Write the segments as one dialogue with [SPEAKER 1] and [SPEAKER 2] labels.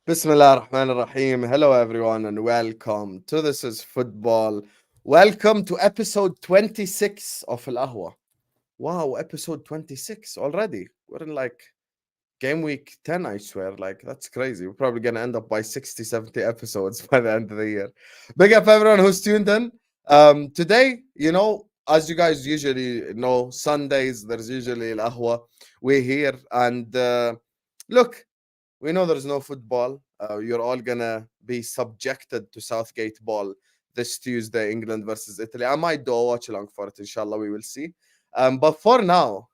[SPEAKER 1] Bismillah ar-Rahman ar-Rahim. Hello, everyone, and welcome to This is Football. Welcome to episode 26 of Al Ahwa. Wow, episode 26 already. We're in like game week 10, I swear. Like, that's crazy. We're probably going to end up by 60, 70 episodes by the end of the year. Big up everyone who's tuned in. Today, as you guys usually know, Sundays, there's usually Al Ahwa. We're here, and look, we know there's no football. You're all gonna be subjected to Southgate ball this Tuesday, England versus Italy. I might do a watch along for it, inshallah. We will see. But for now,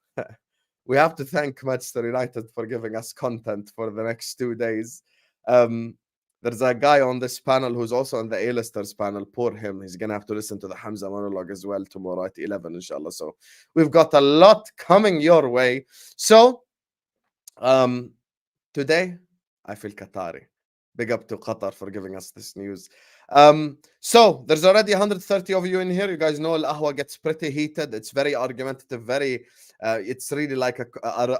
[SPEAKER 1] we have to thank Manchester United for giving us content for the next 2 days. There's a guy on this panel who's also on the A-listers panel. Poor him. He's gonna have to listen to the Hamza monologue as well tomorrow at 11, inshallah. So we've got a lot coming your way. So today, I feel Qatari. Big up to Qatar for giving us this news. So there's already 130 of you in here. You guys know Al Ahwa gets pretty heated. It's very argumentative, it's really like a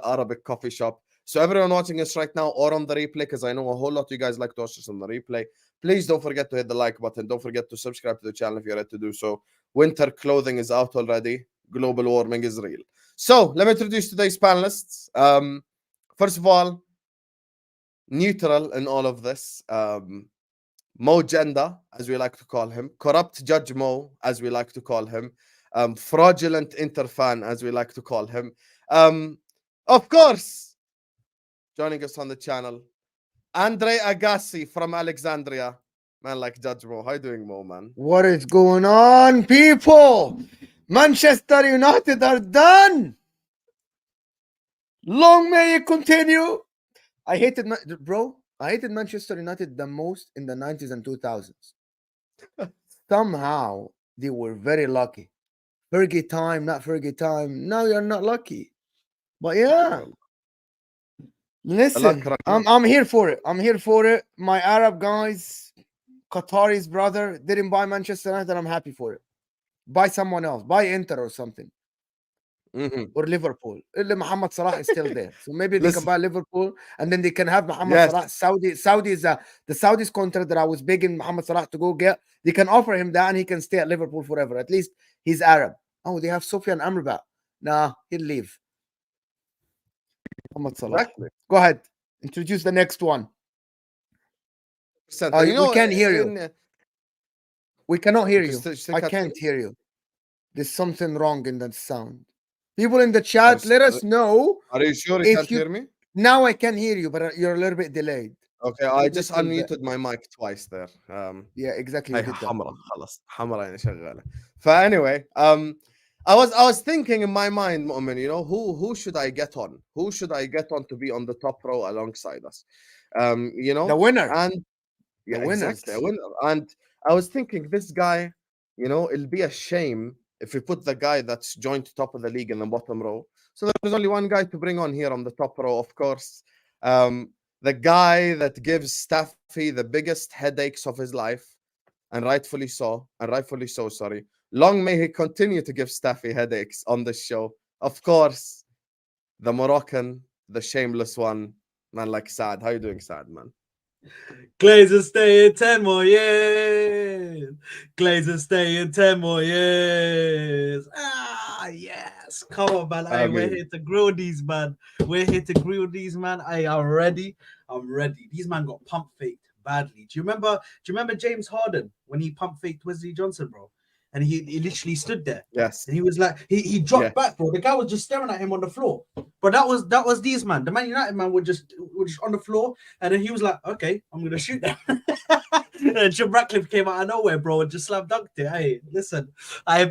[SPEAKER 1] Arabic coffee shop. So everyone watching us right now or on the replay, because I know a whole lot of you guys like to watch us on the replay, please don't forget to hit the like button. Don't forget to subscribe to the channel if you're ready to do so. Winter clothing is out already. Global warming is real. So let me introduce today's panelists. First of all, neutral in all of this. Mo Genda, as we like to call him. Corrupt Judge Mo, as we like to call him. Fraudulent Inter fan, as we like to call him. Of course, joining us on the channel, Andre Agassi from Alexandria. Man like Judge Mo. How you doing, Mo, man?
[SPEAKER 2] What is going on, people? Manchester United are done. Long may it continue. I hated Manchester United the most in the 90s and 2000s. Somehow they were very lucky. Fergie time, not Fergie time. Now you're not lucky. But yeah. Listen, I'm here for it. I'm here for it. My Arab guys, Qatari's brother didn't buy Manchester United. I'm happy for it. Buy someone else. Buy Inter or something. Or Liverpool. Mohamed Salah is still there. So maybe they can buy Liverpool and then they can have Mohamed Salah. Saudi is the Saudi's contract that I was begging Mohamed Salah to go get. They can offer him that and he can stay at Liverpool forever. At least he's Arab. Oh, they have Sufyan Amrabat. Nah, he'll leave. Mohamed Salah. Exactly. Go ahead. Introduce the next one. We can't hear you. We cannot hear you. I can't hear you. There's something wrong in that sound. People in the chat, let us know.
[SPEAKER 1] Are you sure you can't hear me?
[SPEAKER 2] Now I can hear you, but you're a little bit delayed.
[SPEAKER 1] Okay, I just unmuted my mic twice there.
[SPEAKER 2] Yeah, exactly.
[SPEAKER 1] Anyway, I was thinking in my mind, Moamen, who should I get on? Who should I get on to be on the top row alongside us?
[SPEAKER 2] The winner.
[SPEAKER 1] And yeah, exactly, a winner. And I was thinking, this guy, it'll be a shame if we put the guy that's joined top of the league in the bottom row. So there's only one guy to bring on here on the top row, of course. The guy that gives Staffy the biggest headaches of his life, and rightfully so, sorry. Long may he continue to give Staffy headaches on this show. Of course, the Moroccan, the shameless one, man like Saad. How you doing, Saad, man?
[SPEAKER 3] Glazers stay in 10 more years. Glazers stay in 10 more years. Yes. Come on, man. We're here to grill these, man. I'm ready. These man got pump faked badly. Do you remember James Harden when he pump faked Wesley Johnson, bro? And he literally stood there.
[SPEAKER 1] Yes.
[SPEAKER 3] And he was like, he dropped back, bro. The guy was just staring at him on the floor. But that was these man. The Man United man were just on the floor. And then he was like, okay, I'm gonna shoot them. And Ratcliffe came out of nowhere, bro, and just slam dunked it. Hey, listen.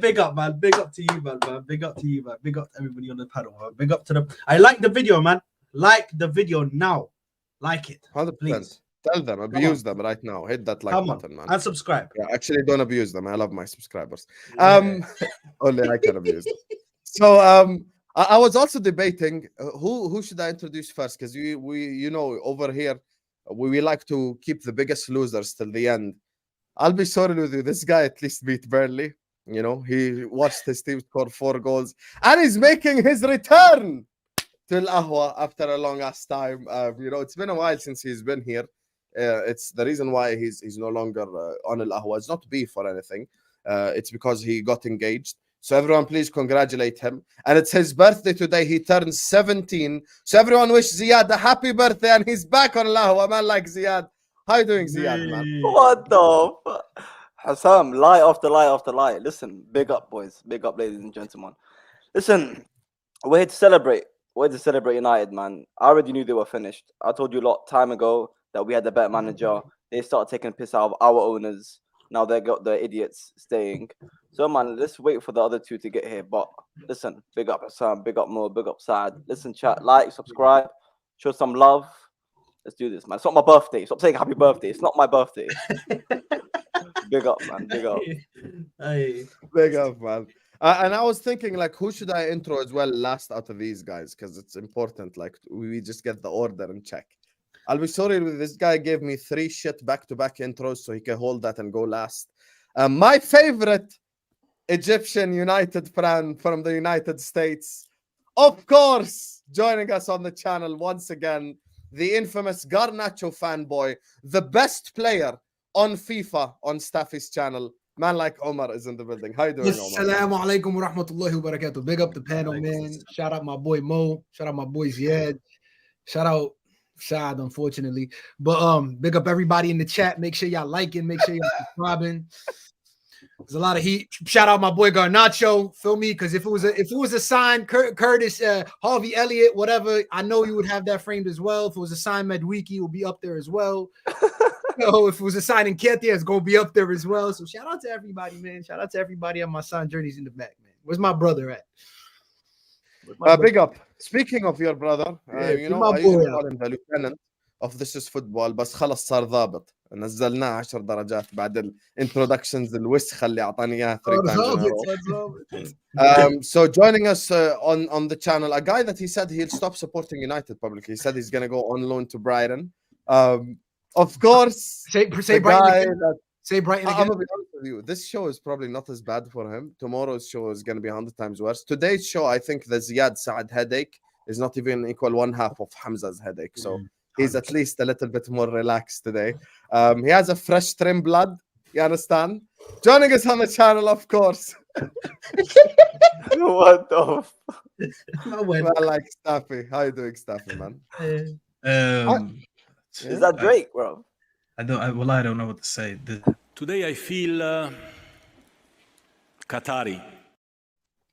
[SPEAKER 3] Big up, man. Big up to you, man. Big up to you, man. Big up to everybody on the panel, man. Big up to them. I like the video, man. Like the video now. Like it.
[SPEAKER 1] 100%. Please. Tell them, abuse them right now. Hit that like button, man.
[SPEAKER 3] And subscribe.
[SPEAKER 1] Yeah, actually, don't abuse them. I love my subscribers. Only I can abuse them. So I was also debating who should I introduce first, because we over here we like to keep the biggest losers till the end. I'll be sorry with you. This guy at least beat Burnley. He watched his team score 4 goals and he's making his return to Al Ahwa after a long ass time. It's been a while since he's been here. It's the reason why he's no longer on Al Ahwa. It's not beef or anything. It's because he got engaged. So everyone, please congratulate him. And it's his birthday today. He turns 17. So everyone wish Ziad a happy birthday, and he's back on Al Ahwa, man. Like Ziad. How you doing, Ziad, man?
[SPEAKER 4] What the fuck? Hassam, lie after lie after lie. Listen, big up, boys. Big up, ladies and gentlemen. Listen, we're here to celebrate. We're here to celebrate United, man. I already knew they were finished. I told you a lot time ago that we had the better manager. They started taking a piss out of our owners. Now they got the idiots staying. So, man, let's wait for the other two to get here. But listen, big up Hassam, big up Mo, big up Saad. Listen, chat, like, subscribe, show some love. Let's do this, man. It's not my birthday. Stop saying happy birthday. It's not my birthday. Big up, man. Big up.
[SPEAKER 3] Hey.
[SPEAKER 1] Big up, man. And I was thinking, like, who should I intro as well last out of these guys? Because it's important. Like, we just get the order and check. I'll be sorry with this guy gave me 3 shit back-to-back intros, so he can hold that and go last. My favorite Egyptian United fan from the United States, of course, joining us on the channel once again, the infamous Garnacho fanboy, the best player on FIFA on Staffy's channel. Man like Omar is in the building. How you doing, Omar?
[SPEAKER 5] Assalamu alaikum wa rahmatullahi wa barakatuh. Big up the panel, man. Shout out my boy Mo. Shout out my boy Ziad. Shout out Saad, unfortunately. But big up everybody in the chat. Make sure y'all liking. Make sure y'all subscribing. There's a lot of heat. Shout out my boy Garnacho. Feel me? Because if it was a sign, Curtis, Harvey Elliott, whatever, I know you would have that framed as well. If it was a sign, Medwiki will be up there as well. So if it was a sign in Ketia, it's gonna be up there as well. So shout out to everybody, man. Shout out to everybody on my son Journey's in the back, man. Where's my brother at?
[SPEAKER 1] Big up. Speaking of your brother, you know, I used to call him the lieutenant of This Is Football, بس خلص صار ضابط. نزلناه 10 درجات بعد الانترودكشنز الوسخه اللي اعطاني اياها 3 times. So joining us on the channel, a guy that he said he'll stop supporting United publicly. He said he's gonna go on loan to Brighton. Of course,
[SPEAKER 5] say Brighton again. Say Brighton again.
[SPEAKER 1] I'm gonna be honest with you. This show is probably not as bad for him. Tomorrow's show is gonna be 100 times worse. Today's show, I think the Ziad Saad headache is not even equal 1/2 of Hamza's headache. So he's at least a little bit more relaxed today. He has a fresh trim blood. You understand? Joining us on the channel, of course.
[SPEAKER 4] What the
[SPEAKER 1] Well, like Staffy. How you doing, Staffy, man?
[SPEAKER 4] Is that Drake, bro?
[SPEAKER 6] I don't know what to say.
[SPEAKER 7] Today I feel Qatari.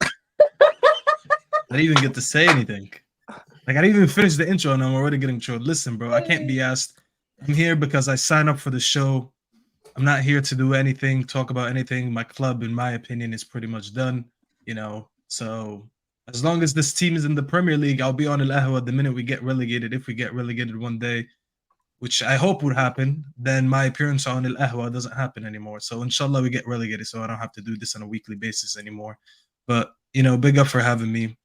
[SPEAKER 6] I didn't even get to say anything. Like, I didn't even finish the intro and I'm already getting trolled. Listen, bro, I can't be asked. I'm here because I signed up for the show. I'm not here to do anything, talk about anything. My club, in my opinion, is pretty much done, you know. So as long as this team is in the Premier League, I'll be on Al Ahwa the minute we get relegated. If we get relegated one day, which I hope would happen, then my appearance on Al Ahwa doesn't happen anymore. So inshallah we get relegated, so I don't have to do this on a weekly basis anymore. But, you know, big up for having me.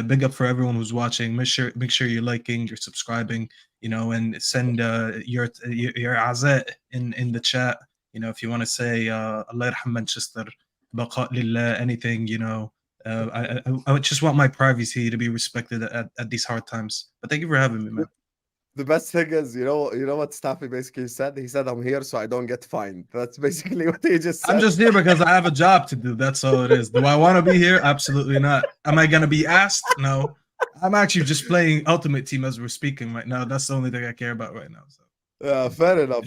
[SPEAKER 6] Big up for everyone who's watching. Make sure you're liking, you're subscribing, you know, and send your azat in the chat. You know, if you want to say Allah yarham Manchester, baqa lillah, anything, you know. I just want my privacy to be respected at these hard times. But thank you for having me, man.
[SPEAKER 1] The best thing is, you know what Staffy basically said? He said, I'm here so I don't get fined. That's basically what he just said.
[SPEAKER 6] I'm just here because I have a job to do. That's all it is. Do I want to be here? Absolutely not. Am I going to be asked? No. I'm actually just playing Ultimate Team as we're speaking right now. That's the only thing I care about right now. So.
[SPEAKER 1] Yeah, fair enough.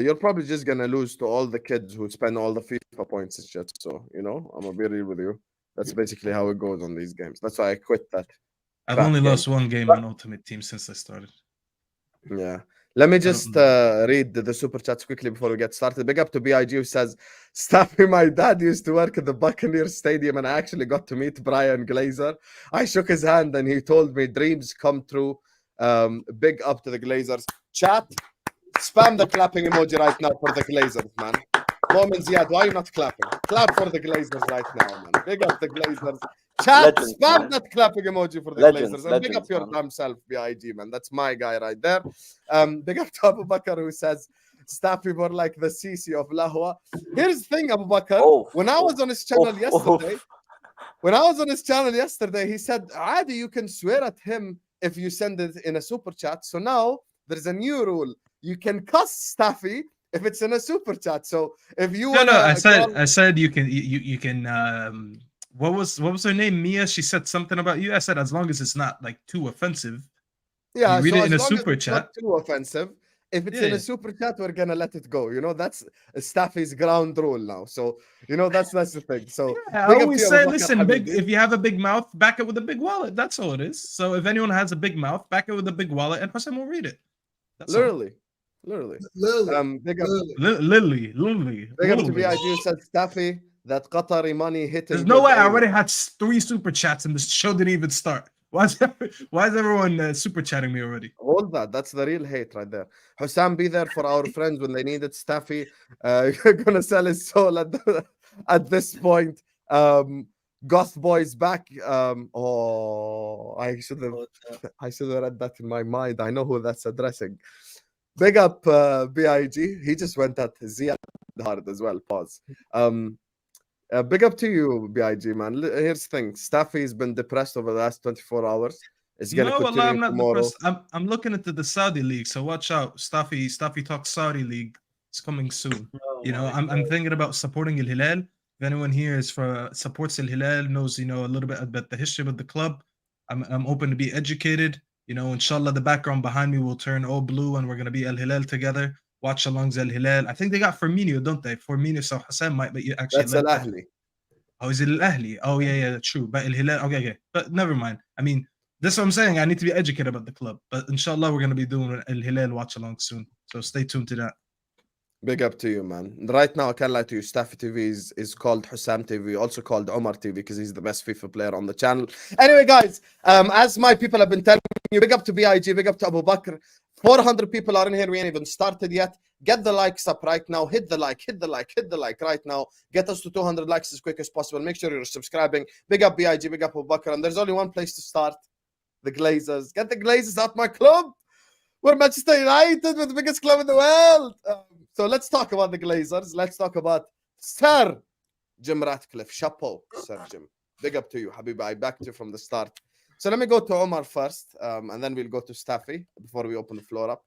[SPEAKER 1] You're probably just going to lose to all the kids who spend all the FIFA points and shit. So, you know, I'm going to be real with you. That's basically how it goes on these games. That's why I quit that.
[SPEAKER 6] I've only lost one game on Ultimate Team since I started.
[SPEAKER 1] Yeah. Let me just read the super chats quickly before we get started. Big up to BIG who says, Staffy, my dad used to work at the Buccaneers Stadium and I actually got to meet Brian Glazer. I shook his hand and he told me dreams come true. Big up to the Glazers. Chat, spam the clapping emoji right now for the Glazers, man. Moamen, Ziad, why are you not clapping? Clap for the Glazers right now, man. Big up the Glazers. Chat, spam that clapping emoji for the Glazers. And big up your damn self, BIG, man. That's my guy right there. Big up to Abu Bakr who says, Staffy more like the CC of Lahwa. Here's the thing, Abu Bakr. When I was on his channel yesterday, he said, Adi, you can swear at him if you send it in a super chat. So now there's a new rule. You can cuss Staffy if it's in a super chat. So if you
[SPEAKER 6] No,
[SPEAKER 1] wanna
[SPEAKER 6] no.
[SPEAKER 1] call-
[SPEAKER 6] I said you can. What was her name? Mia. She said something about you. I said as long as it's not like too offensive.
[SPEAKER 1] yeah,
[SPEAKER 6] you read
[SPEAKER 1] so
[SPEAKER 6] it
[SPEAKER 1] as
[SPEAKER 6] in a
[SPEAKER 1] long as
[SPEAKER 6] super
[SPEAKER 1] it's not
[SPEAKER 6] chat.
[SPEAKER 1] too offensive. If it's in
[SPEAKER 6] Yeah.
[SPEAKER 1] a super chat, we're gonna let it go. You know, that's Staffy's ground rule now. So you know that's the thing. So
[SPEAKER 6] Yeah, I
[SPEAKER 1] big up to
[SPEAKER 6] always
[SPEAKER 1] you,
[SPEAKER 6] say,
[SPEAKER 1] Abu Bakr
[SPEAKER 6] listen, big.
[SPEAKER 1] Habibi.
[SPEAKER 6] If you have a big mouth, back it with a big wallet. That's all it is. So if anyone has a big mouth, back it with a big wallet, and Hassan will read it. That's all.
[SPEAKER 1] Literally. Big up
[SPEAKER 6] Lily.
[SPEAKER 1] Big up to BIG who said Staffy, that Qatari money hitting.
[SPEAKER 6] There's no
[SPEAKER 1] good
[SPEAKER 6] way. I
[SPEAKER 1] aim.
[SPEAKER 6] already had 3 super chats, and the show didn't even start. Why is everyone super chatting me already?
[SPEAKER 1] Hold that. That's the real hate right there. Hussam, be there for our friends when they need it. Staffy, you're gonna sell his soul at this point. Goth Boy's back. I should have read that in my mind. I know who that's addressing. Big up BIG. He just went at Ziad hard as well. Pause. Big up to you, BIG, man. Here's the thing. Staffy's been depressed over the last 24 hours. It's gonna
[SPEAKER 6] No,
[SPEAKER 1] continue
[SPEAKER 6] Allah, I'm not
[SPEAKER 1] tomorrow.
[SPEAKER 6] depressed. I'm looking into the Saudi league, so watch out. Staffy talks Saudi league. It's coming soon. You know, I'm thinking about supporting Al Hilal. If anyone here is supports Al Hilal, knows a little bit about the history of the club. I'm open to be educated. You know, inshallah, the background behind me will turn all blue, and we're gonna be Al Hilal together. Watch along Al Hilal. I think they got Firmino, don't they? Firmino, so Hassan might be actually.
[SPEAKER 1] That's Al Ahli.
[SPEAKER 6] Oh, is it Al Ahli? Oh, yeah, true. But Al Hilal, okay. But never mind. I mean, that's what I'm saying. I need to be educated about the club. But inshallah, we're going to be doing Al Hilal watch along soon. So stay tuned to that.
[SPEAKER 1] Big up to you, man. Right now, I can't lie to you. Staffy TV is called Hussam TV, also called Omar TV, because he's the best FIFA player on the channel. Anyway, guys, as my people have been telling you, big up to BIG, big up to Abu Bakr. 400 people are in here. We ain't even started yet. Get the likes up right now. Hit the like right now. Get us to 200 likes as quick as possible. Make sure you're subscribing. Big up BIG, big up Abu Bakr. And there's only one place to start. The Glazers. Get the Glazers out my club. We're Manchester United. We're the biggest club in the world. So let's talk about the Glazers. Let's talk about Sir Jim Ratcliffe. Chapeau, Sir Jim. Big up to you, Habibi. I backed you from the start. So let me go to Omar first, and then we'll go to Staffy before we open the floor up.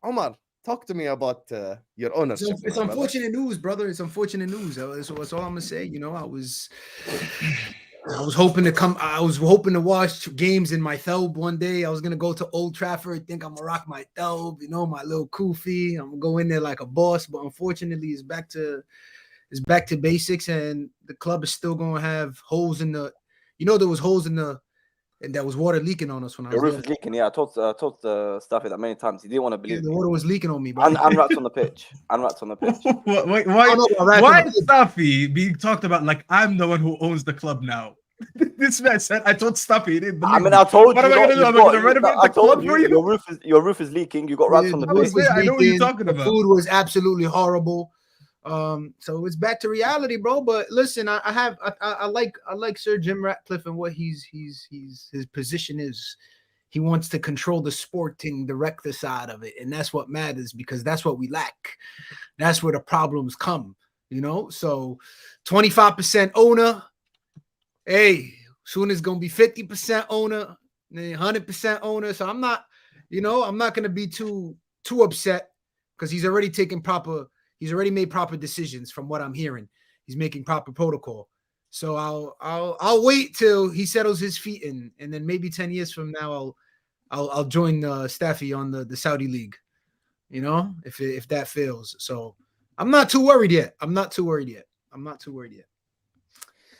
[SPEAKER 1] Omar, talk to me about your ownership.
[SPEAKER 5] It's unfortunate news, brother. It's unfortunate news. That's all I'm gonna say. You know, I was hoping to come. I was hoping to watch games in my Thelb one day. I was gonna go to Old Trafford. Think I'm gonna rock my Thelb. You know, my little kufi. I'm gonna go in there like a boss. But unfortunately, it's back to basics, and the club is still gonna have holes in the. You know, there was holes in the. And there was water leaking on us when I was
[SPEAKER 4] The roof
[SPEAKER 5] there.
[SPEAKER 4] is leaking. Yeah, I told Staffy that many times. He didn't want to believe
[SPEAKER 5] The
[SPEAKER 4] me.
[SPEAKER 5] water was leaking on me, bro.
[SPEAKER 4] And rats on the pitch.
[SPEAKER 6] Wait, why is Staffy being talked about like I'm the one who owns the club now? This man said, I told Staffy, he didn't believe
[SPEAKER 4] I mean,
[SPEAKER 6] me.
[SPEAKER 4] I told
[SPEAKER 6] What
[SPEAKER 4] you.
[SPEAKER 6] am I gonna do? Am I gonna renovate the club for you?
[SPEAKER 4] Your roof is leaking. You got rats on the pitch.
[SPEAKER 6] I know what you're talking
[SPEAKER 5] the
[SPEAKER 6] about.
[SPEAKER 5] Food was absolutely horrible. So it's back to reality, bro. But listen, I like Sir Jim Ratcliffe and what his position is. He wants to control the sporting director side of it, and that's what matters because that's what we lack. That's where the problems come, you know. So 25% owner, hey, soon it's gonna be 50% owner, 100% owner. So I'm not gonna be too upset because he's already made proper decisions from what I'm hearing. He's making proper protocol. So I'll wait till he settles his feet in, and then maybe 10 years from now I'll join Staffy on the Saudi league. You know, if that fails. So I'm not too worried yet.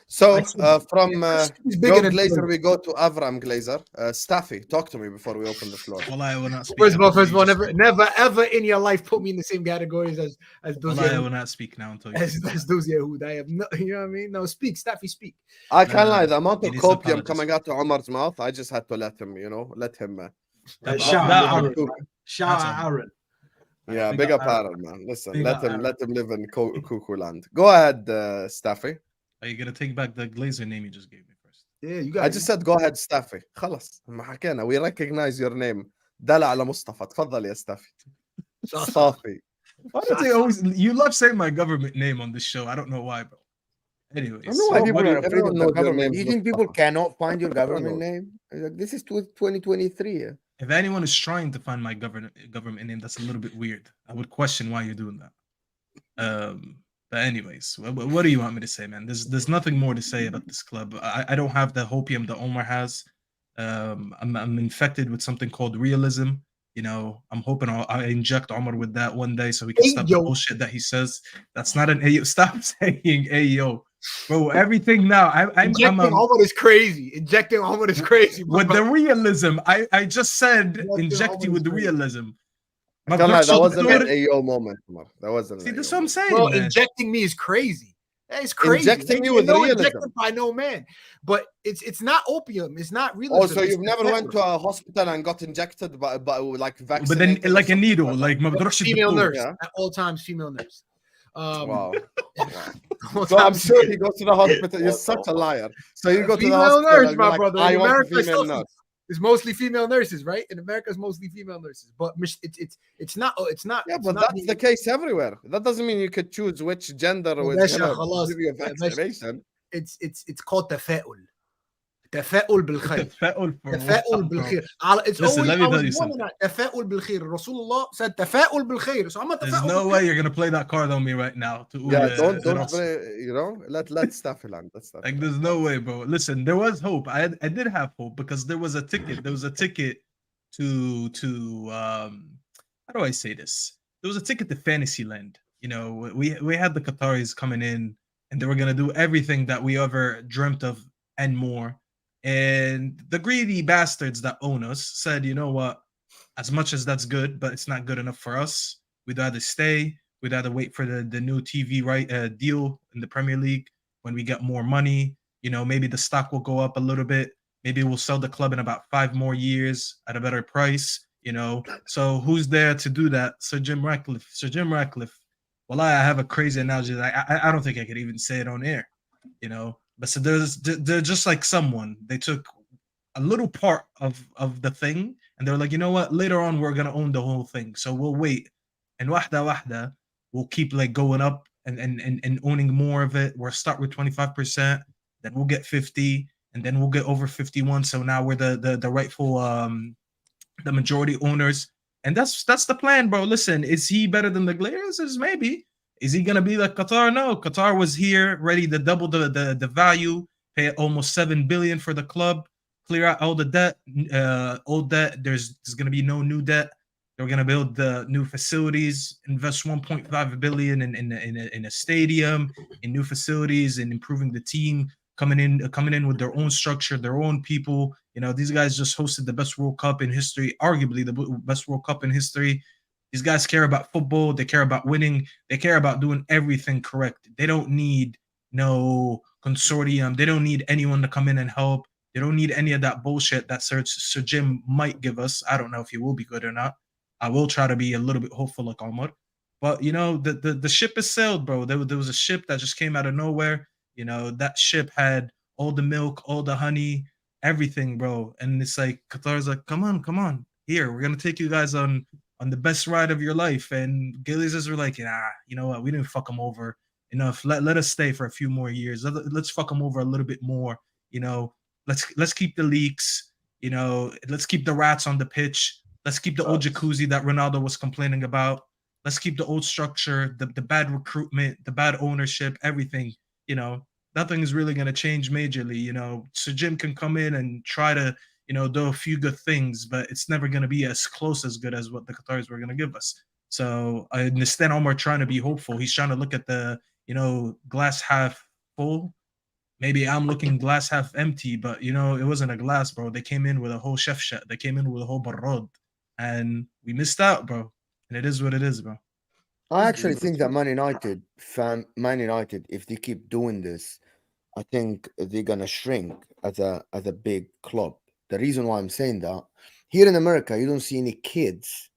[SPEAKER 1] So from Joe Glazer, we go to Avram Glazer. Staffy, talk to me before we open the floor.
[SPEAKER 6] Well, I will not speak.
[SPEAKER 5] First of all, never ever in your life put me in the same categories as those.
[SPEAKER 6] I will not speak now until you
[SPEAKER 5] as those Yahud. I have no, you know what I mean? No, speak, Staffy, speak.
[SPEAKER 1] I can't lie. The amount
[SPEAKER 6] he
[SPEAKER 1] of
[SPEAKER 6] needs to
[SPEAKER 1] copium
[SPEAKER 6] apologize.
[SPEAKER 1] coming out to Omar's mouth, I just had to let him.
[SPEAKER 3] Shout out Aaron. Shout
[SPEAKER 6] That's
[SPEAKER 3] out Aaron.
[SPEAKER 1] Yeah,
[SPEAKER 6] Big
[SPEAKER 1] big
[SPEAKER 6] up
[SPEAKER 1] up Aaron, man. Listen,
[SPEAKER 6] Big
[SPEAKER 1] let
[SPEAKER 6] up
[SPEAKER 1] him
[SPEAKER 6] Aaron.
[SPEAKER 1] let him live in cuckoo land. Go ahead, Staffy.
[SPEAKER 6] Are you gonna take back the Glazer name you just gave me first?
[SPEAKER 5] Yeah, you got.
[SPEAKER 1] I just said go ahead, Staffy. خلاص ما حكينا. We recognize your name. دلع على مصطفى. تفضل يا Staffy. Staffy.
[SPEAKER 6] Why do they always? You love saying my government name on this show. I don't know why, bro. Anyways,
[SPEAKER 2] I don't know why
[SPEAKER 1] So
[SPEAKER 2] people
[SPEAKER 1] what do
[SPEAKER 2] are
[SPEAKER 1] you-
[SPEAKER 2] afraid
[SPEAKER 1] everyone
[SPEAKER 2] of
[SPEAKER 1] knows
[SPEAKER 2] the
[SPEAKER 1] your
[SPEAKER 2] government.
[SPEAKER 1] name's
[SPEAKER 2] You think people
[SPEAKER 1] Mustafa.
[SPEAKER 2] cannot find your government
[SPEAKER 1] knows.
[SPEAKER 2] name? It's like, this is 2023.
[SPEAKER 6] if anyone is trying to find my government name, that's a little bit weird. I would question why you're doing that. But anyways, what do you want me to say, man? There's nothing more to say about this club. I don't have the hopium that Omar has. I'm infected with something called realism. You know, I'm hoping I inject Omar with that one day so he can stop the bullshit that he says. That's not an Ayo. Stop saying Ayo. Bro, everything now.
[SPEAKER 5] Injecting Omar is crazy. Injecting Omar is crazy.
[SPEAKER 6] With the realism. I just said inject you with the realism.
[SPEAKER 1] That wasn't an AO moment, Omar. That wasn't.
[SPEAKER 6] See, that's what I'm saying.
[SPEAKER 5] Bro,
[SPEAKER 6] man.
[SPEAKER 5] injecting me is crazy. It's crazy.
[SPEAKER 1] Injecting you with realism.
[SPEAKER 5] Injected by no man. But it's not opium. It's not realism.
[SPEAKER 1] Oh, so you've never went to a hospital and got injected by like vaccinated?
[SPEAKER 6] But then like a needle, like
[SPEAKER 5] female nurse at all times, female nurse.
[SPEAKER 1] Wow. So I'm sure he goes to the hospital. You're such a liar. So you go to the hospital.
[SPEAKER 5] Nurse, my brother. I want a female nurse. It's mostly female nurses, right? In America, it's mostly female nurses. But it's not.
[SPEAKER 1] Yeah, but that's the case everywhere. That doesn't mean you could choose which gender or which vaccination.
[SPEAKER 5] It's called تفاؤل. تفاؤل بالخير. تفاؤل بالخير. It's
[SPEAKER 6] Listen, let me tell you something.
[SPEAKER 5] تفاؤل بالخير. Rasulullah said تفاؤل بالخير. So I'm a
[SPEAKER 6] There's no way you're gonna play that card on me right now.
[SPEAKER 1] Don't play, you know. Let Staffy land.
[SPEAKER 6] Like there's no way, bro. Listen, there was hope. I did have hope because there was a ticket. There was a ticket to how do I say this? There was a ticket to Fantasyland. You know, we had the Qataris coming in and they were gonna do everything that we ever dreamt of and more. And the greedy bastards that own us said, you know what? As much as that's good, but it's not good enough for us. We'd rather stay. We'd rather wait for the new TV deal in the Premier League when we get more money. You know, maybe the stock will go up a little bit. Maybe we'll sell the club in about 5 more years at a better price. You know, so who's there to do that? Sir Jim Ratcliffe. Well, I have a crazy analogy. I don't think I could even say it on air. You know. But so they're just like someone. They took a little part of the thing and they're like, you know what? Later on, we're gonna own the whole thing. So we'll wait. And wahda, we'll keep like going up and owning more of it. We'll start with 25%, then we'll get 50, and then we'll get over 51. So now we're the rightful the majority owners. And that's the plan, bro. Listen, is he better than the Glazers? Maybe. Is he gonna be like Qatar? No, Qatar was here, ready to double the value, pay almost $7 billion for the club, clear out all the debt, old debt. There's gonna be no new debt. They're gonna build the new facilities, invest 1.5 billion in a stadium, in new facilities, and improving the team. Coming in with their own structure, their own people. You know, these guys just hosted the best World Cup in history, arguably the best World Cup in history. These guys care about football. They care about winning. They care about doing everything correct. They don't need no consortium. They don't need anyone to come in and help. They don't need any of that bullshit that Sir Jim might give us. I don't know if he will be good or not. I will try to be a little bit hopeful like Omar. But, you know, the ship has sailed, bro. There was a ship that just came out of nowhere. You know, that ship had all the milk, all the honey, everything, bro. And it's like, Qatar's like, come on. Here, we're going to take you guys on the best ride of your life. And Glazers were like, nah, you know what? We didn't fuck them over enough. Let us stay for a few more years. Let's fuck them over a little bit more. You know, let's keep the leaks. You know, let's keep the rats on the pitch. Let's keep the old jacuzzi that Ronaldo was complaining about. Let's keep the old structure, the bad recruitment, the bad ownership, everything. You know, nothing is really going to change majorly. You know, Sir Jim can come in and try to, you know, do a few good things, but it's never going to be as close as good as what the Qataris were going to give us. So I understand Omar trying to be hopeful. He's trying to look at the, you know, glass half full. Maybe I'm looking glass half empty, but, you know, it wasn't a glass, bro. They came in with a whole shefshat. They came in with a whole barrod. And we missed out, bro. And it is what it is, bro.
[SPEAKER 2] I actually think that Man United, if they keep doing this, I think they're gonna shrink as a big club. The reason why I'm saying that, here in America, you don't see any kids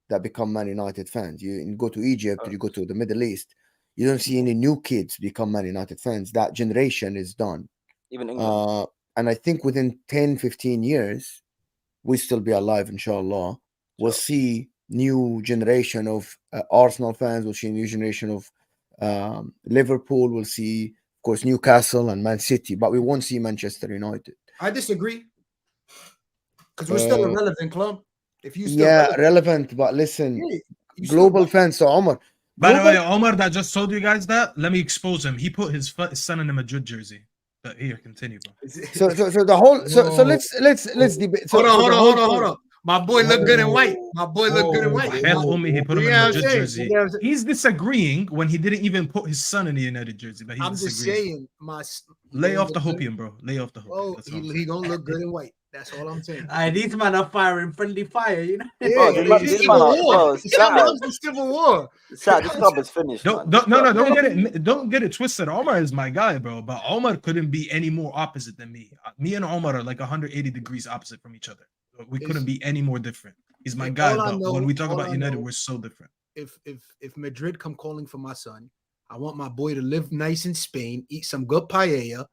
[SPEAKER 2] that become Man United fans. You go to Egypt, or you go to the Middle East, you don't see any new kids become Man United fans. That generation is done.
[SPEAKER 4] Even England.
[SPEAKER 2] And I think within 10, 15 years, we'll still be alive, inshallah. We'll see new generation of Arsenal fans. We'll see a new generation of Liverpool. We'll see, of course, Newcastle and Man City, but we won't see Manchester United.
[SPEAKER 5] I disagree. Because we're still a relevant club. If you still
[SPEAKER 2] relevant, but listen,
[SPEAKER 5] yeah, you
[SPEAKER 2] global
[SPEAKER 5] still,
[SPEAKER 2] fans. So Omar,
[SPEAKER 6] By the
[SPEAKER 2] global-
[SPEAKER 6] way, Omar that just told you guys that, let me expose him. He put his son in a Madrid jersey. But here, continue, bro.
[SPEAKER 2] so the whole so
[SPEAKER 5] Whoa.
[SPEAKER 2] let's debate. So,
[SPEAKER 5] Hold on,
[SPEAKER 2] so the
[SPEAKER 5] hold
[SPEAKER 2] whole
[SPEAKER 5] on.
[SPEAKER 2] point-
[SPEAKER 5] My boy look good in white. My boy look good in
[SPEAKER 6] Oh,
[SPEAKER 5] white.
[SPEAKER 6] Hayat Ummi, he put him in
[SPEAKER 5] Yeah,
[SPEAKER 6] a
[SPEAKER 5] I'm
[SPEAKER 6] Madrid
[SPEAKER 5] saying,
[SPEAKER 6] jersey.
[SPEAKER 5] yeah, I'm saying.
[SPEAKER 6] He's disagreeing when he didn't even put his son in the United jersey, but he's
[SPEAKER 5] I'm just
[SPEAKER 6] disagreeing.
[SPEAKER 5] saying,
[SPEAKER 6] Lay off the hopium, bro. Lay off the hopium.
[SPEAKER 5] Oh,
[SPEAKER 6] That's all I'm
[SPEAKER 5] he
[SPEAKER 6] saying.
[SPEAKER 5] gonna look good in white. That's all I'm saying.
[SPEAKER 3] These men are firing friendly fire, you know.
[SPEAKER 5] Yeah,
[SPEAKER 4] Bro,
[SPEAKER 5] it's
[SPEAKER 4] these
[SPEAKER 5] civil
[SPEAKER 4] man are-
[SPEAKER 5] war.
[SPEAKER 4] bro,
[SPEAKER 5] It's
[SPEAKER 4] Saad.
[SPEAKER 5] the civil war.
[SPEAKER 4] Sad, this club is finished, man.
[SPEAKER 6] Don't get it twisted. Omar is my guy, bro. But Omar couldn't be any more opposite than me. Me and Omar are like 180 degrees opposite from each other. We couldn't be any more different. He's my guy, but when we talk about United, we're so different.
[SPEAKER 5] If Madrid come calling for my son, I want my boy to live nice in Spain, eat some good paella.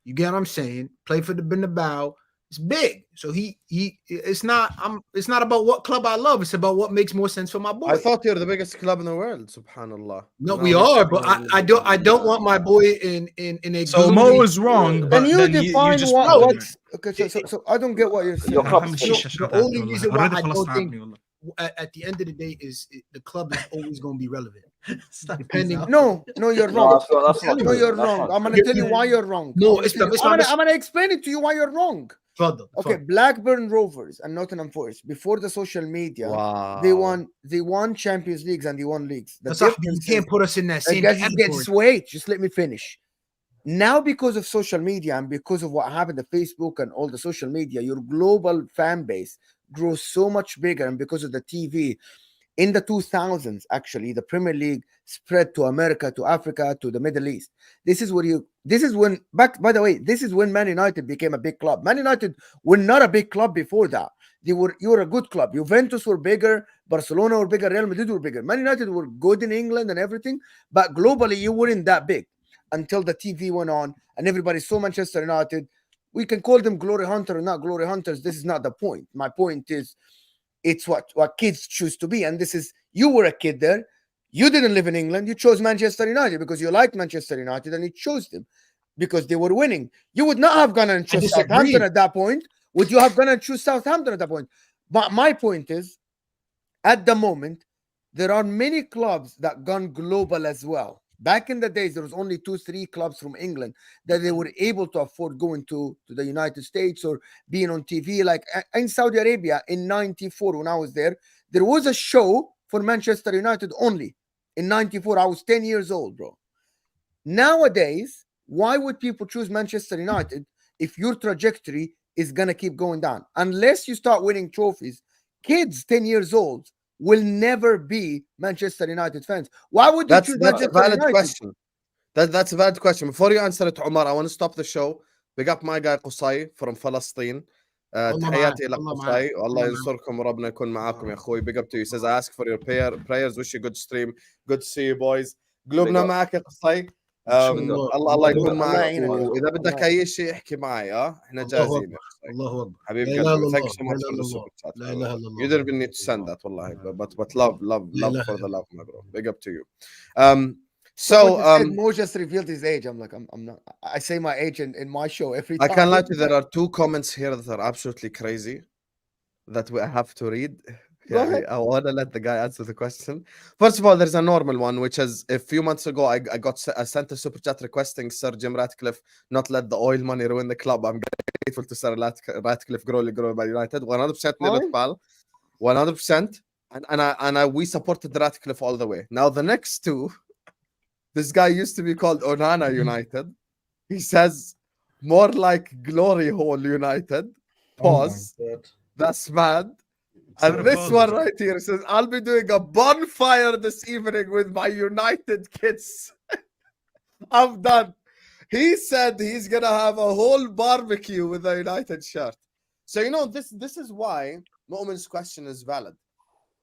[SPEAKER 5] You get what I'm saying? Play for the Bernabeu. It's big. So it's not about what club I love. It's about what makes more sense for my boy.
[SPEAKER 1] I thought you're the biggest club in the world. Subhanallah.
[SPEAKER 5] No, we are, but I don't want my boy in a.
[SPEAKER 6] So Mo is wrong, but
[SPEAKER 2] Can you
[SPEAKER 6] then
[SPEAKER 2] define
[SPEAKER 6] you just
[SPEAKER 2] what's okay? So I don't get what you're saying.
[SPEAKER 4] Your club is
[SPEAKER 5] The only reason why I don't think at the end of the day is the club is always going to be relevant. Depending.
[SPEAKER 2] No, you're
[SPEAKER 4] No,
[SPEAKER 2] wrong.
[SPEAKER 4] that's not
[SPEAKER 2] No,
[SPEAKER 4] true.
[SPEAKER 2] you're
[SPEAKER 4] That's
[SPEAKER 2] wrong.
[SPEAKER 4] not
[SPEAKER 2] I'm gonna
[SPEAKER 5] true.
[SPEAKER 2] tell you why you're wrong.
[SPEAKER 5] No,
[SPEAKER 2] I'm gonna explain it to you why you're wrong.
[SPEAKER 5] Further.
[SPEAKER 2] Okay, Blackburn Rovers and Nottingham Forest before the social media,
[SPEAKER 1] Wow.
[SPEAKER 2] they won Champions Leagues and they won leagues. The
[SPEAKER 5] You
[SPEAKER 2] difference
[SPEAKER 5] can't
[SPEAKER 2] is-
[SPEAKER 5] put us in that same
[SPEAKER 2] Guys,
[SPEAKER 5] category.
[SPEAKER 2] wait, just let me finish. Now, because of social media and because of what happened to Facebook and all the social media, your global fan base grows so much bigger, and because of the TV. In the 2000s, actually, the Premier League spread to America, to Africa, to the Middle East. This is when by the way, this is when Man United became a big club. Man United were not a big club before that. You were a good club. Juventus were bigger, Barcelona were bigger, Real Madrid were bigger. Man United were good in England and everything, but globally you weren't that big until the TV went on and everybody saw Manchester United. We can call them glory hunter or not glory hunters. This is not the point. My point is, it's what kids choose to be. And this is, you were a kid there. You didn't live in England. You chose Manchester United because you liked Manchester United and you chose them because they were winning. You would not have gone and choose Southampton at that point. Would you have gone and choose Southampton at that point? But my point is, at the moment, there are many clubs that gone global as well. Back in the days, there was only 2-3 clubs from England that they were able to afford going to the United States or being on TV. Like in Saudi Arabia in 94, when I was there was a show for Manchester United only. In 94, I was 10 years old, bro. Nowadays, why would people choose Manchester United if your trajectory is going to keep going down? Unless you start winning trophies, kids 10 years old will never be Manchester United fans. Why would you choose
[SPEAKER 1] that's a
[SPEAKER 2] Manchester
[SPEAKER 1] valid
[SPEAKER 2] United?
[SPEAKER 1] question. That's a valid question. Before you answer it, Omar, I want to stop the show. Big up my guy Qusay from Palestine. تحياتي إلى قصي والله ينصركم وربنا يكون معاكم يا أخوي. Big up to you. He says, I ask for your prayers. Wish you good stream. Good to see you boys. قلوبنا معك يا قصي. الله يكون معك. وإذا بدك أي شيء احكي معي. إحنا جاهزين يا قصي.
[SPEAKER 5] الله أكبر.
[SPEAKER 1] حبيب قلبي. Thank you so much for the super chat. You didn't even need to send that والله. But love for the love, my bro. Big up to you. So
[SPEAKER 2] Mo just revealed his age. I'm like, I'm not. I say my age in my show every
[SPEAKER 1] I
[SPEAKER 2] time.
[SPEAKER 1] can't lie to you. There are 2 comments here that are absolutely crazy that we have to read.
[SPEAKER 2] Go ahead.
[SPEAKER 1] I want to let the guy answer the question. First of all, there's a normal one, which is a few months ago, I sent a super chat requesting Sir Jim Ratcliffe not let the oil money ruin the club. I'm grateful to Sir Ratcliffe grow by United. 100% Nibet pal. 100%. And we supported Ratcliffe all the way. Now the next 2. This guy used to be called Onana United. He says, more like Glory Hole United. Pause. That's mad. And this one right here says, I'll be doing a bonfire this evening with my United kids. I'm done. He said he's going to have a whole barbecue with a United shirt. So, you know, this is why Moamen's question is valid.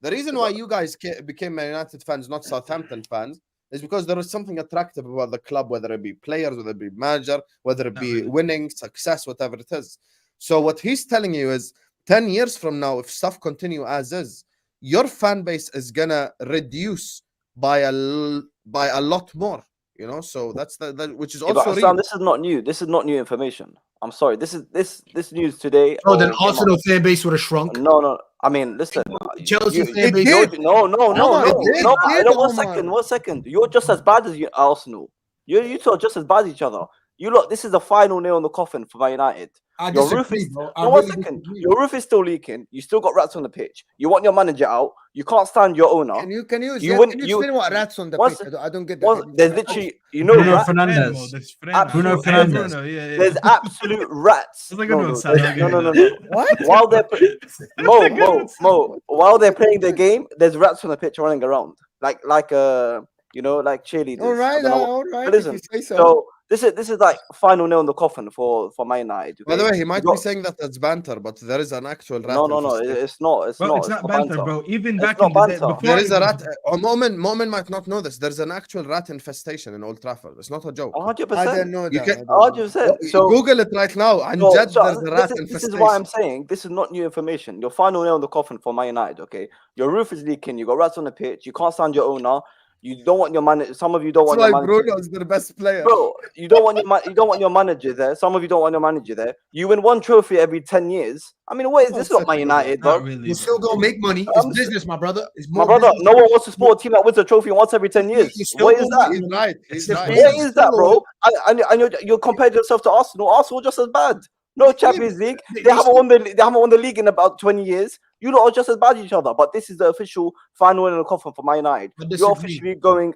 [SPEAKER 1] The reason why you guys became Man United fans, not Southampton fans, is because there is something attractive about the club, whether it be players, whether it be manager, whether it be winning, success, whatever it is. So what he's telling you is 10 years from now, if stuff continue as is, your fan base is gonna reduce by a lot more, you know. So that's the which is also
[SPEAKER 4] Sam, this is not new. This is not new information. I'm sorry. This news today.
[SPEAKER 5] Oh, then Arsenal fan base would have shrunk.
[SPEAKER 4] No. I mean, listen.
[SPEAKER 5] Chelsea fan
[SPEAKER 2] It
[SPEAKER 5] base.
[SPEAKER 2] did.
[SPEAKER 4] No.
[SPEAKER 2] Omar, it did, Omar.
[SPEAKER 4] 1 second. You're just as bad as Arsenal. You two are just as bad as each other. You look. This is the final nail in the coffin for Man United.
[SPEAKER 5] I
[SPEAKER 4] Your roof
[SPEAKER 5] disagree,
[SPEAKER 4] is
[SPEAKER 5] bro. I
[SPEAKER 4] no 1
[SPEAKER 5] really
[SPEAKER 4] second.
[SPEAKER 5] disagree.
[SPEAKER 4] Your roof is still leaking. You still got rats on the pitch. You want your manager out. You can't stand your owner.
[SPEAKER 2] Can you explain what rats on the
[SPEAKER 4] Once-
[SPEAKER 2] pitch? I don't get that.
[SPEAKER 4] There's literally
[SPEAKER 7] Bruno
[SPEAKER 4] rats.
[SPEAKER 7] Fernandes.
[SPEAKER 6] Bruno
[SPEAKER 7] Fernandes.
[SPEAKER 6] Bruno, yeah.
[SPEAKER 4] There's absolute rats.
[SPEAKER 6] That's a good one, Saad.
[SPEAKER 4] No.
[SPEAKER 2] What?
[SPEAKER 4] While they're Mo, while they're playing the game, there's rats on the pitch running around, like cheerleaders.
[SPEAKER 2] All right,
[SPEAKER 4] I don't know.
[SPEAKER 2] all right.
[SPEAKER 4] But listen,
[SPEAKER 2] if you say so.
[SPEAKER 4] so this is like final nail in the coffin for Man United.
[SPEAKER 1] By the
[SPEAKER 4] okay?
[SPEAKER 1] way, he might
[SPEAKER 4] You
[SPEAKER 1] be
[SPEAKER 4] got-
[SPEAKER 1] saying that that's banter, but there is an actual rat.
[SPEAKER 4] No,
[SPEAKER 1] infestation.
[SPEAKER 4] it's not. It's
[SPEAKER 6] Bro,
[SPEAKER 4] not.
[SPEAKER 6] it's not banter, bro. Even
[SPEAKER 4] It's
[SPEAKER 6] back
[SPEAKER 4] not
[SPEAKER 6] in the day,
[SPEAKER 4] banter.
[SPEAKER 6] before
[SPEAKER 1] There is a
[SPEAKER 6] even-
[SPEAKER 1] rat. Moamen might not know this. There's an actual rat infestation in Old Trafford. It's not a joke.
[SPEAKER 4] 100%.
[SPEAKER 2] I didn't know
[SPEAKER 1] You
[SPEAKER 2] that.
[SPEAKER 1] can-
[SPEAKER 2] I didn't know that.
[SPEAKER 4] 100%. So
[SPEAKER 1] Google it right now and
[SPEAKER 4] So-
[SPEAKER 1] judge
[SPEAKER 4] so
[SPEAKER 1] there's a rat
[SPEAKER 4] this
[SPEAKER 1] infestation.
[SPEAKER 4] is why I'm saying this is not new information. Your final nail in the coffin for Man United, okay? Your roof is leaking. You got rats on the pitch. You can't stand your owner. You don't want your manager. Some of you don't
[SPEAKER 1] That's
[SPEAKER 4] want your
[SPEAKER 1] why
[SPEAKER 4] manager.
[SPEAKER 1] Bruno is their best player.
[SPEAKER 4] Bro, you don't want your manager there. Some of you don't want your manager there. You win one trophy every 10 years. I mean, what is this? Not Man United, bro.
[SPEAKER 6] Not really.
[SPEAKER 5] You're
[SPEAKER 6] bro.
[SPEAKER 5] still gonna make money. It's business, my brother. It's
[SPEAKER 4] My
[SPEAKER 5] more
[SPEAKER 4] brother,
[SPEAKER 5] business.
[SPEAKER 4] no one wants to support a team that wins a trophy once every 10 years.
[SPEAKER 5] You still
[SPEAKER 4] What is
[SPEAKER 5] gonna
[SPEAKER 4] that?
[SPEAKER 1] He's right. He's
[SPEAKER 6] It's
[SPEAKER 1] right.
[SPEAKER 4] What is that, bro? And you're comparing yourself to Arsenal. Arsenal just as bad. No Champions League. They haven't won the league in about 20 years. You lot are just as bad as each other. But this is the official final in the coffin for Man United.
[SPEAKER 5] I
[SPEAKER 4] You're
[SPEAKER 5] disagree.
[SPEAKER 4] officially going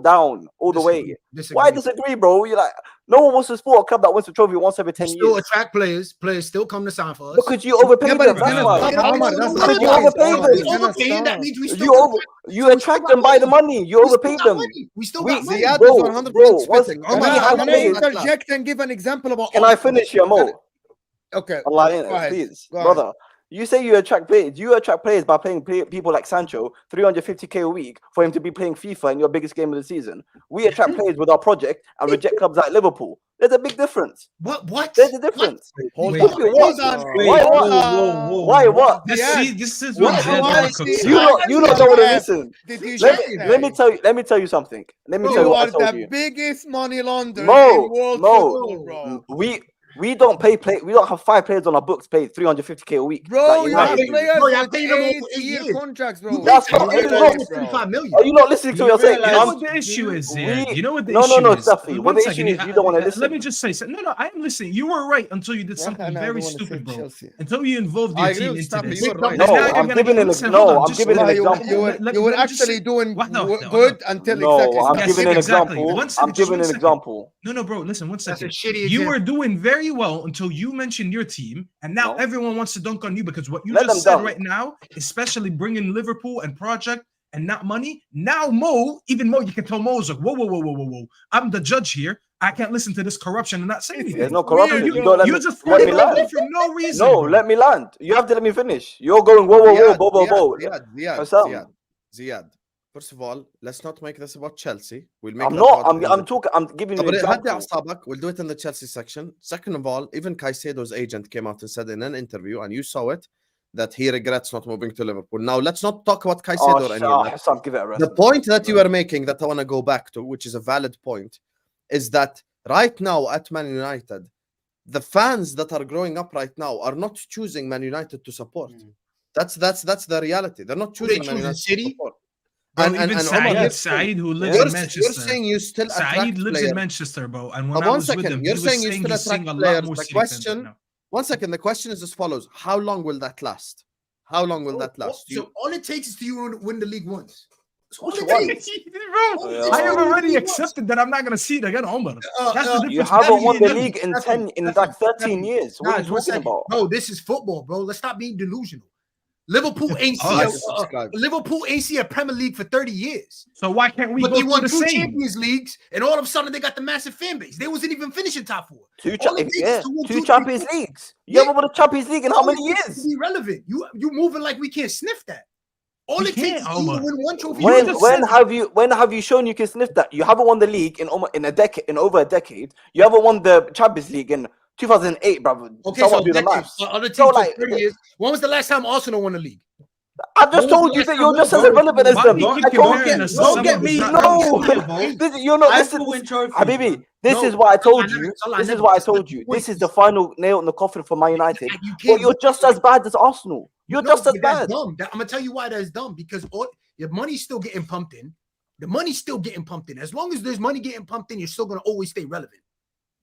[SPEAKER 4] down all the way.
[SPEAKER 5] Disagree.
[SPEAKER 4] Why disagree, bro? You're like, no one wants to support a club that wins a trophy once every 10
[SPEAKER 5] You still
[SPEAKER 4] years.
[SPEAKER 5] attract players. Players still come to sign for us.
[SPEAKER 4] Because you overpaid
[SPEAKER 2] Yeah, but
[SPEAKER 4] them.
[SPEAKER 2] it's
[SPEAKER 4] That's
[SPEAKER 2] gonna
[SPEAKER 4] why.
[SPEAKER 2] stop. Omar, that's
[SPEAKER 4] Because you
[SPEAKER 2] not
[SPEAKER 4] overpaid
[SPEAKER 2] Omar,
[SPEAKER 4] them.
[SPEAKER 2] it's gonna
[SPEAKER 5] Overpaying, that
[SPEAKER 2] stop.
[SPEAKER 5] means we still
[SPEAKER 4] You
[SPEAKER 5] got
[SPEAKER 4] you attract them by the money. You overpaid them.
[SPEAKER 5] We still
[SPEAKER 1] We
[SPEAKER 5] got money.
[SPEAKER 1] Ziad
[SPEAKER 4] Bro,
[SPEAKER 1] is 100%
[SPEAKER 4] bro, what's-
[SPEAKER 1] spitting.
[SPEAKER 4] Can
[SPEAKER 1] Omar,
[SPEAKER 4] I-
[SPEAKER 1] I'm
[SPEAKER 4] can
[SPEAKER 1] not
[SPEAKER 4] I
[SPEAKER 1] saying that
[SPEAKER 2] interject and give an example about?
[SPEAKER 4] Can I finish here, Mo?
[SPEAKER 2] Okay.
[SPEAKER 4] Allah,
[SPEAKER 2] Go ahead.
[SPEAKER 4] please,
[SPEAKER 2] Go ahead.
[SPEAKER 4] brother. You say you attract players. You attract players by playing people like Sancho, 350k a week for him to be playing FIFA in your biggest game of the season. We attract players with our project and reject clubs like Liverpool. There's a big difference.
[SPEAKER 5] What?
[SPEAKER 4] There's a difference.
[SPEAKER 2] Hold
[SPEAKER 6] Wait,
[SPEAKER 2] on.
[SPEAKER 4] Wait,
[SPEAKER 2] Hold
[SPEAKER 4] what?
[SPEAKER 2] on.
[SPEAKER 4] Why what?
[SPEAKER 7] Whoa.
[SPEAKER 4] Why what?
[SPEAKER 6] This,
[SPEAKER 2] Yeah.
[SPEAKER 6] see, this is what
[SPEAKER 2] Why-
[SPEAKER 6] Zed
[SPEAKER 2] why-
[SPEAKER 6] cooks.
[SPEAKER 4] You don't want to listen.
[SPEAKER 2] Did you
[SPEAKER 4] Let
[SPEAKER 2] just
[SPEAKER 4] me tell you something. Let me tell you
[SPEAKER 2] You
[SPEAKER 4] what
[SPEAKER 2] are
[SPEAKER 4] I told
[SPEAKER 2] the
[SPEAKER 4] you.
[SPEAKER 2] biggest money launderer
[SPEAKER 4] Mo,
[SPEAKER 2] in world
[SPEAKER 4] Mo,
[SPEAKER 2] football, bro.
[SPEAKER 4] We don't pay we don't have 5 players on our books paid 350k a week.
[SPEAKER 2] Bro,
[SPEAKER 4] like
[SPEAKER 2] you have
[SPEAKER 4] United do.
[SPEAKER 2] players
[SPEAKER 5] Bro, y'all
[SPEAKER 2] with
[SPEAKER 5] paid them over
[SPEAKER 2] 8-year
[SPEAKER 5] 8 years.
[SPEAKER 2] contracts, bro.
[SPEAKER 5] You
[SPEAKER 4] That's
[SPEAKER 5] paid
[SPEAKER 4] not-
[SPEAKER 5] them
[SPEAKER 4] it's
[SPEAKER 5] over
[SPEAKER 4] not-
[SPEAKER 5] 35 million.
[SPEAKER 4] Are you not listening to what
[SPEAKER 7] You
[SPEAKER 4] you're saying?
[SPEAKER 6] You know
[SPEAKER 7] realize-
[SPEAKER 6] what the issue is, Zed?
[SPEAKER 4] We-
[SPEAKER 6] You know what the
[SPEAKER 4] No,
[SPEAKER 6] issue
[SPEAKER 4] no,
[SPEAKER 6] is?
[SPEAKER 4] Staffy. What
[SPEAKER 6] One
[SPEAKER 4] the issue
[SPEAKER 6] second,
[SPEAKER 4] is, you don't wanna
[SPEAKER 6] Let
[SPEAKER 4] listen.
[SPEAKER 6] me just say something. No, I am listening. You were right until you did something
[SPEAKER 2] No, I
[SPEAKER 6] very
[SPEAKER 2] don't wanna
[SPEAKER 6] stupid,
[SPEAKER 2] say
[SPEAKER 6] bro.
[SPEAKER 2] Chelsea.
[SPEAKER 6] Until you involved
[SPEAKER 1] I
[SPEAKER 6] your
[SPEAKER 1] agree
[SPEAKER 6] team
[SPEAKER 1] with
[SPEAKER 6] into
[SPEAKER 1] Staffy,
[SPEAKER 6] this.
[SPEAKER 1] you were right.
[SPEAKER 4] No,
[SPEAKER 6] Now you're
[SPEAKER 4] I'm
[SPEAKER 6] gonna
[SPEAKER 4] giving
[SPEAKER 6] get-
[SPEAKER 4] an
[SPEAKER 6] listen,
[SPEAKER 4] no,
[SPEAKER 6] hold on,
[SPEAKER 4] I'm
[SPEAKER 6] just
[SPEAKER 4] giving an
[SPEAKER 6] let-
[SPEAKER 4] example.
[SPEAKER 2] You were
[SPEAKER 6] let me just
[SPEAKER 2] actually
[SPEAKER 6] say-
[SPEAKER 2] doing
[SPEAKER 6] What? No,
[SPEAKER 2] good until
[SPEAKER 4] No,
[SPEAKER 2] exactly.
[SPEAKER 4] I'm
[SPEAKER 6] Yes,
[SPEAKER 4] giving an
[SPEAKER 6] exactly.
[SPEAKER 4] example.
[SPEAKER 6] One second,
[SPEAKER 4] I'm giving an
[SPEAKER 6] just one second.
[SPEAKER 4] example.
[SPEAKER 6] No, bro. Listen, one
[SPEAKER 5] That's a
[SPEAKER 6] second.
[SPEAKER 5] shitty
[SPEAKER 6] You
[SPEAKER 5] example.
[SPEAKER 6] were doing very well until you mentioned your team, and now
[SPEAKER 4] No.
[SPEAKER 6] everyone wants to dunk on you because what you
[SPEAKER 4] Let
[SPEAKER 6] just
[SPEAKER 4] them
[SPEAKER 6] said
[SPEAKER 4] dunk.
[SPEAKER 6] right now, especially bringing Liverpool and project and not money. Now Mo, even Mo, you can tell Mo's like, whoa. I'm the judge here. I can't listen to this corruption and not say anything.
[SPEAKER 4] There's no corruption.
[SPEAKER 6] You,
[SPEAKER 4] You don't let
[SPEAKER 6] you
[SPEAKER 4] me
[SPEAKER 6] just
[SPEAKER 4] let me
[SPEAKER 6] falling over
[SPEAKER 4] land.
[SPEAKER 6] from no reason.
[SPEAKER 4] No,
[SPEAKER 6] bro.
[SPEAKER 4] let me land. You have to let me finish. You're going whoa. Hassam.
[SPEAKER 1] Ziad. First of all, let's not make this about Chelsea. We'll make
[SPEAKER 4] I'm
[SPEAKER 1] that
[SPEAKER 4] not.
[SPEAKER 1] about
[SPEAKER 4] I'm talking. I'm giving you an example.
[SPEAKER 1] We'll do it in the Chelsea section. Second of all, even Caicedo's agent came out and said in an interview, and you saw it, that he regrets not moving to Liverpool. Now, let's not talk about Caicedo or any of that.
[SPEAKER 4] Hassam, give it a rest.
[SPEAKER 1] The point that you are making that I want to go back to, which is a valid point, is that right now at Man United, the fans that are growing up right now are not choosing Man United to support. That's the reality. They're not choosing Man
[SPEAKER 5] choosing
[SPEAKER 1] United
[SPEAKER 5] City?
[SPEAKER 1] to support.
[SPEAKER 6] Bro,
[SPEAKER 1] And
[SPEAKER 6] even
[SPEAKER 1] Omar,
[SPEAKER 6] Said, who lives
[SPEAKER 1] you're
[SPEAKER 6] in Manchester.
[SPEAKER 1] saying you still attract
[SPEAKER 6] Said lives
[SPEAKER 1] players.
[SPEAKER 6] in Manchester, bro. And when
[SPEAKER 1] But
[SPEAKER 6] I
[SPEAKER 1] one
[SPEAKER 6] was with
[SPEAKER 1] second,
[SPEAKER 6] him,
[SPEAKER 1] you're
[SPEAKER 6] he was
[SPEAKER 1] saying you
[SPEAKER 6] saying
[SPEAKER 1] still
[SPEAKER 6] he's seeing
[SPEAKER 1] attract
[SPEAKER 6] a
[SPEAKER 1] players.
[SPEAKER 6] lot more
[SPEAKER 1] The
[SPEAKER 6] City fans right
[SPEAKER 1] question,
[SPEAKER 6] now.
[SPEAKER 1] one second, the question is as follows: how long will that last? How long will that last?
[SPEAKER 5] So all it takes is to you win the league once. That's all
[SPEAKER 4] Which
[SPEAKER 5] it
[SPEAKER 4] one?
[SPEAKER 5] takes.
[SPEAKER 6] Bro,
[SPEAKER 4] Yeah.
[SPEAKER 6] I have already accepted that I'm not gonna see it again, Omar. That's the
[SPEAKER 4] You
[SPEAKER 6] difference
[SPEAKER 4] haven't
[SPEAKER 6] between
[SPEAKER 4] won
[SPEAKER 6] me
[SPEAKER 4] the
[SPEAKER 6] and him.
[SPEAKER 4] league in
[SPEAKER 5] Staffy,
[SPEAKER 4] like 13 years. What are
[SPEAKER 5] Guys,
[SPEAKER 4] you
[SPEAKER 5] one
[SPEAKER 4] talking
[SPEAKER 5] second.
[SPEAKER 4] about?
[SPEAKER 5] Bro, this is football, bro. Let's stop being delusional. Liverpool ain't
[SPEAKER 6] Oh,
[SPEAKER 5] see
[SPEAKER 6] I
[SPEAKER 1] subscribe.
[SPEAKER 5] Liverpool ain't see a Premier League for 30 years.
[SPEAKER 6] So why can't we
[SPEAKER 5] But
[SPEAKER 6] go
[SPEAKER 5] they
[SPEAKER 6] through
[SPEAKER 5] won
[SPEAKER 6] the
[SPEAKER 5] 2
[SPEAKER 6] same?
[SPEAKER 5] Champions Leagues, and all of a sudden they got the massive fan base. They wasn't even finishing top 4.
[SPEAKER 4] Two
[SPEAKER 5] All it takes is to win 2
[SPEAKER 4] Champions Leagues. You
[SPEAKER 5] Yeah.
[SPEAKER 4] haven't won a Champions League in how
[SPEAKER 5] All
[SPEAKER 4] many
[SPEAKER 5] it takes is to
[SPEAKER 4] years?
[SPEAKER 5] be relevant. You moving like we can't sniff that. All
[SPEAKER 6] We
[SPEAKER 5] it takes
[SPEAKER 6] can't,
[SPEAKER 5] is to you
[SPEAKER 6] Omar.
[SPEAKER 5] win 1 trophy.
[SPEAKER 4] When
[SPEAKER 6] just said-
[SPEAKER 4] have you shown you can sniff that? You haven't won the league in over a decade. You haven't won the Champions League in 2008, brother.
[SPEAKER 5] Okay,
[SPEAKER 4] Someone
[SPEAKER 5] so
[SPEAKER 4] do the
[SPEAKER 5] decades.
[SPEAKER 4] maths.
[SPEAKER 5] Other teams
[SPEAKER 4] So,
[SPEAKER 5] took
[SPEAKER 4] like,
[SPEAKER 5] 30 years. When was the last time Arsenal won the league?
[SPEAKER 4] I just told you that you're just as irrelevant as
[SPEAKER 6] Why
[SPEAKER 4] them.
[SPEAKER 6] do you
[SPEAKER 4] I
[SPEAKER 6] keep
[SPEAKER 4] told
[SPEAKER 6] comparing
[SPEAKER 4] you.
[SPEAKER 6] us to
[SPEAKER 3] Don't
[SPEAKER 6] someone
[SPEAKER 3] get
[SPEAKER 6] who's
[SPEAKER 3] me.
[SPEAKER 6] not-
[SPEAKER 4] No. You're not.
[SPEAKER 3] I
[SPEAKER 4] Listen,
[SPEAKER 3] still win trophies.
[SPEAKER 4] Habibi, this
[SPEAKER 5] No,
[SPEAKER 4] is what I told
[SPEAKER 5] Salah,
[SPEAKER 4] you.
[SPEAKER 5] Salah
[SPEAKER 4] This is
[SPEAKER 5] never-
[SPEAKER 4] what I
[SPEAKER 5] that's not
[SPEAKER 4] told
[SPEAKER 5] the
[SPEAKER 4] you.
[SPEAKER 5] point.
[SPEAKER 4] This is the final nail in the coffin for Man United.
[SPEAKER 5] You
[SPEAKER 4] But
[SPEAKER 5] can't
[SPEAKER 4] you're
[SPEAKER 5] look
[SPEAKER 4] just
[SPEAKER 5] at
[SPEAKER 4] as bad as Arsenal. You're
[SPEAKER 5] No,
[SPEAKER 4] just as
[SPEAKER 5] but that's
[SPEAKER 4] bad.
[SPEAKER 5] dumb. I'm gonna tell you why that's dumb. Because all your money's still getting pumped in. The money's still getting pumped in. As long as there's money getting pumped in, you're still gonna always stay relevant.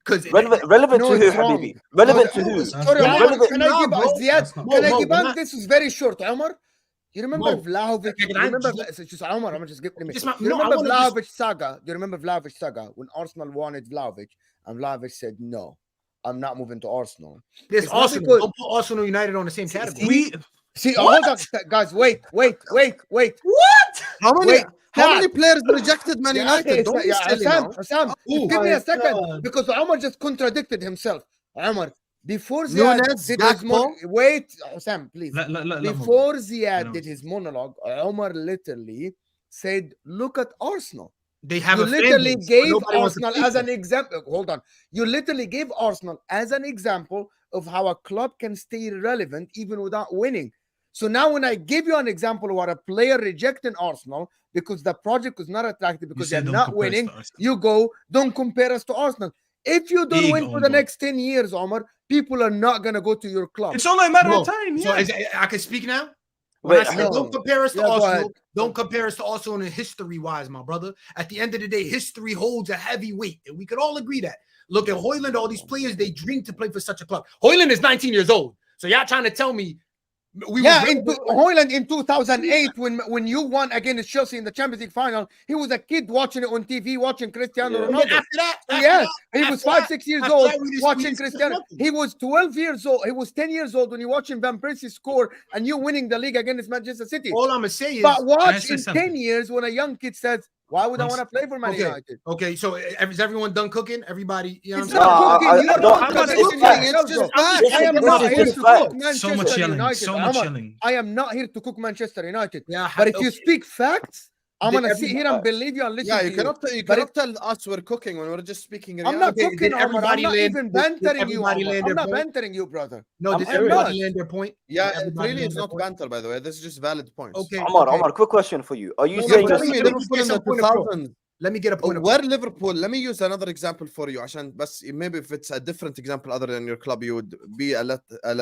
[SPEAKER 5] Because
[SPEAKER 4] Relevant
[SPEAKER 2] No,
[SPEAKER 4] to who,
[SPEAKER 2] it's wrong.
[SPEAKER 4] Habibi? Relevant
[SPEAKER 2] No,
[SPEAKER 4] to who?
[SPEAKER 2] Sorry,
[SPEAKER 6] That's
[SPEAKER 2] Omar,
[SPEAKER 4] relevant-
[SPEAKER 2] can I give
[SPEAKER 5] bro.
[SPEAKER 2] Ziad?
[SPEAKER 3] That's not-
[SPEAKER 2] Can I
[SPEAKER 5] Mo,
[SPEAKER 2] give
[SPEAKER 5] we're
[SPEAKER 2] us?
[SPEAKER 5] not-
[SPEAKER 2] This is very short, Omar. You remember
[SPEAKER 5] Mo,
[SPEAKER 2] Vlahovic?
[SPEAKER 5] can
[SPEAKER 2] You
[SPEAKER 5] I
[SPEAKER 2] remember
[SPEAKER 5] just-
[SPEAKER 2] Omar? I'm just give me.
[SPEAKER 5] Just my-
[SPEAKER 2] You
[SPEAKER 5] no, I
[SPEAKER 2] remember
[SPEAKER 5] wanna just-
[SPEAKER 2] Vlahovic saga? Do you remember Vlahovic saga when Arsenal wanted Vlahovic and Vlahovic said no, I'm not moving to Arsenal.
[SPEAKER 5] There's
[SPEAKER 2] It's not
[SPEAKER 5] Arsenal.
[SPEAKER 2] because-
[SPEAKER 5] Don't put Arsenal United on the same category.
[SPEAKER 6] We
[SPEAKER 2] See, hold on, guys. Wait.
[SPEAKER 1] How many?
[SPEAKER 2] Wait,
[SPEAKER 1] How
[SPEAKER 2] Saad.
[SPEAKER 1] many players rejected Man
[SPEAKER 2] Yeah,
[SPEAKER 1] United?
[SPEAKER 2] okay,
[SPEAKER 1] Don't be
[SPEAKER 2] yeah,
[SPEAKER 1] silly
[SPEAKER 2] Sam,
[SPEAKER 1] now.
[SPEAKER 2] Sam,
[SPEAKER 3] Oh
[SPEAKER 2] give me
[SPEAKER 3] my
[SPEAKER 2] a second
[SPEAKER 3] God.
[SPEAKER 2] because Omar just contradicted himself. Omar, before Ziad
[SPEAKER 1] Nunes,
[SPEAKER 2] did his wait, Sam, please.
[SPEAKER 6] let him go.
[SPEAKER 2] Before Ziad
[SPEAKER 6] know.
[SPEAKER 2] did his monologue, Omar literally said, "Look at Arsenal."
[SPEAKER 5] They have
[SPEAKER 2] You
[SPEAKER 5] a fan
[SPEAKER 2] literally
[SPEAKER 5] base, but
[SPEAKER 2] gave
[SPEAKER 5] nobody wants to
[SPEAKER 2] Arsenal
[SPEAKER 5] play
[SPEAKER 2] as
[SPEAKER 5] for
[SPEAKER 2] an example. Hold on. You literally gave Arsenal as an example of how a club can stay relevant even without winning. So now when I give you an example where a player rejecting Arsenal because the project was not attractive because they're
[SPEAKER 6] said don't
[SPEAKER 2] not
[SPEAKER 6] compare us
[SPEAKER 2] winning,
[SPEAKER 6] to Arsenal.
[SPEAKER 2] you go, don't compare us to Arsenal. If you don't
[SPEAKER 6] Big
[SPEAKER 2] win for
[SPEAKER 6] own
[SPEAKER 2] the
[SPEAKER 6] goal.
[SPEAKER 2] next 10 years, Omar, people are not going to go to your club.
[SPEAKER 6] It's only a matter
[SPEAKER 5] No.
[SPEAKER 6] of time.
[SPEAKER 5] So
[SPEAKER 6] Yeah.
[SPEAKER 5] I can speak now. When
[SPEAKER 4] Wait,
[SPEAKER 5] I say
[SPEAKER 2] no.
[SPEAKER 5] don't compare us to
[SPEAKER 2] Yeah, go ahead.
[SPEAKER 5] Arsenal, don't compare us to Arsenal in history-wise, my brother. At the end of the day, history holds a heavy weight, and we could all agree that. Look at Højlund, all these players, they dream to play for such a club. Højlund is 19 years old. So y'all trying to tell me we
[SPEAKER 2] Yeah,
[SPEAKER 5] were
[SPEAKER 2] Højlund in 2008, when you won against Chelsea in the Champions League final, he was a kid watching it on TV, watching Cristiano
[SPEAKER 4] Yeah.
[SPEAKER 5] And then
[SPEAKER 2] Ronaldo.
[SPEAKER 5] after that,
[SPEAKER 2] Yes, he was
[SPEAKER 5] after
[SPEAKER 2] 5,
[SPEAKER 5] that-
[SPEAKER 2] 6 years
[SPEAKER 5] after
[SPEAKER 2] old
[SPEAKER 5] that, we just-
[SPEAKER 2] watching
[SPEAKER 5] we just
[SPEAKER 2] Cristiano.
[SPEAKER 5] nothing.
[SPEAKER 2] He was 12 years old. He was 10 years old when you're watching Van Persie score and you winning the league against Manchester City.
[SPEAKER 5] all I'm gonna say is
[SPEAKER 2] But watch
[SPEAKER 6] say
[SPEAKER 2] in
[SPEAKER 6] something?
[SPEAKER 2] 10 years when a young kid says, "Why would I
[SPEAKER 6] One
[SPEAKER 2] want to play for Man
[SPEAKER 5] okay.
[SPEAKER 2] United?"
[SPEAKER 5] Okay, so is everyone done cooking? Everybody, you know
[SPEAKER 2] It's
[SPEAKER 5] what I'm saying?
[SPEAKER 2] not
[SPEAKER 4] No,
[SPEAKER 2] cooking.
[SPEAKER 4] I
[SPEAKER 2] You're
[SPEAKER 4] don't-
[SPEAKER 2] not
[SPEAKER 4] I'm not
[SPEAKER 2] contradicting
[SPEAKER 4] cooking,
[SPEAKER 2] yourself,
[SPEAKER 1] it's just
[SPEAKER 2] bro.
[SPEAKER 1] facts.
[SPEAKER 2] I am
[SPEAKER 4] This
[SPEAKER 2] not
[SPEAKER 4] is
[SPEAKER 2] here
[SPEAKER 4] just
[SPEAKER 2] to
[SPEAKER 4] facts.
[SPEAKER 2] cook Manchester
[SPEAKER 6] So much yelling.
[SPEAKER 2] United.
[SPEAKER 6] So much
[SPEAKER 2] Omar,
[SPEAKER 6] yelling.
[SPEAKER 2] I am not here to cook Manchester United.
[SPEAKER 5] Yeah,
[SPEAKER 2] But if you
[SPEAKER 5] okay.
[SPEAKER 2] speak facts, I'm
[SPEAKER 5] Did
[SPEAKER 2] gonna sit here and believe you and listen
[SPEAKER 1] Yeah,
[SPEAKER 2] to
[SPEAKER 1] you cannot
[SPEAKER 2] But
[SPEAKER 1] tell us we're cooking when we're just speaking.
[SPEAKER 2] I'm not
[SPEAKER 1] reality.
[SPEAKER 5] Okay,
[SPEAKER 2] cooking,
[SPEAKER 5] did
[SPEAKER 2] Omar. I'm
[SPEAKER 5] everybody
[SPEAKER 2] not
[SPEAKER 5] land-
[SPEAKER 2] even
[SPEAKER 5] did
[SPEAKER 2] bantering you,
[SPEAKER 5] everybody
[SPEAKER 2] Omar.
[SPEAKER 5] land
[SPEAKER 2] I'm
[SPEAKER 5] their
[SPEAKER 2] not
[SPEAKER 5] point?
[SPEAKER 2] bantering you, brother.
[SPEAKER 5] No,
[SPEAKER 2] I'm
[SPEAKER 5] did
[SPEAKER 2] serious.
[SPEAKER 5] everybody land their point?
[SPEAKER 1] Yeah,
[SPEAKER 5] Did everybody
[SPEAKER 1] really,
[SPEAKER 5] land
[SPEAKER 1] it's
[SPEAKER 5] their
[SPEAKER 1] not
[SPEAKER 5] point?
[SPEAKER 1] banter, by the way. This is just valid points.
[SPEAKER 5] Okay,
[SPEAKER 4] Omar,
[SPEAKER 5] okay.
[SPEAKER 4] Omar, quick question for you. Are you
[SPEAKER 5] No,
[SPEAKER 4] saying
[SPEAKER 5] but
[SPEAKER 1] Tell
[SPEAKER 5] let
[SPEAKER 1] me
[SPEAKER 5] me
[SPEAKER 1] Liverpool
[SPEAKER 5] get
[SPEAKER 1] in the
[SPEAKER 5] some point of proof.
[SPEAKER 1] 2000s.
[SPEAKER 5] Let me get a point of
[SPEAKER 1] Where Liverpool, let me use another example for you عشان بس maybe if it's a different example other than your club you would be a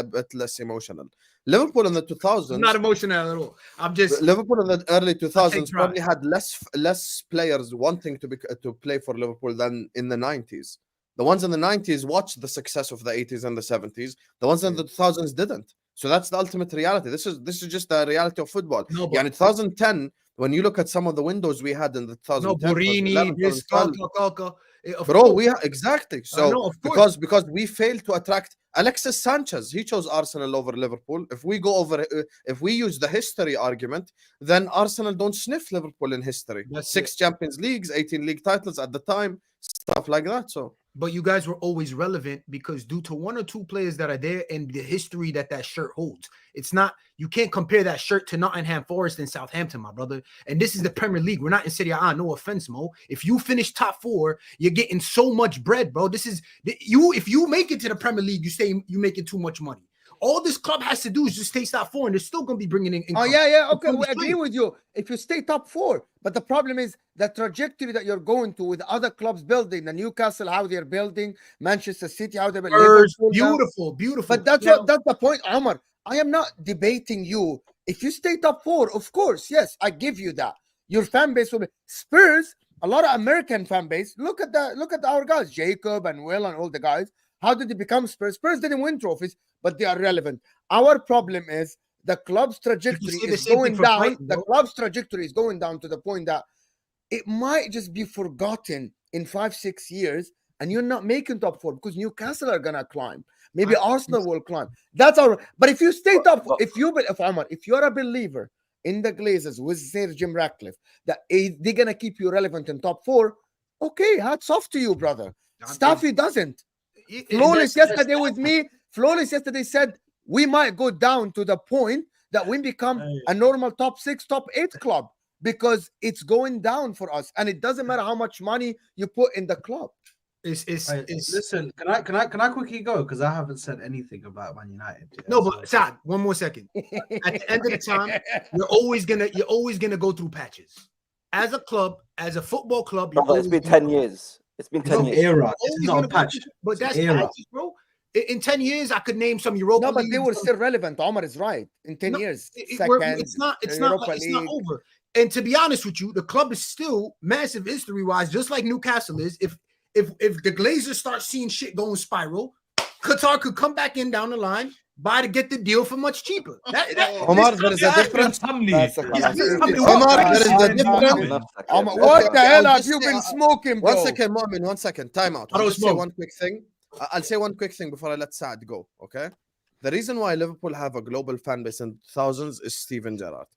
[SPEAKER 1] bit less emotional. Liverpool in the 2000s,
[SPEAKER 5] I'm not emotional at all. I'm just
[SPEAKER 1] Liverpool in the early 2000s
[SPEAKER 5] pride.
[SPEAKER 1] probably had less players wanting to play for Liverpool than in the 90s. The ones in the 90s watched the success of the 80s and the 70s. The ones in the 2000s didn't. So that's the ultimate reality. This is just the reality of football.
[SPEAKER 5] no,
[SPEAKER 1] Yeah, in 2010, when you look at some of the windows we had in the 2010,
[SPEAKER 5] no Borini,
[SPEAKER 1] 2011,
[SPEAKER 5] this
[SPEAKER 1] 2012,
[SPEAKER 5] of
[SPEAKER 1] bro,
[SPEAKER 5] course.
[SPEAKER 1] exactly.
[SPEAKER 5] I
[SPEAKER 1] So
[SPEAKER 5] know, of course.
[SPEAKER 1] because we failed to attract Alexis Sanchez, he chose Arsenal over Liverpool. If we go over, if we use the history argument, then Arsenal don't sniff Liverpool in history.
[SPEAKER 5] That's
[SPEAKER 1] 6 Champions Leagues, 18 league titles at the time, stuff like that. So
[SPEAKER 5] But you guys were always relevant because due to one or two players that are there and the history that shirt holds. It's not, you can't compare that shirt to Nottingham Forest and Southampton, my brother. And this is the Premier League. We're not in Serie A. No offense, Mo. If you finish top 4, you're getting so much bread, bro. This is you. If you make it to the Premier League, you making too much money. All this club has to do is just stay top 4, and they're still going to be bringing in income.
[SPEAKER 2] Oh, yeah. Okay,
[SPEAKER 5] From
[SPEAKER 2] we
[SPEAKER 5] the
[SPEAKER 2] agree
[SPEAKER 5] street.
[SPEAKER 2] with you. If you stay top 4, but the problem is the trajectory that you're going to with other clubs building, the Newcastle, how they're building, Manchester City, how they're building.
[SPEAKER 5] Spurs,
[SPEAKER 2] Liverpool now.
[SPEAKER 5] beautiful.
[SPEAKER 2] But that's
[SPEAKER 5] Now,
[SPEAKER 2] that's the point, Omar. I am not debating you. If you stay top 4, of course, yes, I give you that. Your fan base will be Spurs. A lot of American fan base. Look at our guys, Jacob and Will and all the guys. How did they become Spurs? Spurs didn't win trophies, but they are relevant. Our problem is the club's trajectory
[SPEAKER 5] say the
[SPEAKER 2] is
[SPEAKER 5] same
[SPEAKER 2] going
[SPEAKER 5] thing for
[SPEAKER 2] down.
[SPEAKER 5] Brighton,
[SPEAKER 2] The
[SPEAKER 5] bro.
[SPEAKER 2] club's trajectory is going down to the point that it might just be forgotten in 5-6 years, and you're not making top 4 because Newcastle are gonna climb. Maybe Arsenal will climb. That's our. But if you stay top, if you're a believer in the Glazers with Sir Jim Ratcliffe, that they're gonna keep you relevant in top 4, okay, hats off to you, brother. Staffy doesn't. Flawless yesterday with me. Flawless yesterday said we might go down to the point that we become a normal top 6, top 8 club because it's going down for us, and it doesn't matter how much money you put in the club.
[SPEAKER 3] Listen, can I quickly go? Because I haven't said anything about Man United. Yeah,
[SPEAKER 5] no,
[SPEAKER 3] so-
[SPEAKER 5] but Saad, one more second. At the end of the time, you're always gonna go through patches. As a club, as a football club, you're
[SPEAKER 4] Brother, it's
[SPEAKER 5] always
[SPEAKER 4] been
[SPEAKER 5] gonna
[SPEAKER 4] 10 years. It's been
[SPEAKER 3] It's
[SPEAKER 4] 10
[SPEAKER 3] an
[SPEAKER 4] years.
[SPEAKER 3] era. This is
[SPEAKER 5] always
[SPEAKER 3] not
[SPEAKER 5] gonna
[SPEAKER 3] a
[SPEAKER 5] go
[SPEAKER 3] patch.
[SPEAKER 5] through- But
[SPEAKER 3] It's an
[SPEAKER 5] that's
[SPEAKER 3] era.
[SPEAKER 5] patches, bro. In 10 years, I could name some Europa
[SPEAKER 2] No, but they
[SPEAKER 5] Leagues,
[SPEAKER 2] were
[SPEAKER 5] some-
[SPEAKER 2] still relevant. Omar is right. In 10
[SPEAKER 5] No,
[SPEAKER 2] years,
[SPEAKER 5] it's not
[SPEAKER 2] Europa
[SPEAKER 5] it's not
[SPEAKER 2] League.
[SPEAKER 5] over. And to be honest with you, the club is still massive history-wise, just like Newcastle is. If the Glazers start seeing shit going spiral, Qatar could come back in down the line, buy to get the deal for much cheaper.
[SPEAKER 1] Omar, there is a difference.
[SPEAKER 2] That's a
[SPEAKER 1] Omar,
[SPEAKER 2] خلاص.
[SPEAKER 1] there is a difference.
[SPEAKER 2] Omar,
[SPEAKER 1] Okay,
[SPEAKER 2] what the
[SPEAKER 1] okay,
[SPEAKER 2] hell
[SPEAKER 1] I'll
[SPEAKER 2] have
[SPEAKER 1] just
[SPEAKER 2] you
[SPEAKER 1] say-
[SPEAKER 2] been smoking, bro?
[SPEAKER 1] One second, Moamen, 1 second. Time out.
[SPEAKER 5] I
[SPEAKER 1] I'll
[SPEAKER 5] don't
[SPEAKER 1] just say
[SPEAKER 5] smoke.
[SPEAKER 1] one quick thing. I'll say one quick thing before I let Saad go. Okay. The reason why Liverpool have a global fan base in thousands is Steven Gerrard.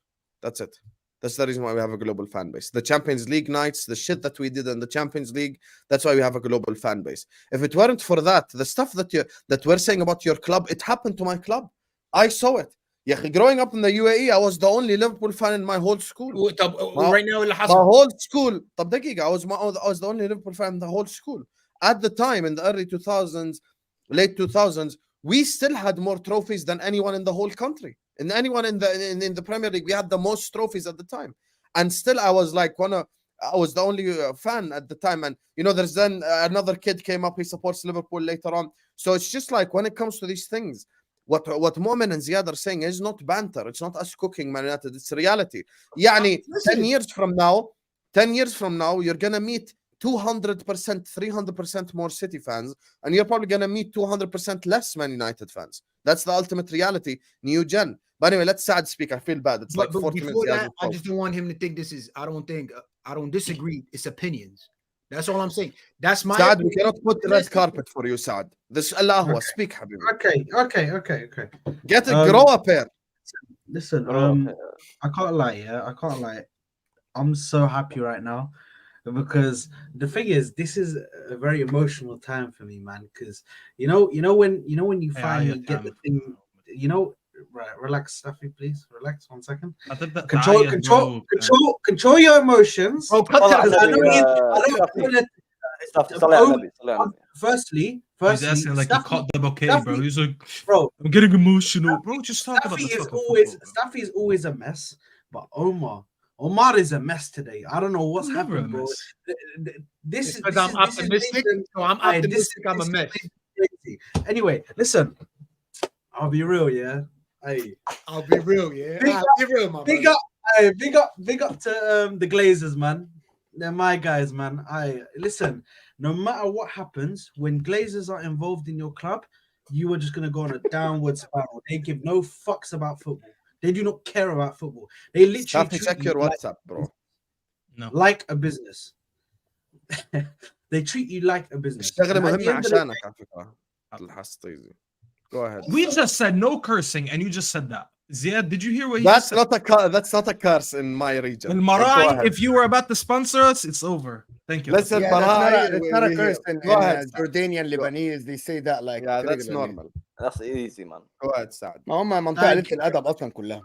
[SPEAKER 1] That's it. That's the reason why we have a global fan base. The Champions League nights, the shit that we did in the Champions League, that's why we have a global fan base. If it weren't for that, the stuff that we're saying about your club, it happened to my club. I saw it. Yeah, growing up in the UAE, I was the only Liverpool fan in my whole school.
[SPEAKER 5] right now, اللي
[SPEAKER 1] My
[SPEAKER 5] حصل.
[SPEAKER 1] whole school. طب دقيقة, I was the only Liverpool fan in the whole school. At the time, in the early 2000s, late 2000s, we still had more trophies than anyone in the whole country. And anyone in the Premier League, we had the most trophies at the time. And still, I was like I was the only fan at the time. And there's then another kid came up. He supports Liverpool later on. So it's just like when it comes to these things, what Moamen and Ziad are saying is not banter. It's not us cooking Man United. It's reality. Yani, 10 years from now, you're gonna meet 200%, 300% more City fans, and you're probably gonna meet 200% less Man United fans. That's the ultimate reality. New gen. But anyway, let Saad speak. I feel bad. It's like
[SPEAKER 5] But
[SPEAKER 1] 40
[SPEAKER 5] before
[SPEAKER 1] minutes.
[SPEAKER 5] that, I just don't want him to think this is. I don't disagree. It's opinions. That's all I'm saying. That's my.
[SPEAKER 1] Saad, we
[SPEAKER 5] opinion.
[SPEAKER 1] cannot put the red carpet for you, Saad. This Allahwa.
[SPEAKER 3] Okay.
[SPEAKER 1] Speak, Habibi.
[SPEAKER 3] Okay.
[SPEAKER 1] Get it, grow up here.
[SPEAKER 3] Listen, I can't lie. Yeah, I can't lie. I'm so happy right now because the thing is, this is a very emotional time for me, man. Because when you finally get the thing, right? Relax, Staffy, please. Relax 1 second. Control your emotions.
[SPEAKER 5] Oh, cut
[SPEAKER 4] Salah,
[SPEAKER 5] that.
[SPEAKER 4] Nabi, Staffy, Salah, Nabi, Salah, Nabi.
[SPEAKER 3] Firstly,
[SPEAKER 6] He's asking like he
[SPEAKER 3] Staffy-
[SPEAKER 6] caught the bouquet,
[SPEAKER 3] Staffy-
[SPEAKER 6] bro. He's like,
[SPEAKER 3] bro.
[SPEAKER 6] I'm getting emotional, bro. Just talk about the
[SPEAKER 3] Staffy is
[SPEAKER 6] fucking
[SPEAKER 3] always
[SPEAKER 6] football,
[SPEAKER 3] Staffy is always a mess, but Omar is a mess today. I don't know what's
[SPEAKER 6] bro. Never a
[SPEAKER 3] happened, bro.
[SPEAKER 6] mess.
[SPEAKER 3] This
[SPEAKER 5] Because I'm optimistic. So I'm
[SPEAKER 3] Aye,
[SPEAKER 5] optimistic. I'm a mess.
[SPEAKER 3] crazy. Anyway, listen, I'll be real, yeah. Hey,
[SPEAKER 5] I'll be real, yeah.
[SPEAKER 3] Big
[SPEAKER 5] I'll be real, my
[SPEAKER 3] big
[SPEAKER 5] brother.
[SPEAKER 3] up, big up to the Glazers, man. They're my guys, man. Listen. No matter what happens, when Glazers are involved in your club, you are just gonna go on a downward spiral. They give no fucks about football. They do not care about football. They literally
[SPEAKER 1] Staffy,
[SPEAKER 3] treat
[SPEAKER 1] check
[SPEAKER 3] you
[SPEAKER 1] your WhatsApp, bro.
[SPEAKER 6] No.
[SPEAKER 3] like a business. They treat you like a business.
[SPEAKER 1] الشغلة
[SPEAKER 3] And at the
[SPEAKER 1] مهمة
[SPEAKER 3] end of the
[SPEAKER 1] عشانك على فكرة. الحسطيزي. Go ahead.
[SPEAKER 6] We just said no cursing, and you just said that. Ziad, did you hear what he
[SPEAKER 1] That's
[SPEAKER 6] said?
[SPEAKER 1] that's not a curse in my region.
[SPEAKER 6] El
[SPEAKER 1] Go
[SPEAKER 6] Marai,
[SPEAKER 1] ahead.
[SPEAKER 6] if you were about to sponsor us, it's over. Thank you.
[SPEAKER 1] Listen,
[SPEAKER 2] Yeah,
[SPEAKER 1] Marai,
[SPEAKER 2] that's not a
[SPEAKER 1] we
[SPEAKER 2] curse
[SPEAKER 1] hear.
[SPEAKER 2] in
[SPEAKER 1] Go ahead, Saad.
[SPEAKER 2] Jordanian Lebanese. They say that like
[SPEAKER 1] Yeah, that's
[SPEAKER 2] regularly.
[SPEAKER 1] normal.
[SPEAKER 4] That's easy, man.
[SPEAKER 1] Go ahead, Saad.
[SPEAKER 2] ما هم منطقة قلة الأدب أصلا كلها.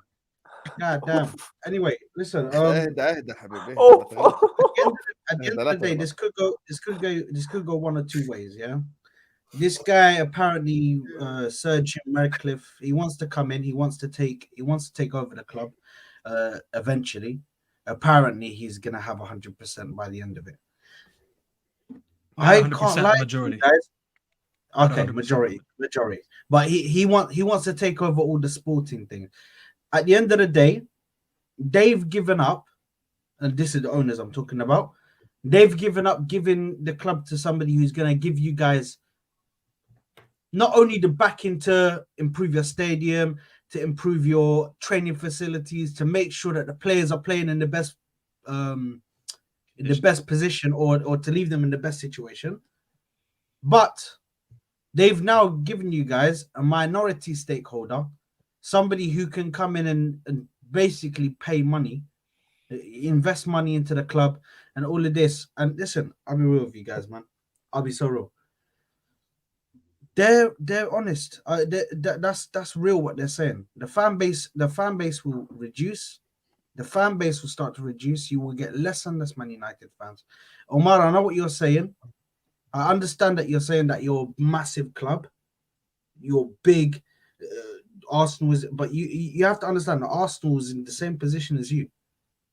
[SPEAKER 3] God damn. Anyway, listen.
[SPEAKER 1] اهدى حبيبي.
[SPEAKER 3] At the end of the day, this could go one or two ways. Yeah. This guy apparently, Sir Jim Ratcliffe, he wants to come in. He wants to take over the club. Eventually, apparently, he's gonna have 100% by the end of it. I can't lie,
[SPEAKER 6] majority.
[SPEAKER 3] guys. Okay,
[SPEAKER 6] 100%.
[SPEAKER 3] majority. But he wants to take over all the sporting things. At the end of the day, they've given up, and this is the owners I'm talking about. They've given up giving the club to somebody who's gonna give you guys not only the backing to improve your stadium, to improve your training facilities, to make sure that the players are playing in the best position or to leave them in the best situation. But they've now given you guys a minority stakeholder, somebody who can come in and basically pay money, invest money into the club and all of this. And listen, I'll be real with you guys, man. I'll be so real. They're honest. That's real what they're saying. The fan base will reduce. The fan base will start to reduce. You will get less and less Man United fans. Omar, I know what you're saying. I understand that you're saying that you're a massive club, you're big. Arsenal is, but you have to understand that Arsenal is in the same position as you,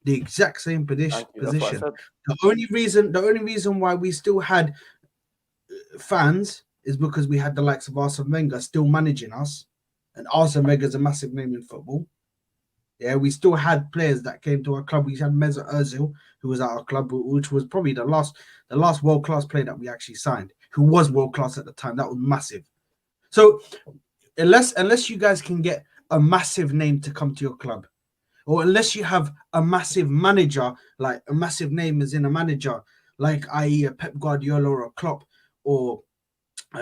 [SPEAKER 3] the exact same position. The only reason why we still had fans is because we had the likes of Arsene Wenger still managing us, and Arsene Wenger is a massive name in football. Yeah, we still had players that came to our club. We had Mesut Ozil, who was at our club, which was probably the last world-class player that we actually signed, who was world-class at the time. That was massive. So unless you guys can get a massive name to come to your club, or unless you have a massive manager, like a massive name as in a manager, like i.e. a Pep Guardiola or a Klopp or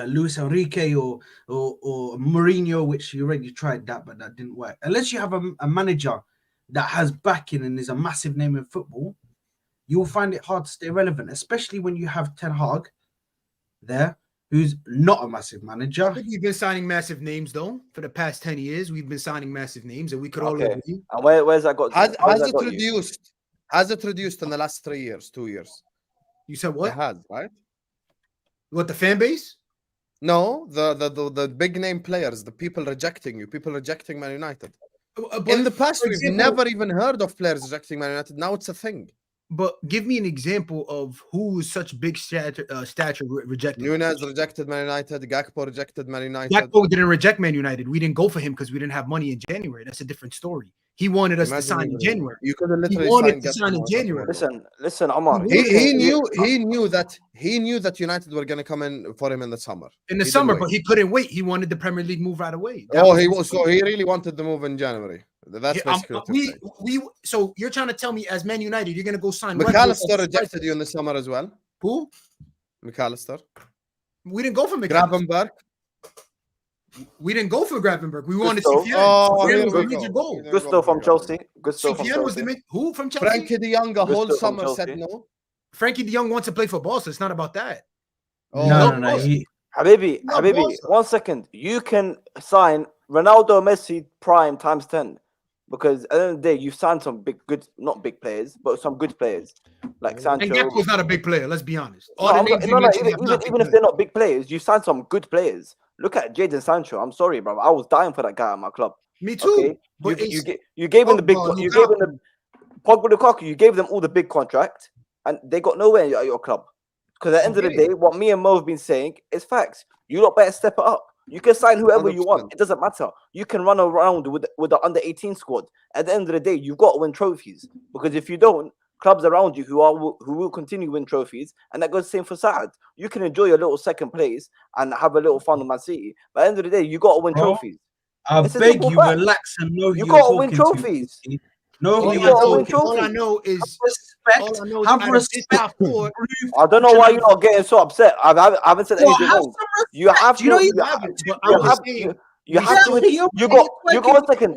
[SPEAKER 3] Luis Enrique or Mourinho, which you already tried that, but that didn't work. Unless you have a manager that has backing and is a massive name in football, you will find it hard to stay relevant, especially when you have Ten Hag there, who's not a massive manager.
[SPEAKER 5] I think we've been signing massive names though for the past 10 years. We've been signing massive names, and we could all agree.
[SPEAKER 4] And where's that got?
[SPEAKER 1] Has it reduced in the last 3 years, 2 years?
[SPEAKER 5] You said what?
[SPEAKER 1] It has, right?
[SPEAKER 5] What, the fan base?
[SPEAKER 1] No, the big name players, the people rejecting you, people rejecting Man United.
[SPEAKER 5] But
[SPEAKER 1] In the past,
[SPEAKER 5] for
[SPEAKER 1] we've
[SPEAKER 5] example-
[SPEAKER 1] never even heard of players rejecting Man United. Now it's a thing.
[SPEAKER 5] But give me an example of who is such big stature rejected.
[SPEAKER 1] Nunes rejected Man United. Gakpo rejected Man United.
[SPEAKER 5] Gakpo didn't reject Man United. We didn't go for him because we didn't have money in January. That's a different story. He wanted us to sign in January.
[SPEAKER 1] You could have literally
[SPEAKER 5] wanted to sign in
[SPEAKER 1] Gakpo.
[SPEAKER 5] January.
[SPEAKER 4] Listen, Omar.
[SPEAKER 1] He knew that United were going to come in for him in the summer.
[SPEAKER 5] In the summer, but he couldn't wait. He wanted the Premier League move right away.
[SPEAKER 1] So he really wanted the move in January. That's basically
[SPEAKER 5] so you're trying to tell me as Man United, you're going to go sign
[SPEAKER 1] McAllister rejected you in the summer as well.
[SPEAKER 5] Who?
[SPEAKER 1] McAllister.
[SPEAKER 5] We didn't go for McAllister.
[SPEAKER 1] Gravenberch.
[SPEAKER 5] We didn't go for Gravenberch. We wanted
[SPEAKER 4] Gusto.
[SPEAKER 5] Soufiane.
[SPEAKER 4] Gusto from Chelsea.
[SPEAKER 5] Soufiane was the who from Chelsea?
[SPEAKER 1] Frankie de Jong a whole summer said no.
[SPEAKER 5] Frankie de Jong wants to play football, so it's not about that.
[SPEAKER 3] No.
[SPEAKER 4] Habibi, 1 second. You can sign Ronaldo, Messi, prime times 10. Because at the end of the day, you've signed some not big players, but some good players. Like Sancho.
[SPEAKER 5] And Gakpo's not a big player, let's be honest.
[SPEAKER 4] Even if they're not big players, you signed some good players. Look at Jadon Sancho. I'm sorry, bro. I was dying for that guy at my club.
[SPEAKER 5] Me too.
[SPEAKER 4] Okay? But you gave him the big. You gave him the Pogba, Lukaku. You gave them all the big contract, and they got nowhere at your club. Because at the end of the day, what me and Mo have been saying is facts. You lot better step it up. You can sign whoever 100%. You want. It doesn't matter. You can run around with the under 18 squad. At the end of the day, you've got to win trophies. Because if you don't, clubs around you who will continue win trophies, and that goes the same for Saad. You can enjoy your little second place and have a little fun with Man City. But at the end of the day, you got to win trophies.
[SPEAKER 3] I beg you, relax and know
[SPEAKER 4] you got to win trophies.
[SPEAKER 5] All I know is
[SPEAKER 3] respect. Have respect.
[SPEAKER 4] I don't know why you're not getting so upset. I haven't said anything wrong. You have to. You have to. You got 1 second.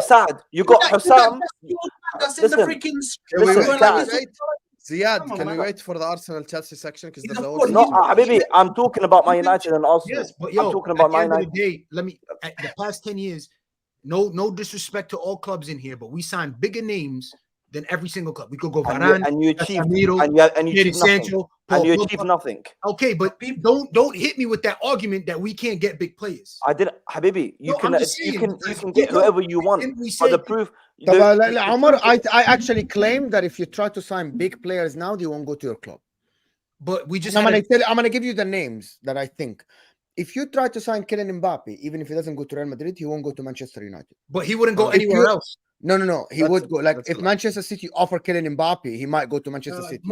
[SPEAKER 4] Saad. You got Hassam.
[SPEAKER 3] That's in the freaking.
[SPEAKER 1] Ziad, can we wait for the Arsenal Chelsea section? Because there's
[SPEAKER 4] Habibi, I'm talking about Man United and Arsenal.
[SPEAKER 5] Yes, but
[SPEAKER 4] I'm talking about Man United.
[SPEAKER 5] The past 10 years, no disrespect to all clubs in here, but we signed bigger names than every single club. We could go Varane,
[SPEAKER 4] and you achieved
[SPEAKER 5] Sancho,
[SPEAKER 4] you achieved nothing.
[SPEAKER 5] Okay, but don't hit me with that argument that we can't get big players.
[SPEAKER 4] I didn't, Habibi. You can get whoever you want. For the proof.
[SPEAKER 2] Omar, I actually claim that if you try to sign big players now, they won't go to your club.
[SPEAKER 5] But we just
[SPEAKER 2] I'm gonna give you the names that I think. If you try to sign Kylian Mbappe, even if he doesn't go to Real Madrid, he won't go to Manchester United.
[SPEAKER 5] But he wouldn't go anywhere else.
[SPEAKER 2] No. He would go. Like if Manchester City offer Kylian Mbappe, he might go to Manchester City.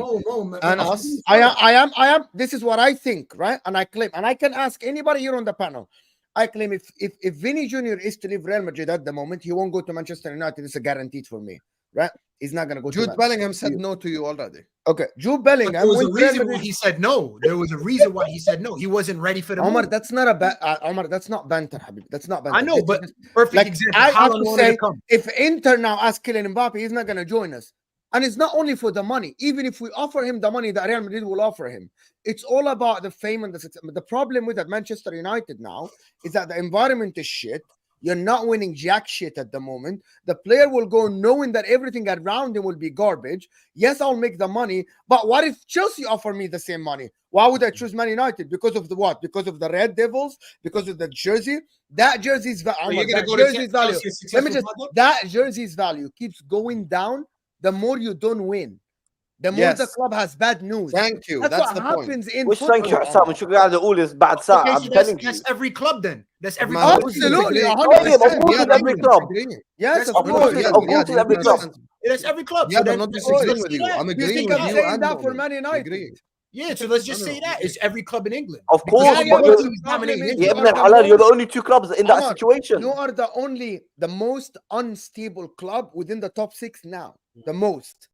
[SPEAKER 2] I am. This is what I think, right? And I claim, and I can ask anybody here on the panel. I claim if Vinny Jr. is to leave Real Madrid at the moment, he won't go to Manchester United. It's a guaranteed for me, right? He's not gonna go.
[SPEAKER 1] Jude Bellingham said no to you already.
[SPEAKER 2] Okay, Jude Bellingham.
[SPEAKER 5] There was a reason why he said no. There was a reason why he said no. He wasn't ready for the
[SPEAKER 2] Omar,
[SPEAKER 5] move.
[SPEAKER 2] that's not a Omar, that's not banter, Habib. That's not banter.
[SPEAKER 5] I know, but perfect example.
[SPEAKER 2] I have to say, if Inter now ask Kylian Mbappe, he's not gonna join us. And it's not only for the money. Even if we offer him the money that Real Madrid will offer him, it's all about the fame and the success. The problem with that Manchester United now is that the environment is shit. You're not winning jack shit at the moment. The player will go knowing that everything around him will be garbage. Yes, I'll make the money, but what if Chelsea offer me the same money? Why would I choose Man United? Because of the what? Because of the Red Devils? Because of the jersey? That jersey's value.
[SPEAKER 5] So you're gonna
[SPEAKER 2] That
[SPEAKER 5] go to
[SPEAKER 2] jersey's value.
[SPEAKER 5] Chelsea, a
[SPEAKER 2] Let me
[SPEAKER 5] successful
[SPEAKER 2] just.
[SPEAKER 5] club?
[SPEAKER 2] That jersey's value keeps going down. The more you don't win, the more the
[SPEAKER 1] Yes.
[SPEAKER 2] club has bad news.
[SPEAKER 1] Thank you.
[SPEAKER 2] That's
[SPEAKER 1] That's
[SPEAKER 2] what
[SPEAKER 1] the point.
[SPEAKER 2] happens in
[SPEAKER 4] Which
[SPEAKER 2] football.
[SPEAKER 4] thank you, Sam.
[SPEAKER 2] Omar.
[SPEAKER 4] Which you guys are all this bad side.
[SPEAKER 5] Okay,
[SPEAKER 4] I'm
[SPEAKER 5] so
[SPEAKER 4] telling you.
[SPEAKER 5] that's every club then. That's every
[SPEAKER 1] Man,
[SPEAKER 5] club.
[SPEAKER 2] Absolutely,
[SPEAKER 1] Yeah,
[SPEAKER 2] 100%.
[SPEAKER 4] of course
[SPEAKER 1] yeah,
[SPEAKER 4] it's every
[SPEAKER 1] I'm
[SPEAKER 4] club.
[SPEAKER 1] agreeing.
[SPEAKER 2] Yes,
[SPEAKER 5] That's
[SPEAKER 2] of
[SPEAKER 4] Of course,
[SPEAKER 2] course.
[SPEAKER 4] it's,
[SPEAKER 1] Yeah,
[SPEAKER 4] of
[SPEAKER 1] yeah,
[SPEAKER 4] course it's every
[SPEAKER 1] makes
[SPEAKER 4] club.
[SPEAKER 1] sense.
[SPEAKER 5] That's every club.
[SPEAKER 1] Yeah,
[SPEAKER 5] So
[SPEAKER 1] but
[SPEAKER 5] then,
[SPEAKER 1] not
[SPEAKER 5] let's
[SPEAKER 1] disagreeing
[SPEAKER 5] say
[SPEAKER 1] with you.
[SPEAKER 5] that.
[SPEAKER 1] I'm
[SPEAKER 2] You
[SPEAKER 1] agreeing
[SPEAKER 2] think
[SPEAKER 1] with
[SPEAKER 2] I'm
[SPEAKER 1] you
[SPEAKER 2] saying
[SPEAKER 1] and
[SPEAKER 2] that for
[SPEAKER 1] Moamen.
[SPEAKER 2] Man United?
[SPEAKER 1] Agreeing.
[SPEAKER 5] Yeah, so let's just
[SPEAKER 1] No,
[SPEAKER 5] say
[SPEAKER 1] no.
[SPEAKER 5] that it's every club in England.
[SPEAKER 4] Of
[SPEAKER 5] Because
[SPEAKER 4] course,
[SPEAKER 2] Yeah,
[SPEAKER 4] but
[SPEAKER 2] but
[SPEAKER 4] you're,
[SPEAKER 2] the problem is
[SPEAKER 4] yeah,
[SPEAKER 2] you
[SPEAKER 4] Ibn
[SPEAKER 2] are the
[SPEAKER 4] Halal, you're the
[SPEAKER 2] most,
[SPEAKER 4] only two clubs in that
[SPEAKER 2] Omar,
[SPEAKER 4] situation.
[SPEAKER 2] you are the most unstable club within the top 6 now. The most.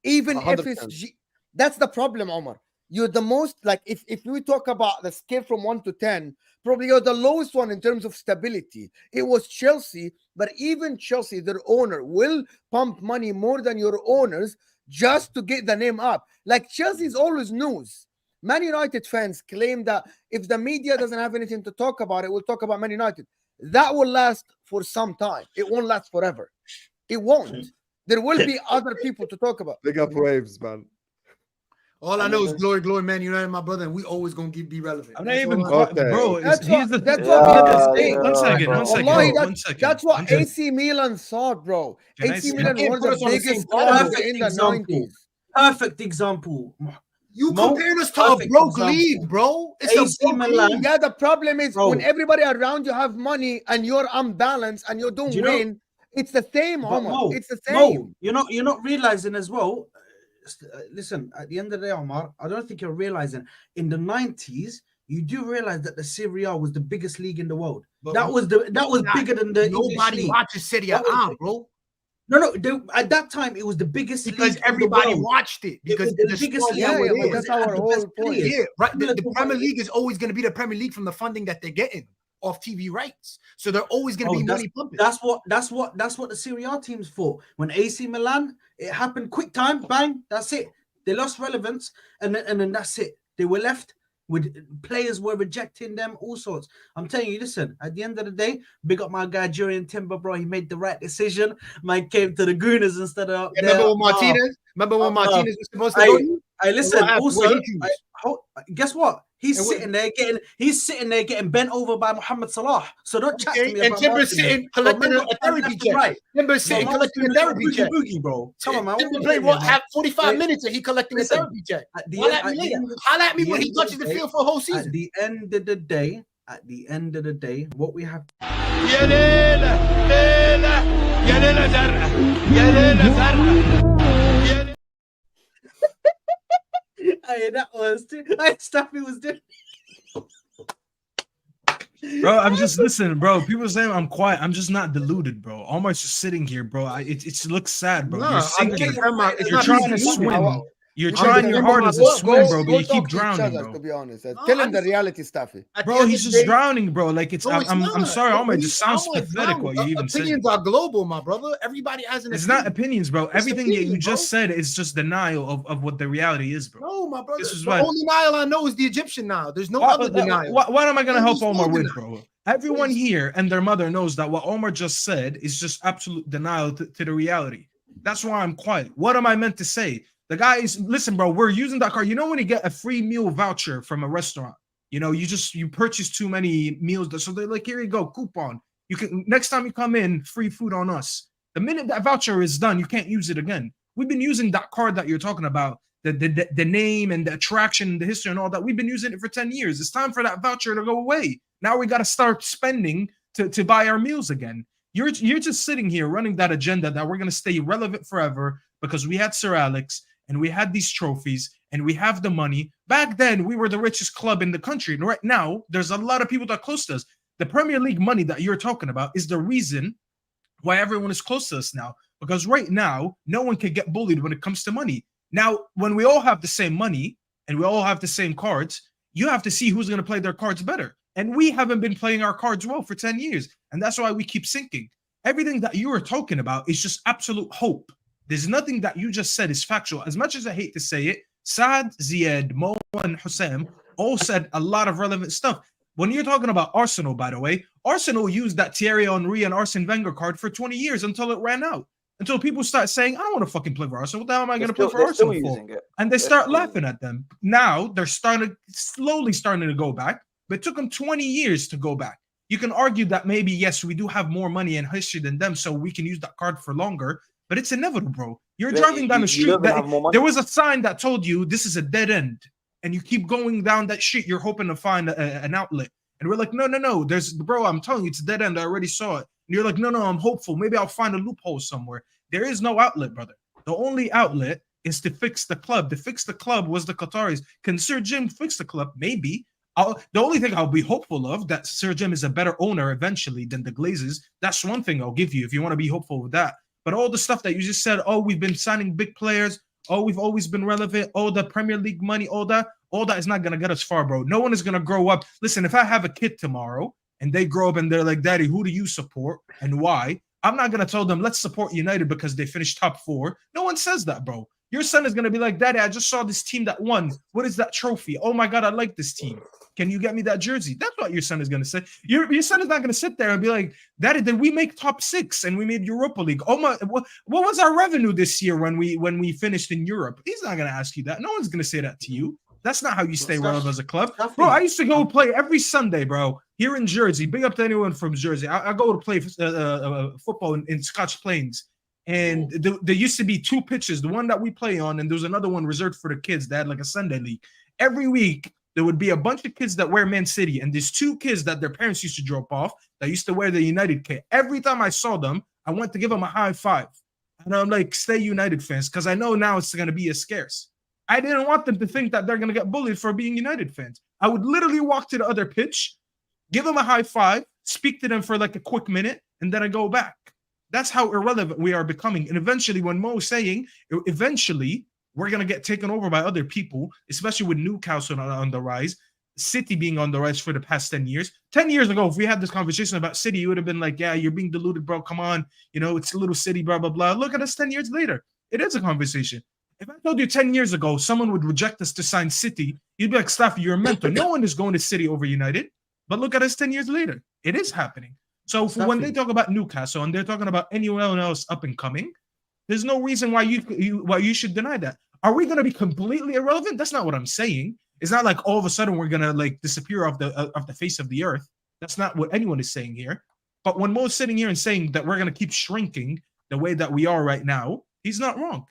[SPEAKER 2] Even
[SPEAKER 1] 100%.
[SPEAKER 2] FSG. That's the problem, Omar. You're the most, like, if we talk about the scale from 1 to 10, probably you're the lowest one in terms of stability. It was Chelsea, but even Chelsea, their owner, will pump money more than your owners just to get the name up. Like, Chelsea is always news. Man United fans claim that if the media doesn't have anything to talk about, it will talk about Man United. That will last for some time. It won't last forever. It won't. There will be other people to talk about.
[SPEAKER 1] Big up waves, man.
[SPEAKER 5] All I know is glory, glory, Man United, my brother, and we always gonna be relevant.
[SPEAKER 6] I'm not
[SPEAKER 5] That's
[SPEAKER 6] even
[SPEAKER 5] all I know.
[SPEAKER 6] quite,
[SPEAKER 1] Okay.
[SPEAKER 6] bro.
[SPEAKER 2] That's
[SPEAKER 6] Here's the
[SPEAKER 2] that's
[SPEAKER 6] thing.
[SPEAKER 2] what
[SPEAKER 4] Yeah,
[SPEAKER 2] people
[SPEAKER 6] Hey,
[SPEAKER 2] think.
[SPEAKER 6] one second,
[SPEAKER 4] bro.
[SPEAKER 6] one second,
[SPEAKER 2] Wallahi,
[SPEAKER 6] one second.
[SPEAKER 2] that's what
[SPEAKER 6] one second.
[SPEAKER 2] AC Milan thought, bro.
[SPEAKER 6] Can I
[SPEAKER 2] AC
[SPEAKER 6] say-
[SPEAKER 2] Milan
[SPEAKER 5] You
[SPEAKER 2] were
[SPEAKER 5] can't put
[SPEAKER 2] the
[SPEAKER 5] us on the same
[SPEAKER 2] biggest
[SPEAKER 5] platform.
[SPEAKER 2] club in the
[SPEAKER 3] Example.
[SPEAKER 2] 90s.
[SPEAKER 3] Perfect example.
[SPEAKER 5] You
[SPEAKER 3] Mo,
[SPEAKER 5] comparing us to a
[SPEAKER 3] perfect
[SPEAKER 5] broke
[SPEAKER 3] example.
[SPEAKER 5] league, bro. It's
[SPEAKER 3] AC
[SPEAKER 5] a broke
[SPEAKER 3] Milan.
[SPEAKER 5] league.
[SPEAKER 2] Yeah, the problem is
[SPEAKER 3] Bro.
[SPEAKER 2] when everybody around you have money and you're unbalanced and you don't
[SPEAKER 3] Do you know-
[SPEAKER 2] win, it's the same,
[SPEAKER 3] But
[SPEAKER 2] Omar.
[SPEAKER 3] Mo,
[SPEAKER 2] It's the
[SPEAKER 3] Mo,
[SPEAKER 2] same.
[SPEAKER 3] you're not realizing as well. Listen, at the end of the day, Omar, I don't think you're realizing. In the 90s, you do realize that the Serie A was the biggest league in the world.
[SPEAKER 5] But
[SPEAKER 3] that was bigger than the English
[SPEAKER 5] nobody
[SPEAKER 3] league.
[SPEAKER 5] watches Serie A,
[SPEAKER 3] That was-
[SPEAKER 5] bro.
[SPEAKER 3] No, at that time it was the biggest
[SPEAKER 5] Because
[SPEAKER 3] league
[SPEAKER 5] everybody
[SPEAKER 3] in the world.
[SPEAKER 5] watched it. Because
[SPEAKER 3] was the
[SPEAKER 5] the
[SPEAKER 3] biggest
[SPEAKER 5] sport
[SPEAKER 3] league.
[SPEAKER 5] how it
[SPEAKER 2] Yeah, but
[SPEAKER 5] is.
[SPEAKER 2] that's
[SPEAKER 3] It had
[SPEAKER 2] our
[SPEAKER 3] the
[SPEAKER 2] whole
[SPEAKER 3] best
[SPEAKER 2] point.
[SPEAKER 3] players.
[SPEAKER 5] Yeah, right. The
[SPEAKER 3] Similar to
[SPEAKER 5] Premier
[SPEAKER 3] what-
[SPEAKER 5] League is always going to be the Premier League from the funding that they're getting off TV rights. So they're always going to be money pumping.
[SPEAKER 3] That's what the Serie A team's for. When AC Milan, it happened quick time, bang, that's it. They lost relevance, and then that's it. They were left with players were rejecting them, all sorts. I'm telling you, listen, at the end of the day, big up my guy Julian Timber, bro. He made the right decision. Man came to the Gooners instead of up there.
[SPEAKER 5] Remember when Martinez? Remember when Martinez was supposed to go?
[SPEAKER 3] I listen.
[SPEAKER 5] what happened?
[SPEAKER 3] Also,
[SPEAKER 5] What he choose?
[SPEAKER 3] guess what? He's
[SPEAKER 5] And what-
[SPEAKER 3] sitting there getting bent over by Mohamed Salah. So don't chat to me
[SPEAKER 5] And
[SPEAKER 3] about
[SPEAKER 5] Timber's
[SPEAKER 3] Martinez.
[SPEAKER 5] sitting collecting
[SPEAKER 3] Remember,
[SPEAKER 5] a therapy
[SPEAKER 3] left and
[SPEAKER 5] check.
[SPEAKER 3] right.
[SPEAKER 5] Timber's sitting
[SPEAKER 3] Bro,
[SPEAKER 5] collecting a
[SPEAKER 3] Martinez
[SPEAKER 5] therapy
[SPEAKER 3] boogie
[SPEAKER 5] check.
[SPEAKER 3] boogie, bro. Come on, man.
[SPEAKER 5] Timber
[SPEAKER 3] What
[SPEAKER 5] played
[SPEAKER 3] you
[SPEAKER 5] what?
[SPEAKER 3] doing, man?
[SPEAKER 5] Have 45
[SPEAKER 3] Wait,
[SPEAKER 5] minutes and he collecting
[SPEAKER 3] listen,
[SPEAKER 5] a therapy check.
[SPEAKER 3] At the
[SPEAKER 5] Holla
[SPEAKER 3] end-
[SPEAKER 5] at me
[SPEAKER 3] at the
[SPEAKER 5] later.
[SPEAKER 3] end of-
[SPEAKER 5] Holla at me
[SPEAKER 3] the
[SPEAKER 5] when he
[SPEAKER 3] end of
[SPEAKER 5] touches the
[SPEAKER 3] the
[SPEAKER 5] field for a whole
[SPEAKER 3] At
[SPEAKER 5] season.
[SPEAKER 3] the end of the day, what we have.
[SPEAKER 7] يا ليلة ليلة يا ليلة زرقاء يا ليلة زرقاء
[SPEAKER 3] Hey, that was Staffy was doing.
[SPEAKER 6] Bro, I'm just listening, bro. People saying I'm quiet. I'm just not deluded, bro. Omar's just sitting here, bro. It looks sad, bro.
[SPEAKER 5] No,
[SPEAKER 6] You're
[SPEAKER 5] I'm
[SPEAKER 6] sinking.
[SPEAKER 5] just defend my- it's
[SPEAKER 6] You're
[SPEAKER 5] not
[SPEAKER 6] trying to
[SPEAKER 5] easy.
[SPEAKER 6] swim. You're
[SPEAKER 2] You
[SPEAKER 6] trying
[SPEAKER 2] can
[SPEAKER 6] your
[SPEAKER 2] remember
[SPEAKER 6] hardest
[SPEAKER 2] my-
[SPEAKER 6] to swim, bro, but you
[SPEAKER 2] go
[SPEAKER 6] keep
[SPEAKER 2] talk to each
[SPEAKER 6] drowning,
[SPEAKER 2] other,
[SPEAKER 6] bro.
[SPEAKER 2] to be honest.
[SPEAKER 5] No,
[SPEAKER 2] Tell
[SPEAKER 5] I
[SPEAKER 2] him the
[SPEAKER 5] just-
[SPEAKER 2] reality, Staffy.
[SPEAKER 5] At the
[SPEAKER 6] Bro,
[SPEAKER 5] end
[SPEAKER 6] he's
[SPEAKER 5] of the
[SPEAKER 6] just
[SPEAKER 5] day-
[SPEAKER 6] drowning, bro. Like it's.
[SPEAKER 5] No, it's
[SPEAKER 6] I'm
[SPEAKER 5] not.
[SPEAKER 6] sorry, Omar. It
[SPEAKER 5] What
[SPEAKER 6] just sounds
[SPEAKER 5] I'm like,
[SPEAKER 6] pathetic
[SPEAKER 5] bro,
[SPEAKER 6] what you even said.
[SPEAKER 5] opinions are global, my brother. Everybody has an
[SPEAKER 6] It's
[SPEAKER 5] opinion.
[SPEAKER 6] not opinions, bro.
[SPEAKER 5] It's
[SPEAKER 6] Everything that you
[SPEAKER 5] opinion,
[SPEAKER 6] just
[SPEAKER 5] bro.
[SPEAKER 6] said is just denial of what the reality is, bro.
[SPEAKER 5] No, my brother.
[SPEAKER 6] This is
[SPEAKER 5] The
[SPEAKER 6] why-
[SPEAKER 5] only Nile I know is the Egyptian Nile. There's no
[SPEAKER 6] What,
[SPEAKER 5] other denial.
[SPEAKER 6] what am I gonna help
[SPEAKER 5] There's no
[SPEAKER 6] Omar with,
[SPEAKER 5] denial.
[SPEAKER 6] bro? Everyone here and their mother knows that what Omar just said is just absolute denial to the reality. That's why I'm quiet. What am I meant to say? The guy is listen, bro. We're using that card. You know when you get a free meal voucher from a restaurant, you know, you purchase too many meals, so they're like, here you go, coupon. You can next time you come in, free food on us. The minute that voucher is done, you can't use it again. We've been using that card that you're talking about, the name and the attraction, the history and all that. We've been using it for 10 years. It's time for that voucher to go away. Now we got to start spending to buy our meals again. You're just sitting here running that agenda that we're going to stay relevant forever because we had Sir Alex and we had these trophies and we have the money. Back then, we were the richest club in the country. And right now, there's a lot of people that are close to us. The Premier League money that you're talking about is the reason why everyone is close to us now. Because right now, no one can get bullied when it comes to money. Now, when we all have the same money and we all have the same cards, you have to see who's going to play their cards better. And we haven't been playing our cards well for 10 years. And that's why we keep sinking. Everything that you are talking about is just absolute hope. There's nothing that you just said is factual. As much as I hate to say it, Saad, Ziad, Mo, and Hussam all said a lot of relevant stuff. When you're talking about Arsenal, by the way, Arsenal used that Thierry Henry and Arsene Wenger card for 20 years until it ran out. Until people start saying, I don't want to fucking play for Arsenal. What the hell am I going to play for Arsenal for? And they start laughing at them. Now they're slowly starting to go back, but it took them 20 years to go back. You can argue that maybe, yes, we do have more money and history than them, so we can use that card for longer, but it's inevitable, bro. You're driving down the street. There was a sign that told you this is a dead end, and you keep going down that street. You're hoping to find an outlet. And we're like, no. Bro, I'm telling you, it's a dead end. I already saw it. And you're like, no, I'm hopeful. Maybe I'll find a loophole somewhere. There is no outlet, brother. The only outlet is to fix the club. To fix the club was the Qataris. Can Sir Jim fix the club? Maybe. The only thing I'll be hopeful of, that Sir Jim is a better owner eventually than the Glazers. That's one thing I'll give you if you want to be hopeful with that. But all the stuff that you just said, oh, we've been signing big players. Oh, we've always been relevant. Oh, the Premier League money, all that is not going to get us far, bro. No one is going to grow up. Listen, if I have a kid tomorrow and they grow up and they're like, Daddy, who do you support and why? I'm not going to tell them, let's support United because they finished top 4. No one says that, bro. Your son is going to be like, Daddy, I just saw this team that won. What is that trophy? Oh, my God, I like this team. Can you get me that jersey? That's what your son is going to say. Your son is not going to sit there and be like, Daddy, did we make top 6 and we made Europa League? Oh, my, what was our revenue this year when we finished in Europe? He's not going to ask you that. No one's going to say that to you. That's not how you stay relevant as a club. Bro, I used to go play every Sunday, bro, here in Jersey. Big up to anyone from Jersey. I go to play football in Scotch Plains. And there used to be 2 pitches, the one that we play on, and there was another one reserved for the kids that had like a Sunday league. Every week, there would be a bunch of kids that wear Man City, and there's 2 kids that their parents used to drop off that used to wear the United kit. Every time I saw them, I went to give them a high five. And I'm like, stay United fans, because I know now it's going to be as scarce. I didn't want them to think that they're going to get bullied for being United fans. I would literally walk to the other pitch, give them a high five, speak to them for like a quick minute, and then I go back. That's how irrelevant we are becoming. And eventually, when Mo's saying, eventually, we're going to get taken over by other people, especially with Newcastle on the rise, City being on the rise for the past 10 years. 10 years ago, if we had this conversation about City, you would have been like, yeah, you're being deluded, bro. Come on. You know, it's a little City, blah, blah, blah. Look at us 10 years later. It is a conversation. If I told you 10 years ago someone would reject us to sign City, you'd be like, Staffy, you're a mentor. No one is going to City over United. But look at us 10 years later. It is happening. So when they talk about Newcastle and they're talking about anyone else up and coming, there's no reason why you should deny that. Are we going to be completely irrelevant? That's not what I'm saying. It's not like all of a sudden we're going to like disappear off the face of the earth. That's not what anyone is saying here. But when Mo's sitting here and saying that we're going to keep shrinking the way that we are right now, he's not wrong.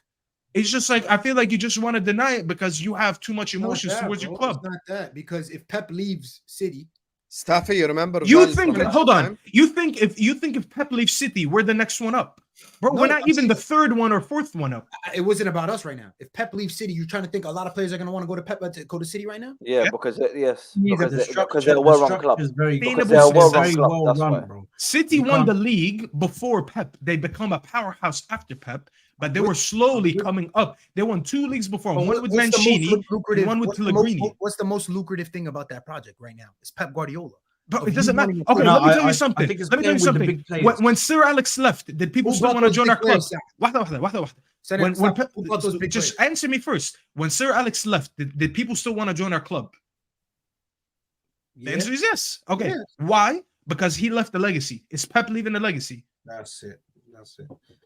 [SPEAKER 6] It's just like, I feel like you just want to deny it because you have too much emotions towards your club.
[SPEAKER 5] It's not that, because if Pep leaves City,
[SPEAKER 1] Staffy, you remember?
[SPEAKER 6] You think? Hold on. You think if Pep leaves City, we're the next one up, bro? No, we're not even the 3rd one or 4th one up.
[SPEAKER 5] It wasn't about us right now. If Pep leaves City, you're trying to think a lot of players are going to want to go to Pep to go to City right now.
[SPEAKER 4] Yeah, because because
[SPEAKER 3] they're
[SPEAKER 4] a well-run club.
[SPEAKER 6] Bro. City won the league before Pep. They become a powerhouse after Pep. But they were slowly coming up. They won 2 leagues before. One with Mancini and one with Pellegrini.
[SPEAKER 5] What's the most lucrative thing about that project right now? It's Pep Guardiola.
[SPEAKER 6] But it doesn't matter. Okay, let me tell you something. When Sir Alex left, did people still want to join our club? Just answer me first. When Sir Alex left, did people still want to join our club? The answer is yes. Okay. Yeah. Why? Because he left the legacy. Is Pep leaving the legacy?
[SPEAKER 2] That's it.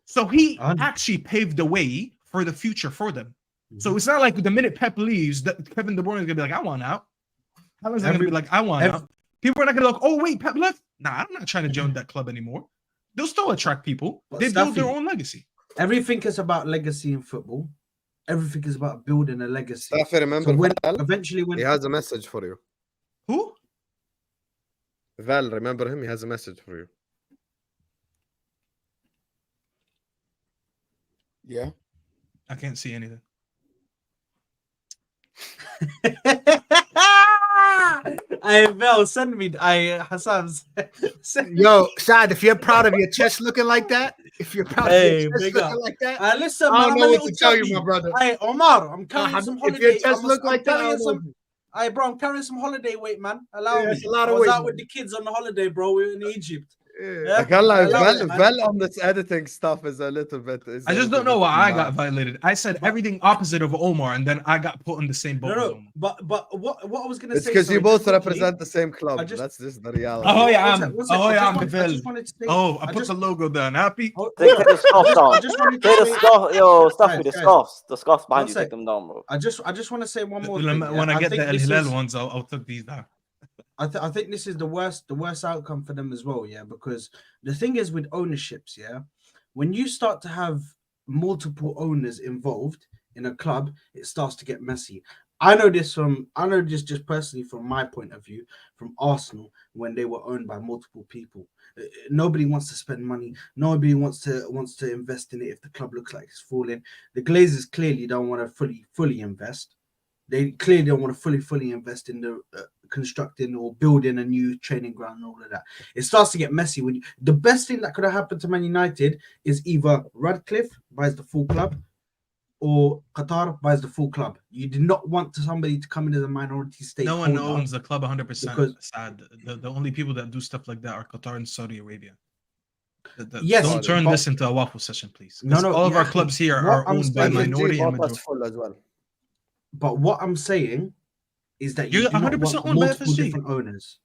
[SPEAKER 6] So he actually paved the way for the future for them. Mm-hmm. So it's not like the minute Pep leaves, that Kevin De Bruyne is gonna be like, I want out. How is that gonna be like, I want out? People are not gonna look, oh wait, Pep left? Nah, I'm not trying to join that club anymore. They'll still attract people. They build their own legacy.
[SPEAKER 3] Everything is about legacy in football. Everything is about building a legacy.
[SPEAKER 1] Staffy, remember
[SPEAKER 3] eventually when
[SPEAKER 1] he has a message for you.
[SPEAKER 6] Who?
[SPEAKER 1] Val, remember him? He has a message for you.
[SPEAKER 2] Yeah.
[SPEAKER 6] I can't see anything.
[SPEAKER 3] Val, send me. Hassan.
[SPEAKER 5] Yo, Saad, if you're proud of your chest looking like that, if you're proud of your chest looking like that,
[SPEAKER 3] listen,
[SPEAKER 5] I don't know what to tell you, my brother.
[SPEAKER 3] Hey, Omar, I'm carrying some holiday.
[SPEAKER 5] If your chest look like that,
[SPEAKER 3] hey, bro, I'm carrying some holiday weight, man. Allow me.
[SPEAKER 5] That's a lot of
[SPEAKER 3] I was
[SPEAKER 5] weight,
[SPEAKER 3] out with the kids on the holiday, bro. We were in Egypt. Yeah.
[SPEAKER 1] I can't lie.
[SPEAKER 3] allow it, man.
[SPEAKER 1] Vel on this editing stuff is a little bit.
[SPEAKER 6] I just don't know why I got violated. I said everything opposite of Omar, and then I got put in the same boat.
[SPEAKER 3] No, but what I was gonna
[SPEAKER 1] It's
[SPEAKER 3] say.
[SPEAKER 1] because you
[SPEAKER 3] sorry,
[SPEAKER 1] both
[SPEAKER 3] just quickly,
[SPEAKER 1] represent the same club.
[SPEAKER 3] I just-
[SPEAKER 1] That's just the reality.
[SPEAKER 6] Oh yeah,
[SPEAKER 3] One
[SPEAKER 6] I'm.
[SPEAKER 3] sec, one sec.
[SPEAKER 6] Oh
[SPEAKER 3] I
[SPEAKER 6] yeah,
[SPEAKER 3] just
[SPEAKER 6] I'm
[SPEAKER 3] want- I
[SPEAKER 6] Vel.
[SPEAKER 3] just wanted to say-
[SPEAKER 6] Oh, I put
[SPEAKER 3] just-
[SPEAKER 6] the logo down. Happy?
[SPEAKER 3] Oh,
[SPEAKER 4] Take the scarf
[SPEAKER 3] I
[SPEAKER 4] down.
[SPEAKER 3] just wanted to
[SPEAKER 4] Take the
[SPEAKER 3] say-
[SPEAKER 4] scarf, yo, Staffy, the
[SPEAKER 3] Guys,
[SPEAKER 4] scarves. The scarves behind
[SPEAKER 3] One
[SPEAKER 4] you,
[SPEAKER 3] sec.
[SPEAKER 4] take them down, bro.
[SPEAKER 3] I just want to say one more thing.
[SPEAKER 6] When
[SPEAKER 3] yeah.
[SPEAKER 6] I get
[SPEAKER 3] think
[SPEAKER 6] the El
[SPEAKER 3] this
[SPEAKER 6] Hilal
[SPEAKER 3] is-
[SPEAKER 6] ones, I'll take these down.
[SPEAKER 3] I think this is the worst outcome for them as well, yeah. Because the thing is with ownerships, yeah, when you start to have multiple owners involved in a club, it starts to get messy. I know this just personally from my point of view, from Arsenal when they were owned by multiple people. Nobody wants to spend money. Nobody wants to invest in it if the club looks like it's falling. The Glazers clearly don't want to fully invest. They clearly don't want to fully invest in the constructing or building a new training ground and all of that. It starts to get messy. When the best thing that could have happened to Man United is either Ratcliffe buys the full club or Qatar buys the full club. You did not want somebody to come in as a minority stake.
[SPEAKER 6] No one owns the club 100%.
[SPEAKER 3] Because-
[SPEAKER 6] Sad. The only people that do stuff like that are Qatar and Saudi Arabia.
[SPEAKER 3] Yes,
[SPEAKER 6] don't turn
[SPEAKER 3] but-
[SPEAKER 6] this into a waffle session, please.
[SPEAKER 3] No,
[SPEAKER 6] 'Cause
[SPEAKER 3] no,
[SPEAKER 6] all of our
[SPEAKER 3] yeah,
[SPEAKER 6] clubs here
[SPEAKER 3] what
[SPEAKER 6] are
[SPEAKER 3] I'm
[SPEAKER 6] owned by
[SPEAKER 3] saying is
[SPEAKER 6] minority and majority.
[SPEAKER 1] full as well.
[SPEAKER 3] But what I'm saying is that you
[SPEAKER 6] You're
[SPEAKER 3] do not
[SPEAKER 6] 100%
[SPEAKER 3] want
[SPEAKER 6] owned by
[SPEAKER 3] multiple
[SPEAKER 6] FSG.
[SPEAKER 3] different owners.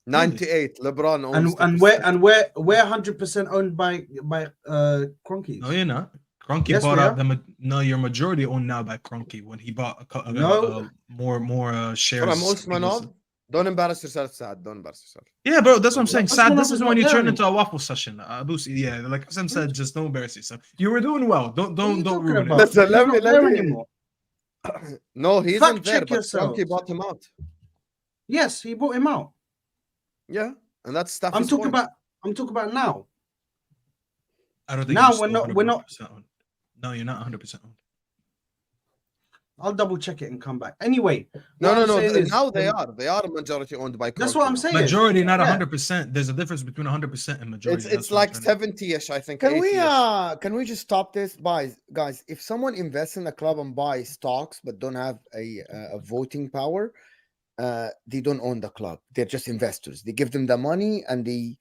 [SPEAKER 1] 98. LeBron owns.
[SPEAKER 3] And we're 100% owned by Cronkies.
[SPEAKER 6] No, you're not. Kroenke
[SPEAKER 3] Yes,
[SPEAKER 6] bought
[SPEAKER 3] we
[SPEAKER 6] out
[SPEAKER 3] are.
[SPEAKER 6] No, you're majority owned now by Kroenke when he bought
[SPEAKER 3] No.
[SPEAKER 6] more shares.
[SPEAKER 1] From Usmanov. Don't embarrass yourself, Saad. Don't embarrass yourself.
[SPEAKER 6] Yeah, bro, that's what I'm saying. Sad.
[SPEAKER 3] Usmanov
[SPEAKER 6] This
[SPEAKER 3] is
[SPEAKER 6] is
[SPEAKER 3] not
[SPEAKER 6] when you
[SPEAKER 3] there
[SPEAKER 6] turn into
[SPEAKER 3] anymore.
[SPEAKER 6] a waffle session. Boosie, yeah, like Hassan said, just don't embarrass yourself. You were doing well. Don't
[SPEAKER 3] What are you talking
[SPEAKER 6] ruin
[SPEAKER 3] about?
[SPEAKER 6] it.
[SPEAKER 1] Listen,
[SPEAKER 3] He's
[SPEAKER 1] let
[SPEAKER 3] not
[SPEAKER 1] me-
[SPEAKER 3] there
[SPEAKER 1] let me-
[SPEAKER 3] anymore.
[SPEAKER 1] No, he
[SPEAKER 3] Fact
[SPEAKER 1] isn't there,
[SPEAKER 3] check
[SPEAKER 1] but
[SPEAKER 3] yourselves.
[SPEAKER 1] Kroenke bought him out.
[SPEAKER 3] Yes, he bought him out.
[SPEAKER 1] Yeah, and that's stuff.
[SPEAKER 3] I'm talking about now.
[SPEAKER 6] I don't think
[SPEAKER 3] Now
[SPEAKER 6] you're
[SPEAKER 3] we're
[SPEAKER 6] still
[SPEAKER 3] not- we're not-
[SPEAKER 6] 100% owned. No, you're not 100% owned.
[SPEAKER 3] I'll double check it and come back. Anyway,
[SPEAKER 1] No,
[SPEAKER 3] what
[SPEAKER 1] no,
[SPEAKER 3] I'm
[SPEAKER 1] no.
[SPEAKER 3] saying is-
[SPEAKER 1] Now they are. They are majority owned by.
[SPEAKER 3] That's
[SPEAKER 1] Kroenke
[SPEAKER 3] what I'm
[SPEAKER 1] now.
[SPEAKER 3] saying.
[SPEAKER 6] Majority, not
[SPEAKER 3] Yeah.
[SPEAKER 6] 100%. There's a difference between 100% and majority.
[SPEAKER 1] It's
[SPEAKER 6] That's what I'm
[SPEAKER 1] like
[SPEAKER 6] trying to-
[SPEAKER 1] 70ish, I think.
[SPEAKER 2] Can we
[SPEAKER 1] 80-ish.
[SPEAKER 2] can we just stop this, guys? If someone invests in a club and buy stocks but don't have a voting power, they don't own the club. They're just investors. They give them the money and they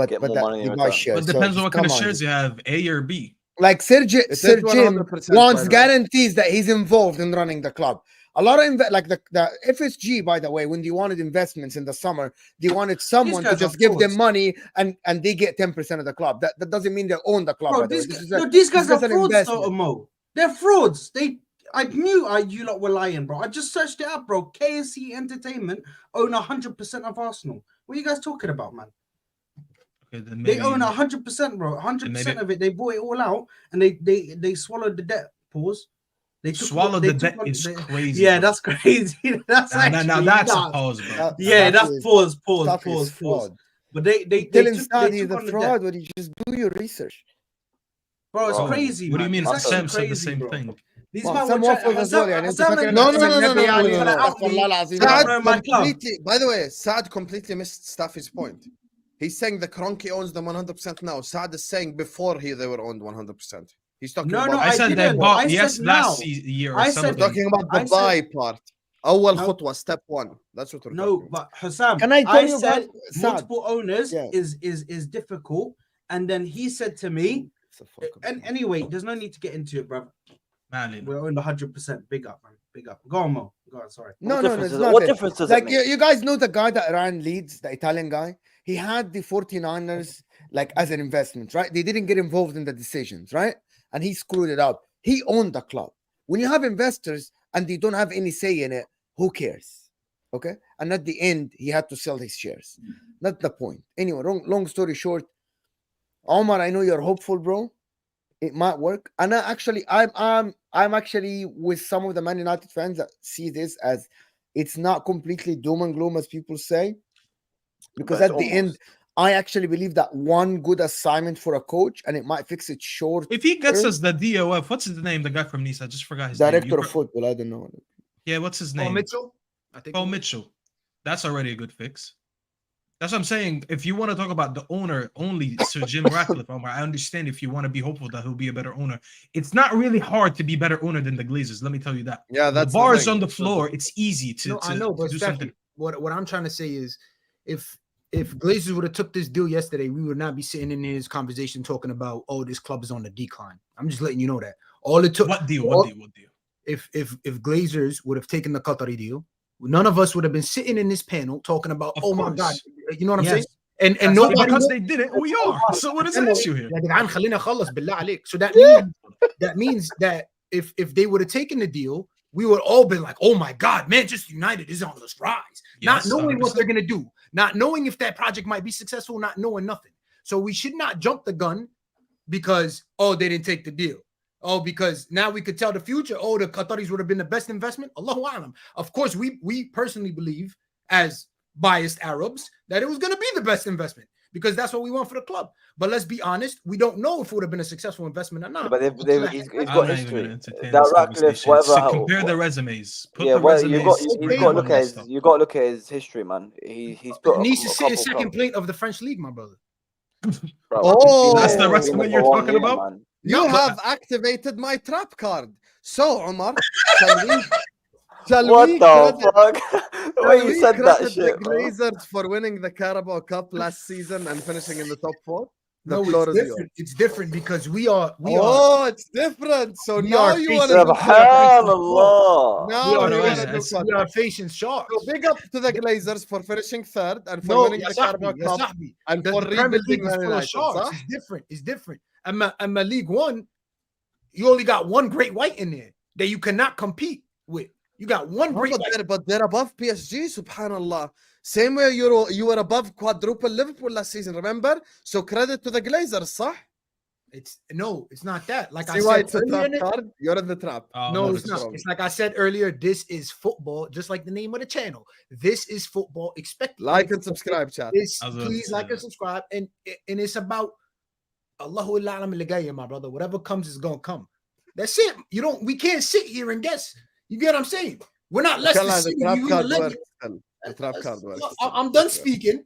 [SPEAKER 4] Get more money in
[SPEAKER 2] they buy
[SPEAKER 4] return.
[SPEAKER 2] shares.
[SPEAKER 6] But
[SPEAKER 2] So
[SPEAKER 6] depends on
[SPEAKER 2] just
[SPEAKER 6] what kind of
[SPEAKER 2] come on.
[SPEAKER 6] shares you have, A or B.
[SPEAKER 2] Like Sir Jim
[SPEAKER 1] is 100%, by
[SPEAKER 2] wants
[SPEAKER 1] the way.
[SPEAKER 2] guarantees that he's involved in running the club. A lot of like the FSG, by the way, when they wanted investments in the summer, they wanted someone to
[SPEAKER 3] guys
[SPEAKER 2] just
[SPEAKER 3] are
[SPEAKER 2] give them
[SPEAKER 3] frauds.
[SPEAKER 2] money and they get 10% of the club. That doesn't mean they own the club.
[SPEAKER 3] Bro,
[SPEAKER 2] by the way.
[SPEAKER 3] these
[SPEAKER 2] This
[SPEAKER 3] guys,
[SPEAKER 2] is
[SPEAKER 3] no,
[SPEAKER 2] a-
[SPEAKER 3] these guys
[SPEAKER 2] this
[SPEAKER 3] are
[SPEAKER 2] is an
[SPEAKER 3] frauds,
[SPEAKER 2] investment.
[SPEAKER 3] though, Mo. They're frauds. I knew you lot were lying, bro. I just searched it up, bro. KSC Entertainment own 100% of Arsenal. What are you guys talking about, man?
[SPEAKER 6] Okay, then
[SPEAKER 3] They
[SPEAKER 6] maybe-
[SPEAKER 3] own 100%, bro. 100%
[SPEAKER 6] maybe-
[SPEAKER 3] of it. They bought it all out, and they swallowed the debt. Pause. They took
[SPEAKER 6] Swallow
[SPEAKER 3] they
[SPEAKER 6] the
[SPEAKER 3] took
[SPEAKER 6] debt
[SPEAKER 3] on-
[SPEAKER 6] is
[SPEAKER 3] they-
[SPEAKER 6] crazy.
[SPEAKER 3] Yeah,
[SPEAKER 6] bro.
[SPEAKER 3] that's crazy. That's
[SPEAKER 6] now
[SPEAKER 3] actually
[SPEAKER 6] that's a
[SPEAKER 3] nuts.
[SPEAKER 6] pause, bro.
[SPEAKER 3] Yeah,
[SPEAKER 2] Stuff
[SPEAKER 3] that's
[SPEAKER 2] is-
[SPEAKER 3] pause.
[SPEAKER 2] stuff is
[SPEAKER 3] Pause.
[SPEAKER 2] fraud.
[SPEAKER 3] But they
[SPEAKER 2] Telling
[SPEAKER 3] took,
[SPEAKER 2] Saad
[SPEAKER 3] they
[SPEAKER 2] he's
[SPEAKER 3] took
[SPEAKER 2] a
[SPEAKER 3] on the
[SPEAKER 2] fraud,
[SPEAKER 3] debt.
[SPEAKER 2] but you just do your research.
[SPEAKER 3] Bro, it's
[SPEAKER 4] Bro,
[SPEAKER 3] crazy.
[SPEAKER 6] What do you
[SPEAKER 3] man.
[SPEAKER 6] mean?
[SPEAKER 3] It's actually
[SPEAKER 6] Hassan said the
[SPEAKER 3] crazy,
[SPEAKER 6] same
[SPEAKER 3] bro.
[SPEAKER 6] thing.
[SPEAKER 3] These
[SPEAKER 2] Well,
[SPEAKER 3] man
[SPEAKER 2] some
[SPEAKER 3] were trying-
[SPEAKER 2] waffles as well. يعني أنت
[SPEAKER 3] Hassan
[SPEAKER 2] فاكر
[SPEAKER 3] and-
[SPEAKER 1] No, no,
[SPEAKER 2] Hassan
[SPEAKER 1] no, no,
[SPEAKER 2] النبي
[SPEAKER 1] no,
[SPEAKER 2] يعني
[SPEAKER 1] no, no, no.
[SPEAKER 2] استغفر الله العظيم.
[SPEAKER 3] Saad-
[SPEAKER 1] Saad
[SPEAKER 3] my club.
[SPEAKER 1] completely. By the way, Saad completely missed Staffy's point. He's saying the Kroenke owns them 100% now. Saad is saying before they were owned 100%. He's talking
[SPEAKER 3] No,
[SPEAKER 1] about.
[SPEAKER 3] no,
[SPEAKER 6] I said they
[SPEAKER 3] didn't. I
[SPEAKER 6] bought
[SPEAKER 3] said
[SPEAKER 6] yes
[SPEAKER 3] now.
[SPEAKER 6] last year or
[SPEAKER 3] I said-
[SPEAKER 1] We're
[SPEAKER 6] something.
[SPEAKER 1] talking about the
[SPEAKER 3] I said-
[SPEAKER 1] buy part. أول
[SPEAKER 3] No.
[SPEAKER 1] خطوة, step one. That's what we're
[SPEAKER 3] No,
[SPEAKER 1] talking about.
[SPEAKER 3] but Hassam,
[SPEAKER 2] Can I tell you
[SPEAKER 3] said
[SPEAKER 2] guys, Saad?
[SPEAKER 3] multiple owners
[SPEAKER 2] Yeah.
[SPEAKER 3] is difficult, and then he said to me, and anyway, there's no need to get into it, bro.
[SPEAKER 6] Man,
[SPEAKER 3] We're owned 100%. Big up, man. Big up. Go on, Mo. Go on. Sorry.
[SPEAKER 2] No,
[SPEAKER 4] What
[SPEAKER 2] no, no,
[SPEAKER 4] difference
[SPEAKER 2] it's
[SPEAKER 4] does it-
[SPEAKER 2] not
[SPEAKER 4] what
[SPEAKER 2] it.
[SPEAKER 4] difference does it
[SPEAKER 2] Like
[SPEAKER 4] make?
[SPEAKER 2] you guys know the guy that ran Leeds, the Italian guy. He had the 49ers like as an investment, right? They didn't get involved in the decisions, right? And he screwed it up. He owned the club. When you have investors and they don't have any say in it, who cares? Okay. And at the end, he had to sell his shares. That's the point. Anyway, long story short, Omar, I know you're hopeful, bro. It might work. And I'm actually with some of the Man United fans that see this as it's not completely doom and gloom as people say. Because
[SPEAKER 4] But
[SPEAKER 2] at the end,
[SPEAKER 4] almost.
[SPEAKER 2] I actually believe that one good assignment for a coach and it might fix it short.
[SPEAKER 6] if he gets us the DOF, what's his name? The guy from Nice, I just forgot his
[SPEAKER 2] Director
[SPEAKER 6] name.
[SPEAKER 2] of football, I don't know.
[SPEAKER 6] Yeah, what's his
[SPEAKER 5] Paul
[SPEAKER 6] name?
[SPEAKER 5] Mitchell. I think.
[SPEAKER 6] Paul Mitchell. That's already a good fix. That's what I'm saying. If you want to talk about the owner only, Sir Jim Ratcliffe, Omar, I understand if you want to be hopeful that he'll be a better owner. It's not really hard to be better owner than the Glazers. Let me tell you that.
[SPEAKER 1] Yeah, that's
[SPEAKER 6] the bars
[SPEAKER 1] thing.
[SPEAKER 6] on the floor. It's easy to,
[SPEAKER 5] No, I know, but
[SPEAKER 6] do
[SPEAKER 5] Staffy,
[SPEAKER 6] something.
[SPEAKER 5] what I'm trying to say is, if if Glazers would have took this deal yesterday, we would not be sitting in this conversation talking about, oh, this club is on the decline. I'm just letting you know that. All it took.
[SPEAKER 6] What deal? What deal?
[SPEAKER 5] If Glazers would have taken the Qatari deal, none of us would have been sitting in this panel talking about,
[SPEAKER 6] Of
[SPEAKER 5] oh my
[SPEAKER 6] course.
[SPEAKER 5] God, you know what I'm
[SPEAKER 6] Yes.
[SPEAKER 5] saying? And
[SPEAKER 6] That's
[SPEAKER 5] nobody
[SPEAKER 6] not because they did it. We are. So what is the issue here?
[SPEAKER 5] يا جدعان خلينا نخلص بالله عليك. So that means that if they would have taken the deal, we would all been like, oh my God, Manchester United is on the rise.
[SPEAKER 6] Yes,
[SPEAKER 5] Not knowing what
[SPEAKER 6] 100%.
[SPEAKER 5] they're gonna do, not knowing if that project might be successful, not knowing nothing. So we should not jump the gun because they didn't take the deal. Oh, because now we could tell the future. Oh, the Qataris would have been the best investment. Allahu Alam. Of course, we personally believe as biased Arabs that it was going to be the best investment because that's what we want for the club. But let's be honest, we don't know if it would have been a successful investment or not.
[SPEAKER 4] But he's
[SPEAKER 6] I'm
[SPEAKER 4] got
[SPEAKER 6] not even
[SPEAKER 4] history.
[SPEAKER 6] gonna entertain
[SPEAKER 4] That
[SPEAKER 6] this
[SPEAKER 4] Ratcliffe,
[SPEAKER 6] conversation.
[SPEAKER 4] whatever.
[SPEAKER 6] So compare the resumes. Put
[SPEAKER 4] Yeah,
[SPEAKER 6] the
[SPEAKER 4] well,
[SPEAKER 6] resumes.
[SPEAKER 4] you got to look at his.
[SPEAKER 6] stuff.
[SPEAKER 4] You got to look at his history, man. He's put
[SPEAKER 5] It needs to
[SPEAKER 4] a
[SPEAKER 5] sit in
[SPEAKER 4] couple
[SPEAKER 5] second
[SPEAKER 4] clubs.
[SPEAKER 5] plate of the French league, my brother.
[SPEAKER 4] Bro,
[SPEAKER 1] Oh,
[SPEAKER 6] That's the
[SPEAKER 4] he's
[SPEAKER 6] resume
[SPEAKER 4] been there
[SPEAKER 6] you're
[SPEAKER 4] for 1
[SPEAKER 6] talking
[SPEAKER 4] year,
[SPEAKER 6] about?
[SPEAKER 4] man.
[SPEAKER 1] You
[SPEAKER 5] No, but-
[SPEAKER 1] have activated my trap card. So, Omar, shall
[SPEAKER 4] What
[SPEAKER 1] we
[SPEAKER 4] the
[SPEAKER 1] credit,
[SPEAKER 4] fuck?
[SPEAKER 1] shall
[SPEAKER 4] When you
[SPEAKER 1] we
[SPEAKER 4] said that
[SPEAKER 1] credit
[SPEAKER 4] shit,
[SPEAKER 1] the
[SPEAKER 4] bro.
[SPEAKER 1] Glazers for winning the Carabao Cup last season and finishing in the top 4? The
[SPEAKER 5] No,
[SPEAKER 1] floor
[SPEAKER 5] it's
[SPEAKER 1] is yours.
[SPEAKER 5] different. It's different because we are
[SPEAKER 1] It's different. So
[SPEAKER 5] we
[SPEAKER 1] now
[SPEAKER 5] are
[SPEAKER 1] you want
[SPEAKER 5] facing-
[SPEAKER 1] to
[SPEAKER 4] Subhanallah.
[SPEAKER 1] now
[SPEAKER 5] we are,
[SPEAKER 1] you
[SPEAKER 6] no,
[SPEAKER 1] want
[SPEAKER 6] yeah,
[SPEAKER 1] to do
[SPEAKER 6] it's-
[SPEAKER 5] we are facing sharks.
[SPEAKER 1] So big up to the Glazers for finishing third and for
[SPEAKER 5] No,
[SPEAKER 1] winning
[SPEAKER 5] ya
[SPEAKER 1] the Carabao
[SPEAKER 5] Sahbi, ya
[SPEAKER 1] Cup
[SPEAKER 5] Sahbi.
[SPEAKER 1] and
[SPEAKER 5] The
[SPEAKER 1] for
[SPEAKER 5] Premier
[SPEAKER 1] rebuilding
[SPEAKER 5] League is
[SPEAKER 1] Man
[SPEAKER 5] full of
[SPEAKER 1] United.
[SPEAKER 5] sharks.
[SPEAKER 1] صح?
[SPEAKER 5] It's different. And my League One, you only got one great white in there that you cannot compete with. You got one great white.
[SPEAKER 1] But they're above PSG, subhanallah. Same way you were above quadruple Liverpool last season, remember? So credit to the Glazers, صح?
[SPEAKER 5] It's not that. Like
[SPEAKER 1] See
[SPEAKER 5] I
[SPEAKER 1] why
[SPEAKER 5] said
[SPEAKER 1] it's a
[SPEAKER 5] earlier,
[SPEAKER 1] trap card? You're in the trap.
[SPEAKER 5] no, it's
[SPEAKER 6] 100%.
[SPEAKER 5] not. It's like I said earlier. This is football, just like the name of the channel. This is football. Expect
[SPEAKER 1] Like and subscribe, chat.
[SPEAKER 5] This,
[SPEAKER 6] I was about
[SPEAKER 5] please
[SPEAKER 6] to
[SPEAKER 5] like
[SPEAKER 6] say
[SPEAKER 5] and subscribe. And it's about Allahu Alam al-Gaya, my brother. Whatever comes is gonna come. That's it. We can't sit here and guess. You get what I'm saying? We're not Leicester
[SPEAKER 1] Inshallah,
[SPEAKER 5] City.
[SPEAKER 1] the trap
[SPEAKER 5] You
[SPEAKER 1] card
[SPEAKER 5] let
[SPEAKER 1] works
[SPEAKER 5] me-
[SPEAKER 1] still. The trap card works.
[SPEAKER 5] I'm done speaking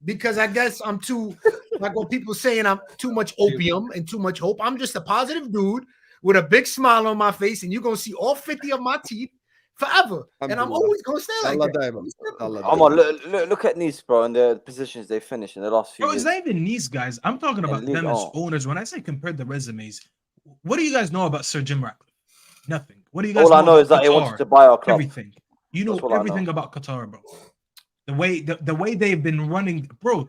[SPEAKER 5] because I guess I'm too, like what people saying, I'm too much opium and too much hope. I'm just a positive dude with a big smile on my face, and you're gonna see all 50 of my teeth forever. And I'm
[SPEAKER 1] Alhamdulillah.
[SPEAKER 5] always gonna stay like
[SPEAKER 1] Allah
[SPEAKER 5] that.
[SPEAKER 1] daima. Allah
[SPEAKER 4] Omar,
[SPEAKER 1] daima.
[SPEAKER 4] look at Nice, bro, and the positions they finished in the last few
[SPEAKER 6] Bro,
[SPEAKER 4] years.
[SPEAKER 6] it's not even these guys. I'm talking about
[SPEAKER 4] League
[SPEAKER 6] them as
[SPEAKER 4] on.
[SPEAKER 6] owners. When I say compare the resumes, what do you guys know about Sir Jim Ratcliffe? Nothing. What do you guys
[SPEAKER 4] All I know
[SPEAKER 6] about
[SPEAKER 4] is that he
[SPEAKER 6] Qatar?
[SPEAKER 4] wanted to buy our club.
[SPEAKER 6] Everything. You know
[SPEAKER 4] That's all I know.
[SPEAKER 6] everything about Qatar, bro. The way they've been running, bro.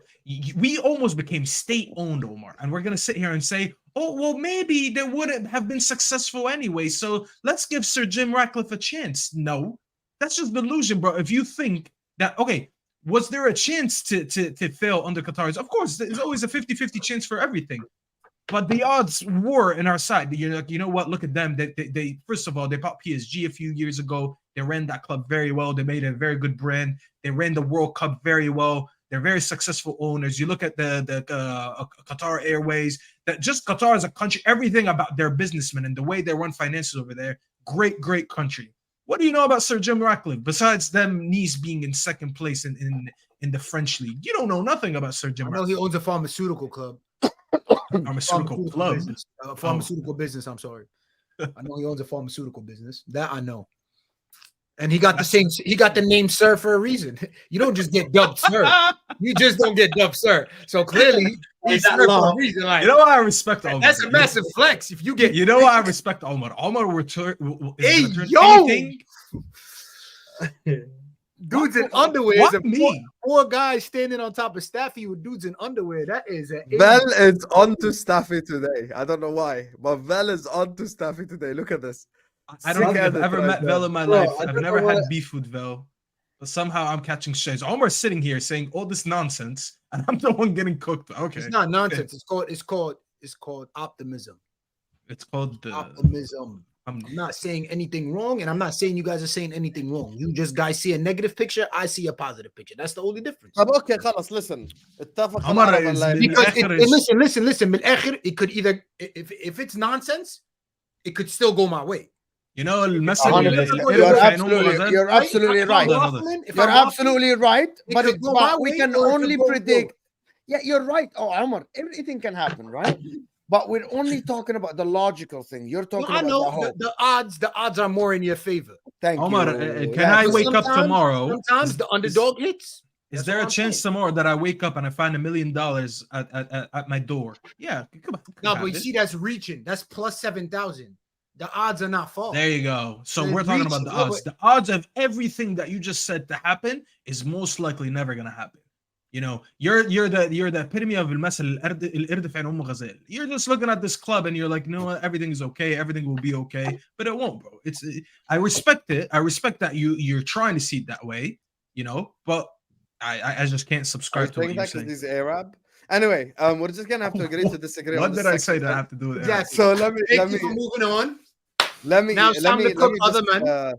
[SPEAKER 6] We almost became state-owned, Omar, and we're gonna sit here and say, oh, well, maybe they wouldn't have been successful anyway. So let's give Sir Jim Ratcliffe a chance. No, that's just delusion, bro. If you think that, okay, was there a chance to fail under Qatar? Of course, there's always a 50-50 chance for everything. But the odds were in our side. You're like, you know what? Look at them. They first of all, they bought PSG a few years ago. They ran that club very well. They made a very good brand. They ran the World Cup very well. They're very successful owners. You look at the Qatar Airways. That just Qatar as a country, everything about their businessmen and the way they run finances over there. Great country. What do you know about Sir Jim Ratcliffe besides them Nice being in second place in the French league? You don't know nothing about Sir Jim
[SPEAKER 5] I know
[SPEAKER 6] Ratcliffe.
[SPEAKER 5] he owns a pharmaceutical club.
[SPEAKER 6] Pharmaceutical club.
[SPEAKER 5] Business. Pharmaceutical business. I'm sorry. I know he owns a pharmaceutical business. That I know. And he got the same. He got the name Sir for a reason. You don't just get dubbed Sir. You just don't get dubbed Sir. So clearly, he's
[SPEAKER 3] that
[SPEAKER 5] Sir for
[SPEAKER 3] long.
[SPEAKER 5] a reason. Like,
[SPEAKER 6] You know why I respect Omar?
[SPEAKER 5] that's a massive flex. If you get,
[SPEAKER 6] You know why I respect Omar? Omar will return.
[SPEAKER 5] Hey,
[SPEAKER 6] return
[SPEAKER 5] yo!
[SPEAKER 6] anything.
[SPEAKER 5] dudes in underwear.
[SPEAKER 6] What
[SPEAKER 5] and
[SPEAKER 6] me?
[SPEAKER 5] four guys standing on top of Staffy with dudes in underwear. That is a
[SPEAKER 1] Vel is on to Staffy today. I don't know why, but Vel is on to Staffy today. Look at this.
[SPEAKER 6] I don't think I've
[SPEAKER 1] Sick
[SPEAKER 6] ever
[SPEAKER 1] edit
[SPEAKER 6] met
[SPEAKER 1] right
[SPEAKER 6] Vel
[SPEAKER 1] there.
[SPEAKER 6] in my
[SPEAKER 3] Bro,
[SPEAKER 6] life.
[SPEAKER 3] I
[SPEAKER 6] I've
[SPEAKER 3] don't
[SPEAKER 6] never
[SPEAKER 3] know
[SPEAKER 6] had
[SPEAKER 3] what-
[SPEAKER 6] beef with Vel, but somehow I'm catching strays. Omar's sitting here saying all this nonsense, and I'm the one getting cooked. Okay,
[SPEAKER 5] It's not nonsense. It's called optimism.
[SPEAKER 6] it's called the.
[SPEAKER 5] Optimism. I'm not saying anything wrong, and I'm not saying you guys are saying anything wrong. You just guys see a negative picture, I see a positive picture. That's the only difference.
[SPEAKER 1] طب اوكي خلاص listen. اتفق
[SPEAKER 6] عمر
[SPEAKER 1] العرب
[SPEAKER 6] is
[SPEAKER 1] لا
[SPEAKER 6] من
[SPEAKER 1] يتفق.
[SPEAKER 5] Because listen. من الآخر, it could either if it's nonsense, it could still go my way.
[SPEAKER 6] You know, المثل
[SPEAKER 2] 100%. You're absolutely right. You're absolutely right. But
[SPEAKER 5] could go my
[SPEAKER 2] we
[SPEAKER 5] way
[SPEAKER 2] can
[SPEAKER 5] or it could
[SPEAKER 2] only
[SPEAKER 5] go
[SPEAKER 2] predict. Yeah, you're right. Oh, Omar, everything can happen, right? But we're only talking about the logical thing. You're talking
[SPEAKER 5] I
[SPEAKER 2] about
[SPEAKER 5] know
[SPEAKER 2] the hope.
[SPEAKER 5] the odds are more in your favor.
[SPEAKER 2] Thank
[SPEAKER 6] Omar,
[SPEAKER 2] you.
[SPEAKER 6] can I
[SPEAKER 2] Yes.
[SPEAKER 6] wake up
[SPEAKER 5] Sometimes-
[SPEAKER 6] tomorrow?
[SPEAKER 5] Sometimes the underdog hits.
[SPEAKER 6] Is
[SPEAKER 5] That's
[SPEAKER 6] there
[SPEAKER 5] what
[SPEAKER 6] a
[SPEAKER 5] I'm
[SPEAKER 6] chance
[SPEAKER 5] saying.
[SPEAKER 6] tomorrow that I wake up and I find $1 million at my door? Yeah, come on.
[SPEAKER 5] No, but you see, that's reaching. That's plus 7,000. The odds are not false.
[SPEAKER 6] There you go. So
[SPEAKER 5] They're
[SPEAKER 6] we're talking about
[SPEAKER 5] reaching.
[SPEAKER 6] the
[SPEAKER 5] Yeah,
[SPEAKER 6] odds.
[SPEAKER 5] but-
[SPEAKER 6] The odds of everything that you just said to happen is most likely never gonna happen. You know, you're the epitome of المثل القرد في عين أم غزال. You're just looking at this club and you're like, you know what, everything's okay, everything will be okay, but it won't, bro. I respect it. I respect that you're trying to see it that way, you know, but I just can't
[SPEAKER 1] Are you
[SPEAKER 6] subscribe to what
[SPEAKER 1] saying
[SPEAKER 6] you're
[SPEAKER 1] that because
[SPEAKER 6] saying.
[SPEAKER 1] he's Arab? Anyway, we're just gonna have to agree to disagree.
[SPEAKER 6] What
[SPEAKER 1] on
[SPEAKER 6] did
[SPEAKER 1] this
[SPEAKER 6] I say that I
[SPEAKER 1] section.
[SPEAKER 6] have to do with Arab?
[SPEAKER 5] Exactly.
[SPEAKER 1] So let me
[SPEAKER 5] Thank you for moving on.
[SPEAKER 1] let me
[SPEAKER 5] Now it's time to cook other
[SPEAKER 1] just,
[SPEAKER 5] men.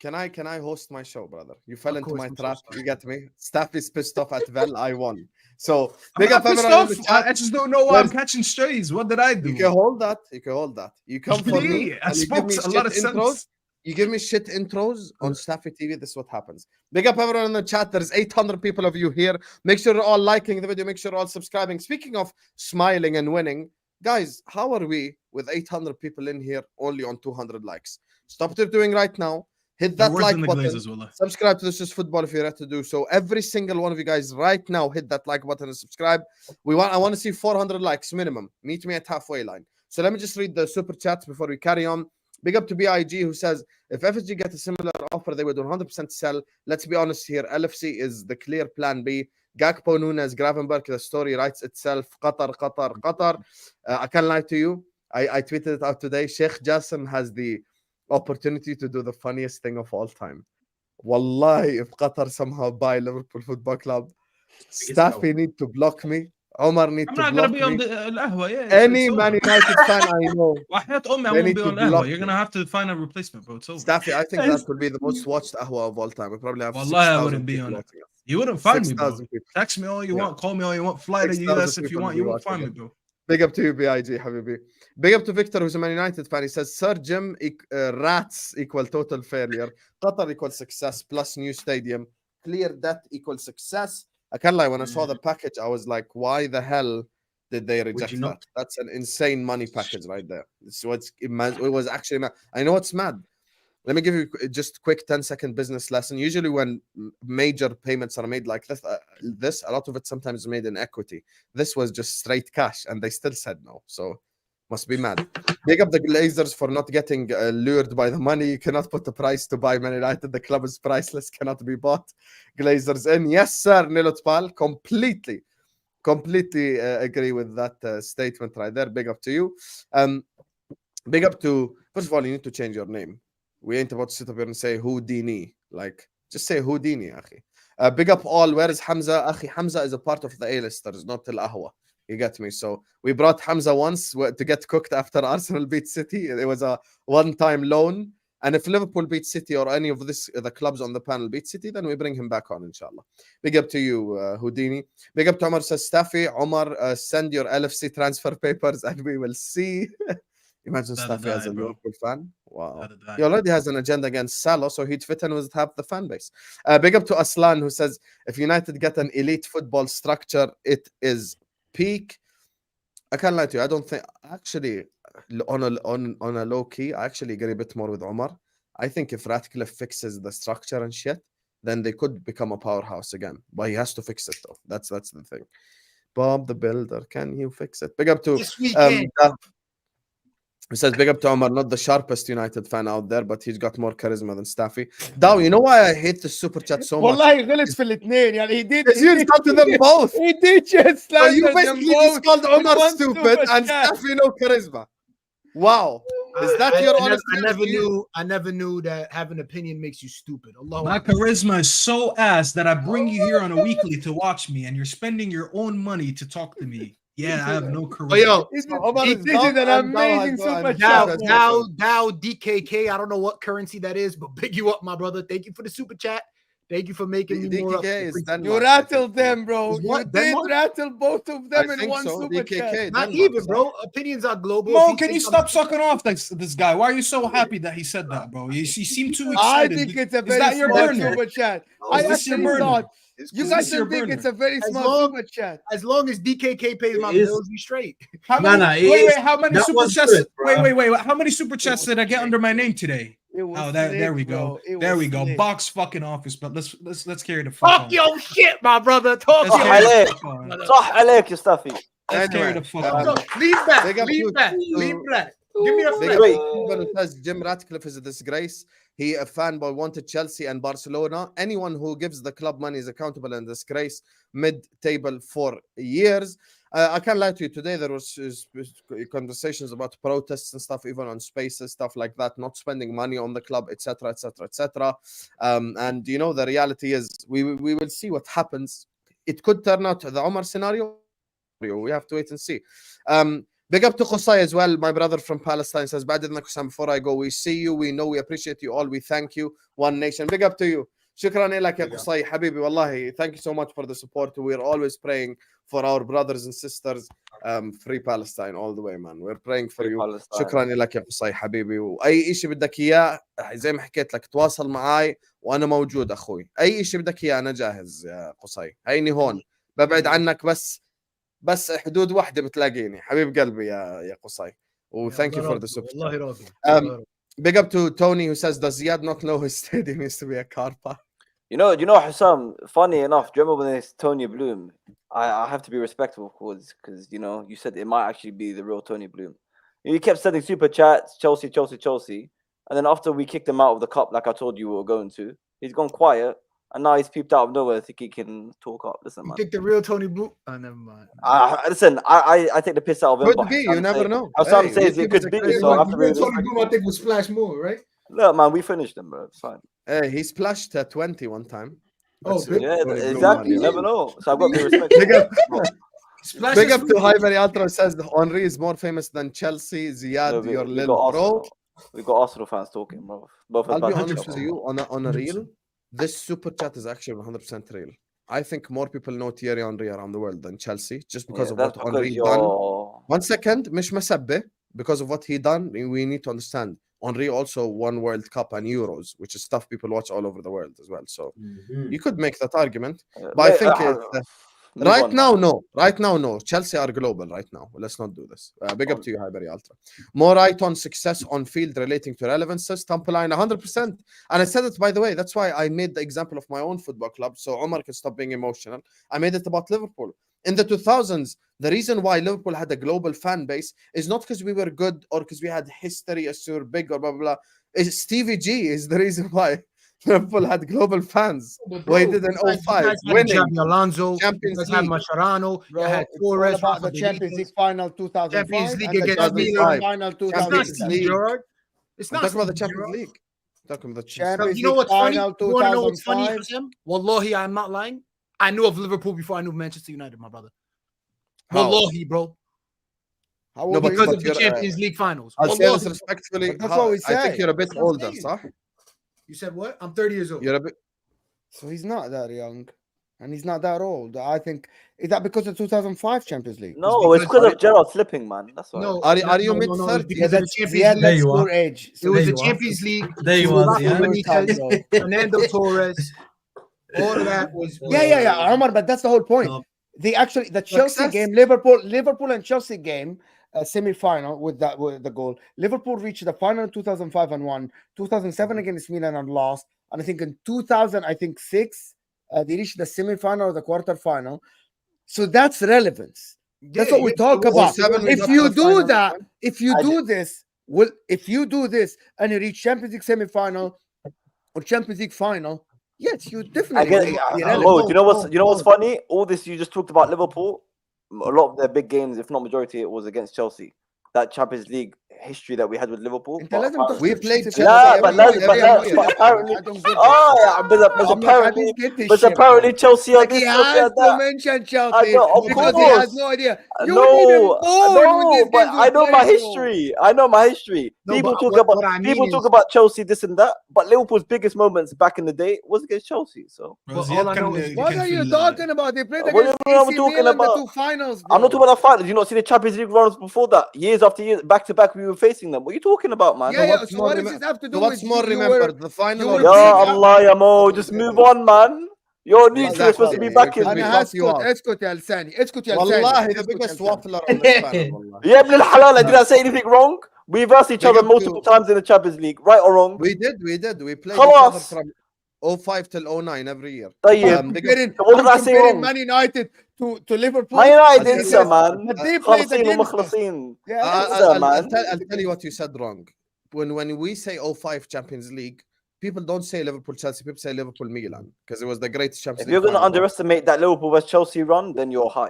[SPEAKER 1] can I host my show, brother? You fell
[SPEAKER 5] Of
[SPEAKER 1] into
[SPEAKER 5] course,
[SPEAKER 1] my
[SPEAKER 5] I'm so
[SPEAKER 1] trap.
[SPEAKER 5] sorry.
[SPEAKER 1] You get me? Staffy's pissed off at Vel. I won. So
[SPEAKER 6] I'm
[SPEAKER 1] big
[SPEAKER 6] not
[SPEAKER 1] up
[SPEAKER 6] pissed
[SPEAKER 1] everyone in
[SPEAKER 6] off.
[SPEAKER 1] the chat.
[SPEAKER 6] I just don't know why I'm
[SPEAKER 1] There's-
[SPEAKER 6] catching strays. What did I do?
[SPEAKER 1] You can hold that. You can hold that. You come for me
[SPEAKER 6] I
[SPEAKER 1] and you give
[SPEAKER 6] spoke
[SPEAKER 1] me
[SPEAKER 6] a
[SPEAKER 1] shit
[SPEAKER 6] lot of
[SPEAKER 1] intros.
[SPEAKER 6] sense.
[SPEAKER 1] You give me shit intros on Staffy TV. This is what happens. Big up everyone in the chat. There's 800 people of you here. Make sure you're all liking the video. Make sure you're all subscribing. Speaking of smiling and winning, guys, how are we with 800 people in here only on 200 likes? Stop what you're doing right now. Hit
[SPEAKER 6] They're
[SPEAKER 1] that
[SPEAKER 6] worse
[SPEAKER 1] like
[SPEAKER 6] than the
[SPEAKER 1] button.
[SPEAKER 6] Glazers, wallah.
[SPEAKER 1] Subscribe to This Is Football if you're ready to do so. Every single one of you guys right now, hit that like button and subscribe. I want to see 400 likes minimum. Meet me at halfway line. So let me just read the super chats before we carry on. Big up to BIG who says, if FSG get a similar offer, they would 100% sell. Let's be honest here. LFC is the clear plan B. Gakpo, Nunes, Gravenberg, the story writes itself. Qatar. I can't lie to you. I tweeted it out today. Sheikh Jassim has the opportunity to do the funniest thing of all time. Wallahi, if Qatar somehow buy Liverpool Football Club, Staffy need to block me. Omar need
[SPEAKER 6] I'm
[SPEAKER 1] to
[SPEAKER 6] not gonna
[SPEAKER 1] block
[SPEAKER 6] be on
[SPEAKER 1] me.
[SPEAKER 6] the Ahwa, yeah.
[SPEAKER 1] Any
[SPEAKER 6] it's
[SPEAKER 1] Man
[SPEAKER 6] over.
[SPEAKER 1] United fan I know.
[SPEAKER 6] وحياة أمي, I
[SPEAKER 1] They
[SPEAKER 6] won't
[SPEAKER 1] need
[SPEAKER 6] be
[SPEAKER 1] to
[SPEAKER 6] on
[SPEAKER 1] block
[SPEAKER 6] Ahwa. You're gonna have to find a replacement, bro. It's over.
[SPEAKER 1] Staffy, I think that will be the most watched Ahwa of all time. We probably have
[SPEAKER 6] Wallahi, I
[SPEAKER 1] 6,000
[SPEAKER 6] wouldn't be
[SPEAKER 1] people
[SPEAKER 6] on it.
[SPEAKER 1] watching us.
[SPEAKER 6] You wouldn't find me, bro.
[SPEAKER 1] 6,000 people.
[SPEAKER 6] Text me all you
[SPEAKER 1] Yeah.
[SPEAKER 6] want, call me all you want, fly to the
[SPEAKER 1] 6,000
[SPEAKER 6] US if you
[SPEAKER 1] people
[SPEAKER 6] want.
[SPEAKER 1] will
[SPEAKER 6] You
[SPEAKER 1] be
[SPEAKER 6] won't find
[SPEAKER 1] watching
[SPEAKER 6] me, bro.
[SPEAKER 1] Big up to you, BIG, Habibi. Big up to Victor, who's a Man United fan. He says, Sir Jim, rats equal total failure. Qatar equals success plus new stadium. Clear debt equals success. I can't lie, when I saw the package, I was like, why the hell did they reject
[SPEAKER 3] you
[SPEAKER 1] that?
[SPEAKER 3] not?
[SPEAKER 1] That's an insane money package right there. So it was actually mad. I know it's mad. Let me give you just a quick 10-second business lesson. Usually when major payments are made like this, a lot of it sometimes is made in equity. This was just straight cash, and they still said no. So must be mad. Big up the Glazers for not getting lured by the money. You cannot put the price to buy Man United. The club is priceless, cannot be bought. Glazers in. Yes, sir, Nilot Pal. Completely agree with that statement right there. Big up to you. Big up to, first of all, you need to change your name. We ain't about to sit up here and say Houdini. Like, just say Houdini, akhi. Big up all. Where is Hamza? Akhi, Hamza is a part of the A-listers, not Al Ahwa. You get me? So we brought Hamza once to get cooked after Arsenal beat City. It was a one-time loan. And if Liverpool beat City or any of the clubs on the panel beat City, then we bring him back on, inshallah. Big up to you, Houdini. Big up to Omar, says Staffy. Omar, send your LFC transfer papers and we will see. Imagine Staffy as a Liverpool fan. Wow. He already has an agenda against Salah, so he'd fit in with half the fan base. Big up to Aslan, who says, if United get an elite football structure, it is peak. I can't lie to you. I don't think, actually, on a low key, I actually agree a bit more with Omar. I think if Ratcliffe fixes the structure and shit, then they could become a powerhouse again. But he has to fix it, though. That's the thing. Bob the Builder, can you fix it? Big up to he says, big up to Omar, not the sharpest United fan out there, but he's got more charisma than Staffy. Dow, you know why I hate the super chat so much?
[SPEAKER 2] والله غلط في الاثنين يعني he did.
[SPEAKER 1] Because you insulted them both.
[SPEAKER 2] He did just
[SPEAKER 1] So you
[SPEAKER 2] slander them
[SPEAKER 1] basically
[SPEAKER 2] both
[SPEAKER 1] just called
[SPEAKER 2] in
[SPEAKER 1] Omar
[SPEAKER 2] one
[SPEAKER 1] stupid
[SPEAKER 2] super
[SPEAKER 1] and
[SPEAKER 2] chat.
[SPEAKER 1] Staffy no charisma. Wow. Is that your honest
[SPEAKER 5] I never knew that having opinion makes you stupid. Allah.
[SPEAKER 6] My charisma is so ass that I bring you here on a weekly to watch me, and you're spending your own money to talk to me. Yeah, I have no charisma.
[SPEAKER 5] Oh, yo,
[SPEAKER 2] This is an amazing super chat.
[SPEAKER 5] Now DKK. I don't know what currency that is, but big you up, my brother. Thank you for the super chat. Thank you for making me more.
[SPEAKER 2] You rattled them, bro. You did rattle both of them in one super
[SPEAKER 1] DKK,
[SPEAKER 2] chat.
[SPEAKER 5] Not even, bro. Opinions are global.
[SPEAKER 6] Mo, can you stop sucking off this guy? Why are you so happy that he said that, bro? You seem too
[SPEAKER 2] I
[SPEAKER 6] excited.
[SPEAKER 2] think it's a
[SPEAKER 6] Is
[SPEAKER 2] very
[SPEAKER 6] that your
[SPEAKER 2] smart
[SPEAKER 6] burner?
[SPEAKER 2] super chat.
[SPEAKER 6] Is this your burner?
[SPEAKER 2] Thought you
[SPEAKER 6] Is
[SPEAKER 2] guys
[SPEAKER 6] this your
[SPEAKER 2] think
[SPEAKER 6] burner?
[SPEAKER 2] it's a very
[SPEAKER 5] As
[SPEAKER 2] smart
[SPEAKER 5] long-
[SPEAKER 2] super chat.
[SPEAKER 5] As long as DKK pays my
[SPEAKER 3] It is.
[SPEAKER 5] bills, we straight.
[SPEAKER 6] How many,
[SPEAKER 3] Nah,
[SPEAKER 6] wait,
[SPEAKER 3] it is.
[SPEAKER 6] how many
[SPEAKER 3] That
[SPEAKER 6] super
[SPEAKER 3] was
[SPEAKER 6] chats?
[SPEAKER 3] good, bro.
[SPEAKER 6] Wait. How many super chats did I get under my name today?
[SPEAKER 2] It was
[SPEAKER 6] Oh, there we
[SPEAKER 2] slick,
[SPEAKER 6] go.
[SPEAKER 2] bro. It
[SPEAKER 6] There
[SPEAKER 2] was
[SPEAKER 6] we go.
[SPEAKER 2] slick.
[SPEAKER 6] Box fucking office, but let's carry the fuck
[SPEAKER 5] Talk
[SPEAKER 6] on.
[SPEAKER 5] your shit, my brother. Talk
[SPEAKER 6] Let's
[SPEAKER 5] your
[SPEAKER 6] carry
[SPEAKER 4] عليك.
[SPEAKER 6] the fuck on.
[SPEAKER 4] صح عليك يا Staffy.
[SPEAKER 6] Let's carry
[SPEAKER 1] Anyway,
[SPEAKER 6] the fuck on.
[SPEAKER 2] Lean back.
[SPEAKER 1] Big up
[SPEAKER 2] Lean
[SPEAKER 1] to-
[SPEAKER 2] back.
[SPEAKER 1] to-
[SPEAKER 2] Lean back. Give me a
[SPEAKER 1] Big
[SPEAKER 2] flex.
[SPEAKER 1] up
[SPEAKER 4] Wait.
[SPEAKER 1] to everyone who says Jim Ratcliffe is a disgrace. He a fanboy, wanted Chelsea and Barcelona. Anyone who gives the club money is accountable and disgrace. Mid-table for years. I can't lie to you. Today there was conversations about protests and stuff, even on Spaces, stuff like that. Not spending money on the club, etc., etc., etc. And you know the reality is, we will see what happens. It could turn out the Omar scenario. We have to wait and see. Big up to Qusay as well, my brother from Palestine says, بعد إذنك Qusay, before I go, we see you, we know, we appreciate you all, we thank you, One Nation. Big up to you. شكرا لك يا قصي حبيبي والله. Thank you so much for the support. We're always praying for our brothers and sisters. Free Palestine all the way, man. We're praying for you. شكرا لك يا قصي حبيبي. واي شيء بدك اياه زي ما حكيت لك تواصل معي وانا موجود اخوي. اي شيء بدك اياه انا جاهز يا قصي. هيني هون ببعد عنك بس حدود واحدة بتلاقيني حبيب قلبي يا قصي. Thank you for the support.
[SPEAKER 5] والله راضي.
[SPEAKER 1] Big up to Tony who says, does Ziad not know his stadium used to be a car park?
[SPEAKER 4] You know, Hassam, funny enough, do you remember when it's Tony Bloom? I have to be respectful, of course, because, you know, you said it might actually be the real Tony Bloom. You kept sending super chats, Chelsea. And then after we kicked him out of the cup, like I told you we were going to, he's gone quiet. And now he's peeped out of nowhere. I think he can talk up. Listen, man.
[SPEAKER 5] You think the real Tony Blue? Oh, never mind.
[SPEAKER 4] Listen, I take the piss out of him.
[SPEAKER 1] Could be, you never know.
[SPEAKER 4] Hassam
[SPEAKER 1] Hey,
[SPEAKER 4] says
[SPEAKER 1] you
[SPEAKER 4] it
[SPEAKER 1] give
[SPEAKER 4] could
[SPEAKER 1] us a
[SPEAKER 4] be.
[SPEAKER 1] credit.
[SPEAKER 4] So I have to be
[SPEAKER 5] Tony Blue, I
[SPEAKER 4] respectful.
[SPEAKER 5] think, will splash more, right?
[SPEAKER 4] Look, man, we finished them, bro. It's fine.
[SPEAKER 1] Hey, he splashed 20 one time.
[SPEAKER 5] Oh,
[SPEAKER 1] That's
[SPEAKER 5] big-
[SPEAKER 1] it.
[SPEAKER 4] Yeah,
[SPEAKER 1] Tony Bloom
[SPEAKER 4] exactly. You
[SPEAKER 1] money.
[SPEAKER 4] never know. So I've got to be respectful.
[SPEAKER 1] Big up,
[SPEAKER 5] Splash
[SPEAKER 1] big
[SPEAKER 5] is
[SPEAKER 1] up to
[SPEAKER 5] free.
[SPEAKER 1] Highbury Ultra says Henry is more famous than Chelsea. Ziad,
[SPEAKER 4] No,
[SPEAKER 1] your
[SPEAKER 4] we
[SPEAKER 1] little
[SPEAKER 4] got
[SPEAKER 1] bro.
[SPEAKER 4] Arsenal. We got Arsenal fans talking, bro. Both
[SPEAKER 1] I'll
[SPEAKER 4] of
[SPEAKER 1] be
[SPEAKER 4] us.
[SPEAKER 1] honest with you, on a real, this super chat is actually 100% real. I think more people know Thierry Henry around the world than Chelsea, just because of what Henry done. 1 second, مش مسبة, because of what he done, we need to understand. Henry also won World Cup and Euros, which is stuff people watch all over the world as well. So you could make that argument. But I think right now, no. Chelsea are global right now. Let's not do this. Big up to you, Highbury Ultra. More right on success on field relating to relevances. Tampoline 100%. And I said it, by the way, that's why I made the example of my own football club, so Omar can stop being emotional. I made it about Liverpool. In the 2000s, the reason why Liverpool had a global fan base is not because we were good or because we had history as we were big or blah, blah, blah. Stevie G is the reason why Liverpool had global fans. Why did in 05 winning
[SPEAKER 5] Xabi Alonso,
[SPEAKER 1] Champions
[SPEAKER 5] you guys had
[SPEAKER 1] League.
[SPEAKER 5] Mascherano, you
[SPEAKER 2] Bro,
[SPEAKER 5] had
[SPEAKER 2] it's all
[SPEAKER 5] Torres,
[SPEAKER 2] about the
[SPEAKER 5] Rafa
[SPEAKER 2] Champions
[SPEAKER 5] Benitez.
[SPEAKER 2] League final 2005
[SPEAKER 5] Champions League
[SPEAKER 2] and the
[SPEAKER 5] against
[SPEAKER 2] Champions
[SPEAKER 1] Milan.
[SPEAKER 2] League final
[SPEAKER 5] It's not
[SPEAKER 1] Champions
[SPEAKER 2] 2006.
[SPEAKER 5] Steve
[SPEAKER 1] League.
[SPEAKER 5] Gerrard. It's
[SPEAKER 1] I'm
[SPEAKER 5] not
[SPEAKER 1] talking about the
[SPEAKER 5] Steve
[SPEAKER 1] Champions
[SPEAKER 5] Gerrard.
[SPEAKER 1] League. Talking about the
[SPEAKER 2] Champions
[SPEAKER 5] You know
[SPEAKER 2] League
[SPEAKER 5] what's funny?
[SPEAKER 2] final
[SPEAKER 5] You want to know what's funny,
[SPEAKER 2] 2005.
[SPEAKER 5] Hassan? Wallahi, I'm not lying. I knew of Liverpool before I knew of Manchester United, my brother.
[SPEAKER 1] How?
[SPEAKER 5] Wallahi, bro.
[SPEAKER 2] How
[SPEAKER 1] No,
[SPEAKER 2] old
[SPEAKER 1] but
[SPEAKER 2] were
[SPEAKER 5] Because
[SPEAKER 2] you?
[SPEAKER 5] of the
[SPEAKER 1] you're,
[SPEAKER 5] Champions League finals.
[SPEAKER 1] I'll say this
[SPEAKER 5] Wallahi.
[SPEAKER 1] respectfully.
[SPEAKER 2] But that's what we
[SPEAKER 1] I think
[SPEAKER 2] say.
[SPEAKER 1] you're a bit
[SPEAKER 5] That's what I'm
[SPEAKER 1] older,
[SPEAKER 5] saying.
[SPEAKER 1] صح?
[SPEAKER 5] You said what? I'm 30 years old.
[SPEAKER 1] You're a bit.
[SPEAKER 2] So he's not that young. And he's not that old. I think, is that because of 2005 Champions League?
[SPEAKER 4] No, it's because of Gerrard slipping, man. That's why.
[SPEAKER 5] No,
[SPEAKER 1] Are you
[SPEAKER 5] no,
[SPEAKER 1] mid
[SPEAKER 5] no, no, it's
[SPEAKER 1] 30s?
[SPEAKER 5] because
[SPEAKER 2] Yeah,
[SPEAKER 5] of the
[SPEAKER 2] that's
[SPEAKER 5] Champions
[SPEAKER 2] yeah,
[SPEAKER 5] League.
[SPEAKER 2] that's
[SPEAKER 6] you are.
[SPEAKER 2] your age.
[SPEAKER 5] It
[SPEAKER 2] So
[SPEAKER 5] was
[SPEAKER 6] There
[SPEAKER 5] the
[SPEAKER 6] you are.
[SPEAKER 5] Champions League.
[SPEAKER 6] There you
[SPEAKER 5] Rafa
[SPEAKER 6] are, yeah.
[SPEAKER 5] Benitez, Fernando Torres. All of that was.
[SPEAKER 2] yeah, Omar, but that's the whole point. The Chelsea
[SPEAKER 1] Success.
[SPEAKER 2] game, Liverpool and Chelsea game, semi-final with the goal. Liverpool reached the final in 2005 and won. 2007 against Milan and lost. And I think in 2006, they reached the semi-final or the quarter-final. So that's relevance. That's what we talk about.
[SPEAKER 1] 07 we
[SPEAKER 2] If
[SPEAKER 1] got
[SPEAKER 2] you
[SPEAKER 1] to the
[SPEAKER 2] do
[SPEAKER 1] final.
[SPEAKER 2] that, if you do this, and you reach Champions League semi-final or Champions League final, yes, you definitely.
[SPEAKER 4] Mo, you know what's funny? All this you just talked about Liverpool. A lot of their big games, if not majority, it was against Chelsea. That Champions League history that we had with Liverpool.
[SPEAKER 2] انت لازم تخسر
[SPEAKER 1] We played
[SPEAKER 2] Chelsea.
[SPEAKER 1] Chelsea
[SPEAKER 4] but
[SPEAKER 1] every
[SPEAKER 4] apparently,
[SPEAKER 2] I don't get this.
[SPEAKER 4] but apparently Chelsea are
[SPEAKER 2] Like he
[SPEAKER 4] this, Chelsea
[SPEAKER 2] has
[SPEAKER 4] are
[SPEAKER 2] to
[SPEAKER 4] that.
[SPEAKER 2] mention Chelsea
[SPEAKER 4] of
[SPEAKER 2] because he has
[SPEAKER 4] course.
[SPEAKER 2] no idea. You wouldn't even
[SPEAKER 4] No,
[SPEAKER 2] born with these
[SPEAKER 4] but
[SPEAKER 2] games
[SPEAKER 4] I know my
[SPEAKER 2] played, bro.
[SPEAKER 4] history. I know my history.
[SPEAKER 5] No,
[SPEAKER 4] People
[SPEAKER 5] but
[SPEAKER 4] talk
[SPEAKER 5] what
[SPEAKER 4] about
[SPEAKER 5] I mean
[SPEAKER 4] people
[SPEAKER 5] is-
[SPEAKER 4] talk about Chelsea, this and that. But Liverpool's biggest moments back in the day was against Chelsea. So
[SPEAKER 6] Bro,
[SPEAKER 5] Well,
[SPEAKER 6] Ziad
[SPEAKER 5] all I
[SPEAKER 6] can-
[SPEAKER 5] know is-
[SPEAKER 2] What
[SPEAKER 6] can
[SPEAKER 2] are you
[SPEAKER 6] feel,
[SPEAKER 2] talking about? They played
[SPEAKER 4] What
[SPEAKER 2] against
[SPEAKER 4] are you
[SPEAKER 2] AC
[SPEAKER 4] talking
[SPEAKER 2] Milan
[SPEAKER 4] about?
[SPEAKER 2] the two finals.
[SPEAKER 4] I'm not
[SPEAKER 2] bro.
[SPEAKER 4] talking about the finals. You not see the Champions League runs before that, years after years, back to back. We were facing them. What are you talking about, man?
[SPEAKER 2] Yeah,
[SPEAKER 1] what's
[SPEAKER 2] so
[SPEAKER 1] more
[SPEAKER 2] what does
[SPEAKER 1] remem-
[SPEAKER 2] this have to do
[SPEAKER 1] So what's
[SPEAKER 2] with
[SPEAKER 1] more
[SPEAKER 2] you
[SPEAKER 1] remembered, the final
[SPEAKER 2] you
[SPEAKER 1] or
[SPEAKER 2] were
[SPEAKER 1] the
[SPEAKER 2] big
[SPEAKER 4] Ya
[SPEAKER 2] up-
[SPEAKER 1] semi?
[SPEAKER 4] Allah, ya Mo, just move on, man. You're neutral. You're supposed to be back in.
[SPEAKER 1] Exactly.
[SPEAKER 2] انا
[SPEAKER 1] We cut you
[SPEAKER 2] هسكت
[SPEAKER 1] off.
[SPEAKER 2] اسكت يا لساني اسكت يا لساني
[SPEAKER 1] والله the
[SPEAKER 2] اسكت يا
[SPEAKER 1] biggest
[SPEAKER 2] لساني.
[SPEAKER 1] waffler on this panel والله.
[SPEAKER 4] Yeah, Ibn al-Halal, I didn't say anything wrong. We versed each
[SPEAKER 1] Big
[SPEAKER 4] other
[SPEAKER 1] up
[SPEAKER 4] multiple
[SPEAKER 1] to-
[SPEAKER 4] times in the Champions League, right or wrong.
[SPEAKER 1] We did. We played each other
[SPEAKER 4] خلاص.
[SPEAKER 1] from 05 till 09 every year.
[SPEAKER 4] طيب.
[SPEAKER 1] Big up-
[SPEAKER 4] So what did I say wrong?
[SPEAKER 2] Man United to Liverpool.
[SPEAKER 4] Man United
[SPEAKER 1] I'll
[SPEAKER 4] انسى
[SPEAKER 1] tell you-
[SPEAKER 4] man.
[SPEAKER 2] But they played
[SPEAKER 4] خالصين
[SPEAKER 2] against us.
[SPEAKER 4] ومخلصين.
[SPEAKER 2] Yeah,
[SPEAKER 1] I'll tell you what you said wrong. When we say 05 Champions League, people don't say Liverpool Chelsea. People say Liverpool Milan because it was the greatest Champions
[SPEAKER 4] If
[SPEAKER 1] League.
[SPEAKER 4] you're going to
[SPEAKER 1] final.
[SPEAKER 4] underestimate that Liverpool vs Chelsea run, then you're high.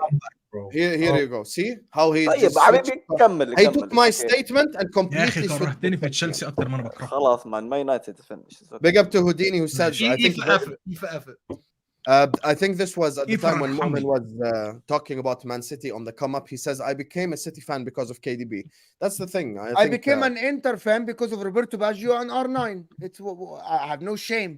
[SPEAKER 1] Here you go. See how he
[SPEAKER 4] طيب
[SPEAKER 1] just
[SPEAKER 4] حبيبي
[SPEAKER 1] switched-
[SPEAKER 4] كمل
[SPEAKER 1] he
[SPEAKER 4] كمل.
[SPEAKER 1] took my
[SPEAKER 4] Okay.
[SPEAKER 1] statement and
[SPEAKER 6] يا
[SPEAKER 1] completely
[SPEAKER 6] اخي
[SPEAKER 1] switched
[SPEAKER 6] كرهتني في
[SPEAKER 1] it.
[SPEAKER 6] تشيلسي اكتر ما انا بكرهه.
[SPEAKER 4] خلاص man, Man United is finished.
[SPEAKER 1] Big up to Houdini who said, I think I think this was at the time when Moamen was talking about Man City on the come up. He says, I became a City fan because of KDB. That's the thing. I think,
[SPEAKER 2] became an Inter fan because of Roberto Baggio and R9. I have no shame.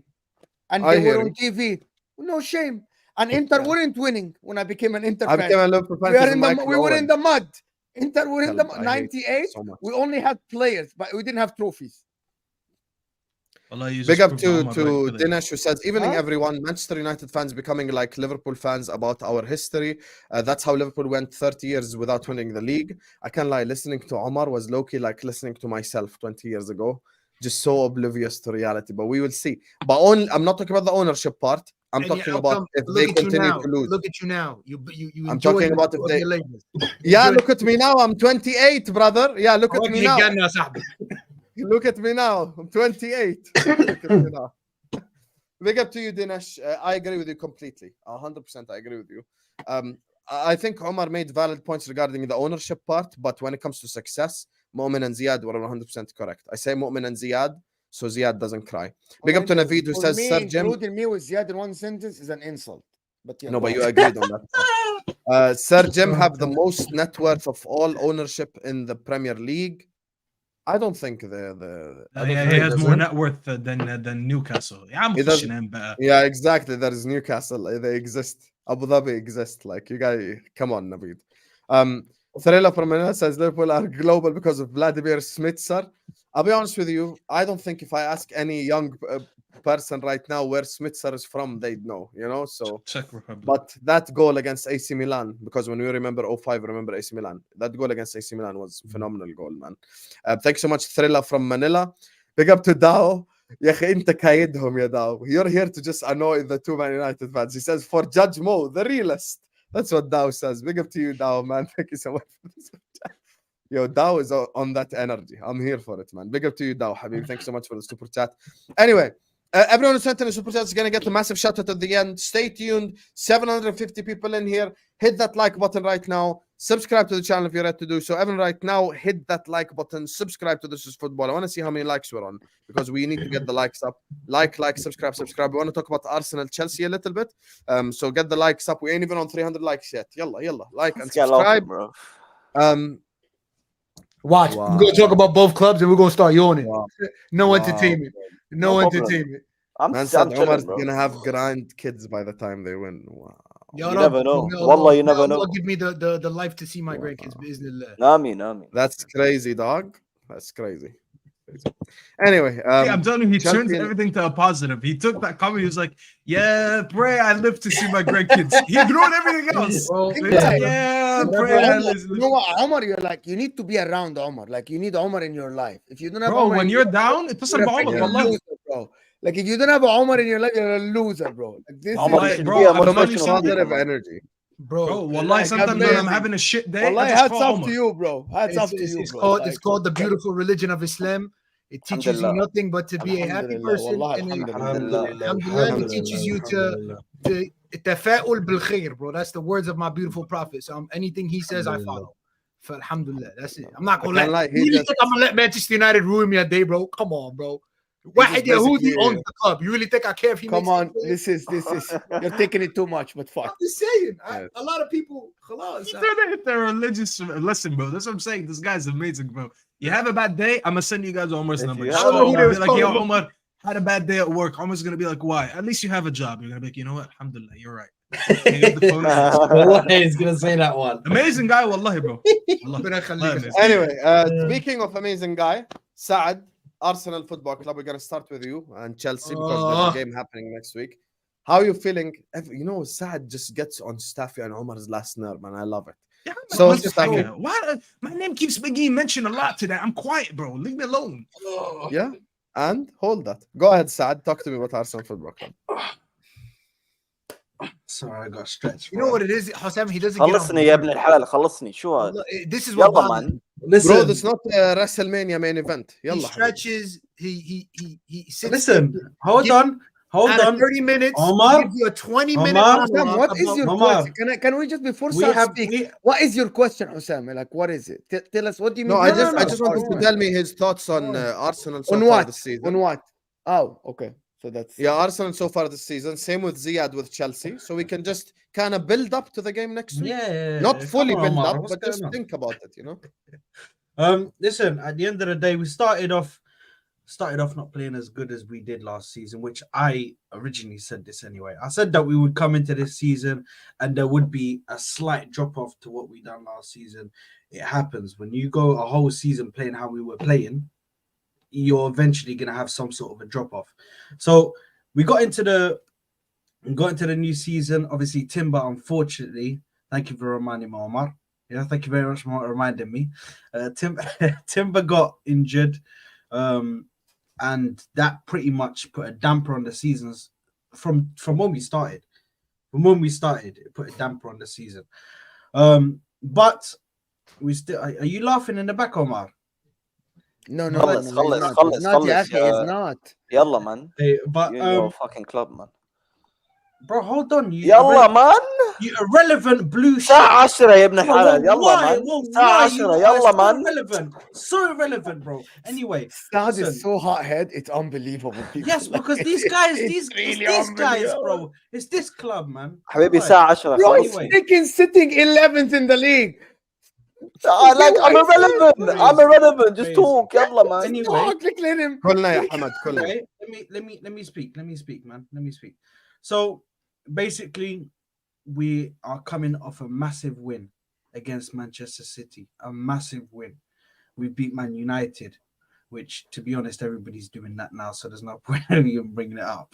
[SPEAKER 2] And
[SPEAKER 1] I
[SPEAKER 2] they
[SPEAKER 1] hear
[SPEAKER 2] were on TV. No shame. And Inter weren't winning when I became an Inter
[SPEAKER 1] I
[SPEAKER 2] fan.
[SPEAKER 1] became a Liverpool fan
[SPEAKER 2] We, are
[SPEAKER 1] because
[SPEAKER 2] in
[SPEAKER 1] of
[SPEAKER 2] the,
[SPEAKER 1] Michael
[SPEAKER 2] we were in
[SPEAKER 1] Owen.
[SPEAKER 2] the mud. Inter were in the
[SPEAKER 1] Hell, I hate
[SPEAKER 2] 98.
[SPEAKER 1] so much.
[SPEAKER 2] We only had players, but we didn't have trophies.
[SPEAKER 6] والله you
[SPEAKER 1] Big
[SPEAKER 6] just
[SPEAKER 1] up
[SPEAKER 6] proved
[SPEAKER 1] to
[SPEAKER 6] Omar right today.
[SPEAKER 1] Dinesh who says, evening
[SPEAKER 2] Huh?
[SPEAKER 1] everyone, Manchester United fans becoming like Liverpool fans about our history. That's how Liverpool went 30 years without winning the league. I can't lie, listening to Omar was low-key like listening to myself 20 years ago. Just so oblivious to reality, but we will see. But I'm not talking about the ownership part. I'm talking about if they continue to lose.
[SPEAKER 5] Look at you now. You
[SPEAKER 1] I'm
[SPEAKER 5] enjoy
[SPEAKER 1] talking
[SPEAKER 5] the
[SPEAKER 1] about
[SPEAKER 5] fruit
[SPEAKER 1] if
[SPEAKER 5] of
[SPEAKER 1] they-
[SPEAKER 5] your labors.
[SPEAKER 1] Yeah,
[SPEAKER 5] Enjoy
[SPEAKER 1] look at me now. I'm 28, brother. Yeah, look at me
[SPEAKER 5] وجهي
[SPEAKER 1] now.
[SPEAKER 5] الجنة يا صاحبي.
[SPEAKER 1] Look at me now. I'm 28. Look at me now. Big up to you, Dinesh. I agree with you completely. 100% I agree with you. I think Omar made valid points regarding the ownership part, but when it comes to success, Moamen and Ziad were 100% correct. I say Moamen and Ziad, so Ziad doesn't cry. Big up to Naveed who
[SPEAKER 2] For
[SPEAKER 1] says,
[SPEAKER 2] me,
[SPEAKER 1] Sir Jim.
[SPEAKER 2] including me with Ziad in one sentence is an insult. But
[SPEAKER 1] No, but you agreed on that. Sir Jim have the most net worth of all ownership in the Premier League. I don't think
[SPEAKER 6] Yeah, he has more net worth than Newcastle. يا عم
[SPEAKER 1] He
[SPEAKER 6] خش
[SPEAKER 1] doesn't-
[SPEAKER 6] نام بقى.
[SPEAKER 1] Yeah, exactly. There is Newcastle. They exist. Abu Dhabi exists. Like you guys, come on, Naveed. Thrilla from Manila says Liverpool are global because of Vladimir Smitser. I'll be honest with you. I don't think if I ask any young person right now where Smitser is from, they'd know. You know. So,
[SPEAKER 6] Czech Republic.
[SPEAKER 1] but that goal against AC Milan, because when we remember 05, remember AC Milan. That goal against AC Milan was phenomenal goal, man. Thanks so much, Thrilla from Manila. Big up to Dao. يا اخي انت كايدهم يا داو. You're here to just annoy the two Man United fans. He says for Judge Mo, the realist. That's what Dao says. Big up to you, Dao, man. Thank you so much for this. Yo, Dao is on that energy. I'm here for it, man. Big up to you, Dao, Habib. Thanks so much for the super chat. Anyway, everyone who sent in a super chat is going to get a massive shout out at the end. Stay tuned. 750 people in here. Hit that like button right now. Subscribe to the channel if you're ready to do so. Everyone right now, hit that like button. Subscribe to This Is Football. I want to see how many likes we're on because we need to get the likes up. Like, subscribe. We want to talk about Arsenal, Chelsea a little bit. So get the likes up. We ain't even on 300 likes yet. Yalla. Like and
[SPEAKER 4] Let's get lost,
[SPEAKER 1] subscribe.
[SPEAKER 4] bro.
[SPEAKER 5] Watch.
[SPEAKER 1] Wow.
[SPEAKER 5] We're gonna talk about both clubs and we're gonna start yawning.
[SPEAKER 1] Wow.
[SPEAKER 5] No
[SPEAKER 1] Wow.
[SPEAKER 5] entertainment.
[SPEAKER 4] No
[SPEAKER 5] No
[SPEAKER 4] problem.
[SPEAKER 5] entertainment.
[SPEAKER 1] Man said
[SPEAKER 4] chilling,
[SPEAKER 1] Omar's
[SPEAKER 4] bro.
[SPEAKER 1] gonna have grand kids by the time they win. Wow.
[SPEAKER 5] Ya
[SPEAKER 4] You
[SPEAKER 5] Rab,
[SPEAKER 4] never know.
[SPEAKER 5] may
[SPEAKER 4] Wallah, you never
[SPEAKER 5] Allah
[SPEAKER 4] know.
[SPEAKER 5] give me the life to see my
[SPEAKER 1] Wow.
[SPEAKER 5] grandkids. Bismillah.
[SPEAKER 4] Nami.
[SPEAKER 1] That's crazy, dog. That's crazy. Anyway,
[SPEAKER 6] Yeah, I'm telling you, he
[SPEAKER 1] Chelsea
[SPEAKER 6] turns
[SPEAKER 1] and-
[SPEAKER 6] everything to a positive. He took that comment. He was like, "Yeah, pray I live to see my grandkids." He ignored everything else.
[SPEAKER 5] Well,
[SPEAKER 6] He was like, yeah, pray I
[SPEAKER 2] Omar,
[SPEAKER 6] live.
[SPEAKER 2] you know what, Omar, you're like, you need to be around Omar. Like, you need Omar in your life. If you don't have
[SPEAKER 6] Bro,
[SPEAKER 2] Omar
[SPEAKER 6] when
[SPEAKER 2] in
[SPEAKER 6] you're
[SPEAKER 2] your
[SPEAKER 6] down, it doesn't
[SPEAKER 2] you're a
[SPEAKER 6] bother
[SPEAKER 2] freaking
[SPEAKER 6] me. Wallahi.
[SPEAKER 2] loser, bro. Like, if you don't have Omar in your life, you're a loser, bro. Like, this
[SPEAKER 4] Omar
[SPEAKER 2] is
[SPEAKER 6] should
[SPEAKER 4] should
[SPEAKER 6] bro,
[SPEAKER 4] be a
[SPEAKER 6] I'm telling you
[SPEAKER 4] motivational
[SPEAKER 6] something.
[SPEAKER 4] speaker,
[SPEAKER 1] positive
[SPEAKER 4] man.
[SPEAKER 1] energy.
[SPEAKER 5] bro.
[SPEAKER 6] Bro, wallahi,
[SPEAKER 2] like,
[SPEAKER 6] sometimes when I'm
[SPEAKER 2] amazing.
[SPEAKER 6] having a shit day,
[SPEAKER 2] Wallahi,
[SPEAKER 6] I just
[SPEAKER 2] hats
[SPEAKER 6] call
[SPEAKER 2] off
[SPEAKER 6] Omar.
[SPEAKER 2] to you, bro. Hats off to you,
[SPEAKER 5] It's
[SPEAKER 2] bro.
[SPEAKER 5] called
[SPEAKER 2] Like,
[SPEAKER 5] it's called the beautiful religion of Islam. It teaches you
[SPEAKER 4] Alhamdulillah.
[SPEAKER 5] nothing but to be a happy
[SPEAKER 2] Alhamdulillah,
[SPEAKER 5] person.
[SPEAKER 2] wallahi,
[SPEAKER 5] and
[SPEAKER 2] alhamdulillah.
[SPEAKER 5] Alhamdulillah, it teaches you to التفاؤل بالخير, bro. That's the words of my beautiful prophet. So anything he says, I follow. For Alhamdulillah, that's it. I'm not gonna
[SPEAKER 1] I can't lie,
[SPEAKER 5] let.
[SPEAKER 1] he
[SPEAKER 5] You really
[SPEAKER 1] just-
[SPEAKER 5] think I'm gonna let Manchester United ruin me a day, bro? Come on, bro. Wahid
[SPEAKER 1] just
[SPEAKER 5] Yahudi
[SPEAKER 1] basically-
[SPEAKER 5] owns the club. You really think I care if he
[SPEAKER 2] Come
[SPEAKER 5] makes
[SPEAKER 2] on,
[SPEAKER 5] it?
[SPEAKER 2] this is you're taking it too much, but
[SPEAKER 5] I'm
[SPEAKER 2] fuck.
[SPEAKER 5] just saying.
[SPEAKER 1] Yeah.
[SPEAKER 5] A lot of people, khalas,
[SPEAKER 6] He turned it into a religious lesson, bro. That's what I'm saying. This guy's amazing, bro. You have a bad day, I'm gonna send you guys Omar's
[SPEAKER 4] If
[SPEAKER 6] number.
[SPEAKER 4] you
[SPEAKER 6] Just
[SPEAKER 4] have
[SPEAKER 6] call
[SPEAKER 4] a
[SPEAKER 6] Omar,
[SPEAKER 4] bad
[SPEAKER 6] be like,
[SPEAKER 5] day,
[SPEAKER 6] yo,
[SPEAKER 5] call him.
[SPEAKER 6] Omar had a bad day at work. Omar's gonna be like, why? At least you have a job. You're gonna be like, you know what? Alhamdulillah, you're right. Hang up the phone.
[SPEAKER 3] Wallahi, he's gonna say that one.
[SPEAKER 6] Amazing guy, wallahi, bro. Wallahi.
[SPEAKER 5] ربنا يخليك.
[SPEAKER 6] Amazing.
[SPEAKER 1] Anyway, speaking of amazing guy, Saad, Arsenal Football Club. We're gonna start with you and Chelsea because there's a game happening next week. How are you feeling? You know, Saad just gets on Staffy and Omar's last nerve, and I love it.
[SPEAKER 6] Yeah,
[SPEAKER 1] So,
[SPEAKER 6] I'm
[SPEAKER 1] Staffy.
[SPEAKER 6] why my name keeps being mentioned a lot today? I'm quiet, bro. Leave me alone.
[SPEAKER 1] Yeah, and hold that. Go ahead, Saad. Talk to me about Arsenal Football Club.
[SPEAKER 3] Sorry, I got stretched.
[SPEAKER 5] You know what it is, Hussam? He doesn't get on.
[SPEAKER 4] خلصني يا ابن الحلال خلصني شو هذا
[SPEAKER 5] Wallah, this is what
[SPEAKER 4] يلا
[SPEAKER 5] bothers
[SPEAKER 4] man
[SPEAKER 5] me.
[SPEAKER 3] Listen,
[SPEAKER 1] Bro, this is not a WrestleMania main event.
[SPEAKER 5] He
[SPEAKER 1] Yalla, حبيبي.
[SPEAKER 5] stretches. He sits.
[SPEAKER 3] listen.
[SPEAKER 5] there,
[SPEAKER 3] Hold
[SPEAKER 5] give-
[SPEAKER 3] on. Hold
[SPEAKER 5] out of
[SPEAKER 3] on.
[SPEAKER 5] 30 minutes,
[SPEAKER 3] Omar,
[SPEAKER 5] gives you a 20-minute
[SPEAKER 3] Omar,
[SPEAKER 2] Hussam,
[SPEAKER 5] monologue
[SPEAKER 2] what is
[SPEAKER 5] about-
[SPEAKER 2] your
[SPEAKER 3] Omar.
[SPEAKER 2] question? Can we just before
[SPEAKER 3] We
[SPEAKER 2] Saad
[SPEAKER 3] have
[SPEAKER 2] speaks, what is your question, Hussam? Like, what is it? Tell us. What do you mean?
[SPEAKER 1] No,
[SPEAKER 2] by
[SPEAKER 1] I just
[SPEAKER 3] no,
[SPEAKER 1] want him to
[SPEAKER 2] Arsenal?
[SPEAKER 1] tell me his thoughts on Arsenal so
[SPEAKER 2] On
[SPEAKER 1] far
[SPEAKER 2] what?
[SPEAKER 1] this season.
[SPEAKER 2] On what? Oh, okay. So that's
[SPEAKER 1] Yeah, Arsenal so far this season. Same with Ziyad with Chelsea. So we can just kind of build up to the game next week.
[SPEAKER 3] Yeah,
[SPEAKER 1] Not
[SPEAKER 3] come
[SPEAKER 1] fully
[SPEAKER 3] on,
[SPEAKER 1] build
[SPEAKER 3] Omar,
[SPEAKER 1] up,
[SPEAKER 3] what's
[SPEAKER 1] but just
[SPEAKER 3] going on?
[SPEAKER 1] think about it, you know?
[SPEAKER 3] Listen, at the end of the day, we started off not playing as good as we did last season, which I originally said this anyway. I said that we would come into this season and there would be a slight drop off to what we done last season. It happens when you go a whole season playing how we were playing, you're eventually gonna have some sort of a drop off. So we got into the new season. Obviously, Timber, unfortunately, thank you for reminding me, Omar. Yeah, thank you very much for reminding me. Timber got injured, and that pretty much put a damper on the seasons from when we started. From when we started, it put a damper on the season. But we still. Are you laughing in the back, Omar?
[SPEAKER 2] no,
[SPEAKER 4] خلص
[SPEAKER 2] he's
[SPEAKER 4] خلص
[SPEAKER 2] not.
[SPEAKER 4] خلص
[SPEAKER 2] He's not, يا
[SPEAKER 4] خلص
[SPEAKER 2] أخي, he's not.
[SPEAKER 4] يلا man
[SPEAKER 3] Hey, but
[SPEAKER 4] you and your fucking club man
[SPEAKER 3] bro, hold on.
[SPEAKER 4] يلا man
[SPEAKER 3] You irrelevant blue shit.
[SPEAKER 4] الساعة 10 يا ابن الحلال يلا
[SPEAKER 3] Why?
[SPEAKER 4] man
[SPEAKER 3] Well,
[SPEAKER 4] الساعة
[SPEAKER 3] why
[SPEAKER 4] 10
[SPEAKER 3] you are
[SPEAKER 4] يلا
[SPEAKER 3] so
[SPEAKER 4] man
[SPEAKER 3] irrelevant? So irrelevant, bro. Anyway,
[SPEAKER 2] Saad
[SPEAKER 3] listen.
[SPEAKER 2] is so hothead. It's unbelievable. People.
[SPEAKER 3] Yes,
[SPEAKER 2] Like,
[SPEAKER 3] because these guys,
[SPEAKER 2] it's
[SPEAKER 3] these
[SPEAKER 2] really
[SPEAKER 3] guys,
[SPEAKER 2] unbelievable.
[SPEAKER 3] bro. It's this club, man.
[SPEAKER 4] حبيبي
[SPEAKER 3] Why?
[SPEAKER 4] الساعة 10
[SPEAKER 2] Bro,
[SPEAKER 4] خلص
[SPEAKER 2] he's
[SPEAKER 3] Anyway.
[SPEAKER 2] freaking sitting 11th in the league.
[SPEAKER 4] like I'm irrelevant I'm irrelevant just
[SPEAKER 3] Crazy.
[SPEAKER 4] talk يلا man
[SPEAKER 3] Anyway,
[SPEAKER 2] Talk, like, let him.
[SPEAKER 1] كلنا يا حمد كلنا.
[SPEAKER 3] anyway, let me speak. Let me speak, man. Let me speak. So basically, we are coming off a massive win against Manchester City. A massive win. We beat Man United, which, to be honest, everybody's doing that now, so there's no point in even bringing it up.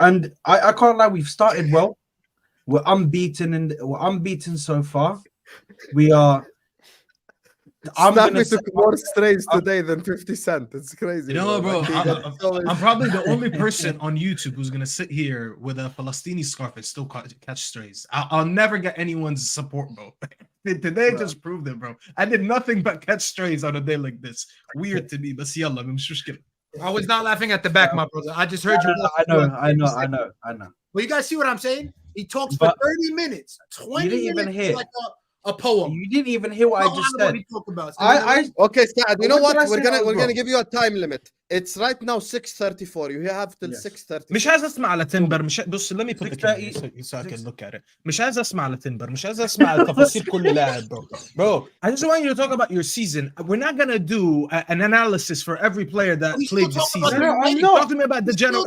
[SPEAKER 3] And I can't lie, we've started well. We're unbeaten so far. We are.
[SPEAKER 1] Staffy took more strays today than 50 Cent. It's crazy.
[SPEAKER 6] You know, bro,
[SPEAKER 1] Like, he got so
[SPEAKER 6] I'm probably the only person on YouTube who's gonna sit here with a Palestinian scarf and still catch strays. I'll never get anyone's support, bro. Today just proved it, bro. I did nothing but catch strays on a day like this. Weird to me, but yalla, مش مشكلة.
[SPEAKER 5] I was not laughing at the back, my brother. I just heard you.
[SPEAKER 3] I know.
[SPEAKER 5] Well, you guys see what I'm saying? He talks
[SPEAKER 3] But
[SPEAKER 5] for 30 minutes. 20
[SPEAKER 3] didn't even
[SPEAKER 5] minutes
[SPEAKER 3] hear.
[SPEAKER 5] is like a poem.
[SPEAKER 3] You didn't even hear what I just said.
[SPEAKER 5] He talked about.
[SPEAKER 1] Okay, Saad, you know
[SPEAKER 3] What
[SPEAKER 1] what?
[SPEAKER 3] did I say that
[SPEAKER 1] We're
[SPEAKER 3] was
[SPEAKER 1] gonna
[SPEAKER 3] wrong?
[SPEAKER 1] give you a time limit. It's right now 6:34. You have till
[SPEAKER 3] Yes.
[SPEAKER 1] 6:30.
[SPEAKER 6] مش عايز اسمع على تنبر مش بص let me put the
[SPEAKER 3] 6:30
[SPEAKER 6] camera so I can look at it مش عايز اسمع على تنبر مش عايز اسمع تفاصيل كل لاعب bro I just want you to talk about your season. We're not gonna do an analysis for every player that
[SPEAKER 5] We
[SPEAKER 6] played
[SPEAKER 5] still
[SPEAKER 6] this
[SPEAKER 5] talk about
[SPEAKER 6] season.
[SPEAKER 3] No, I'm not.
[SPEAKER 6] Talk to me about the general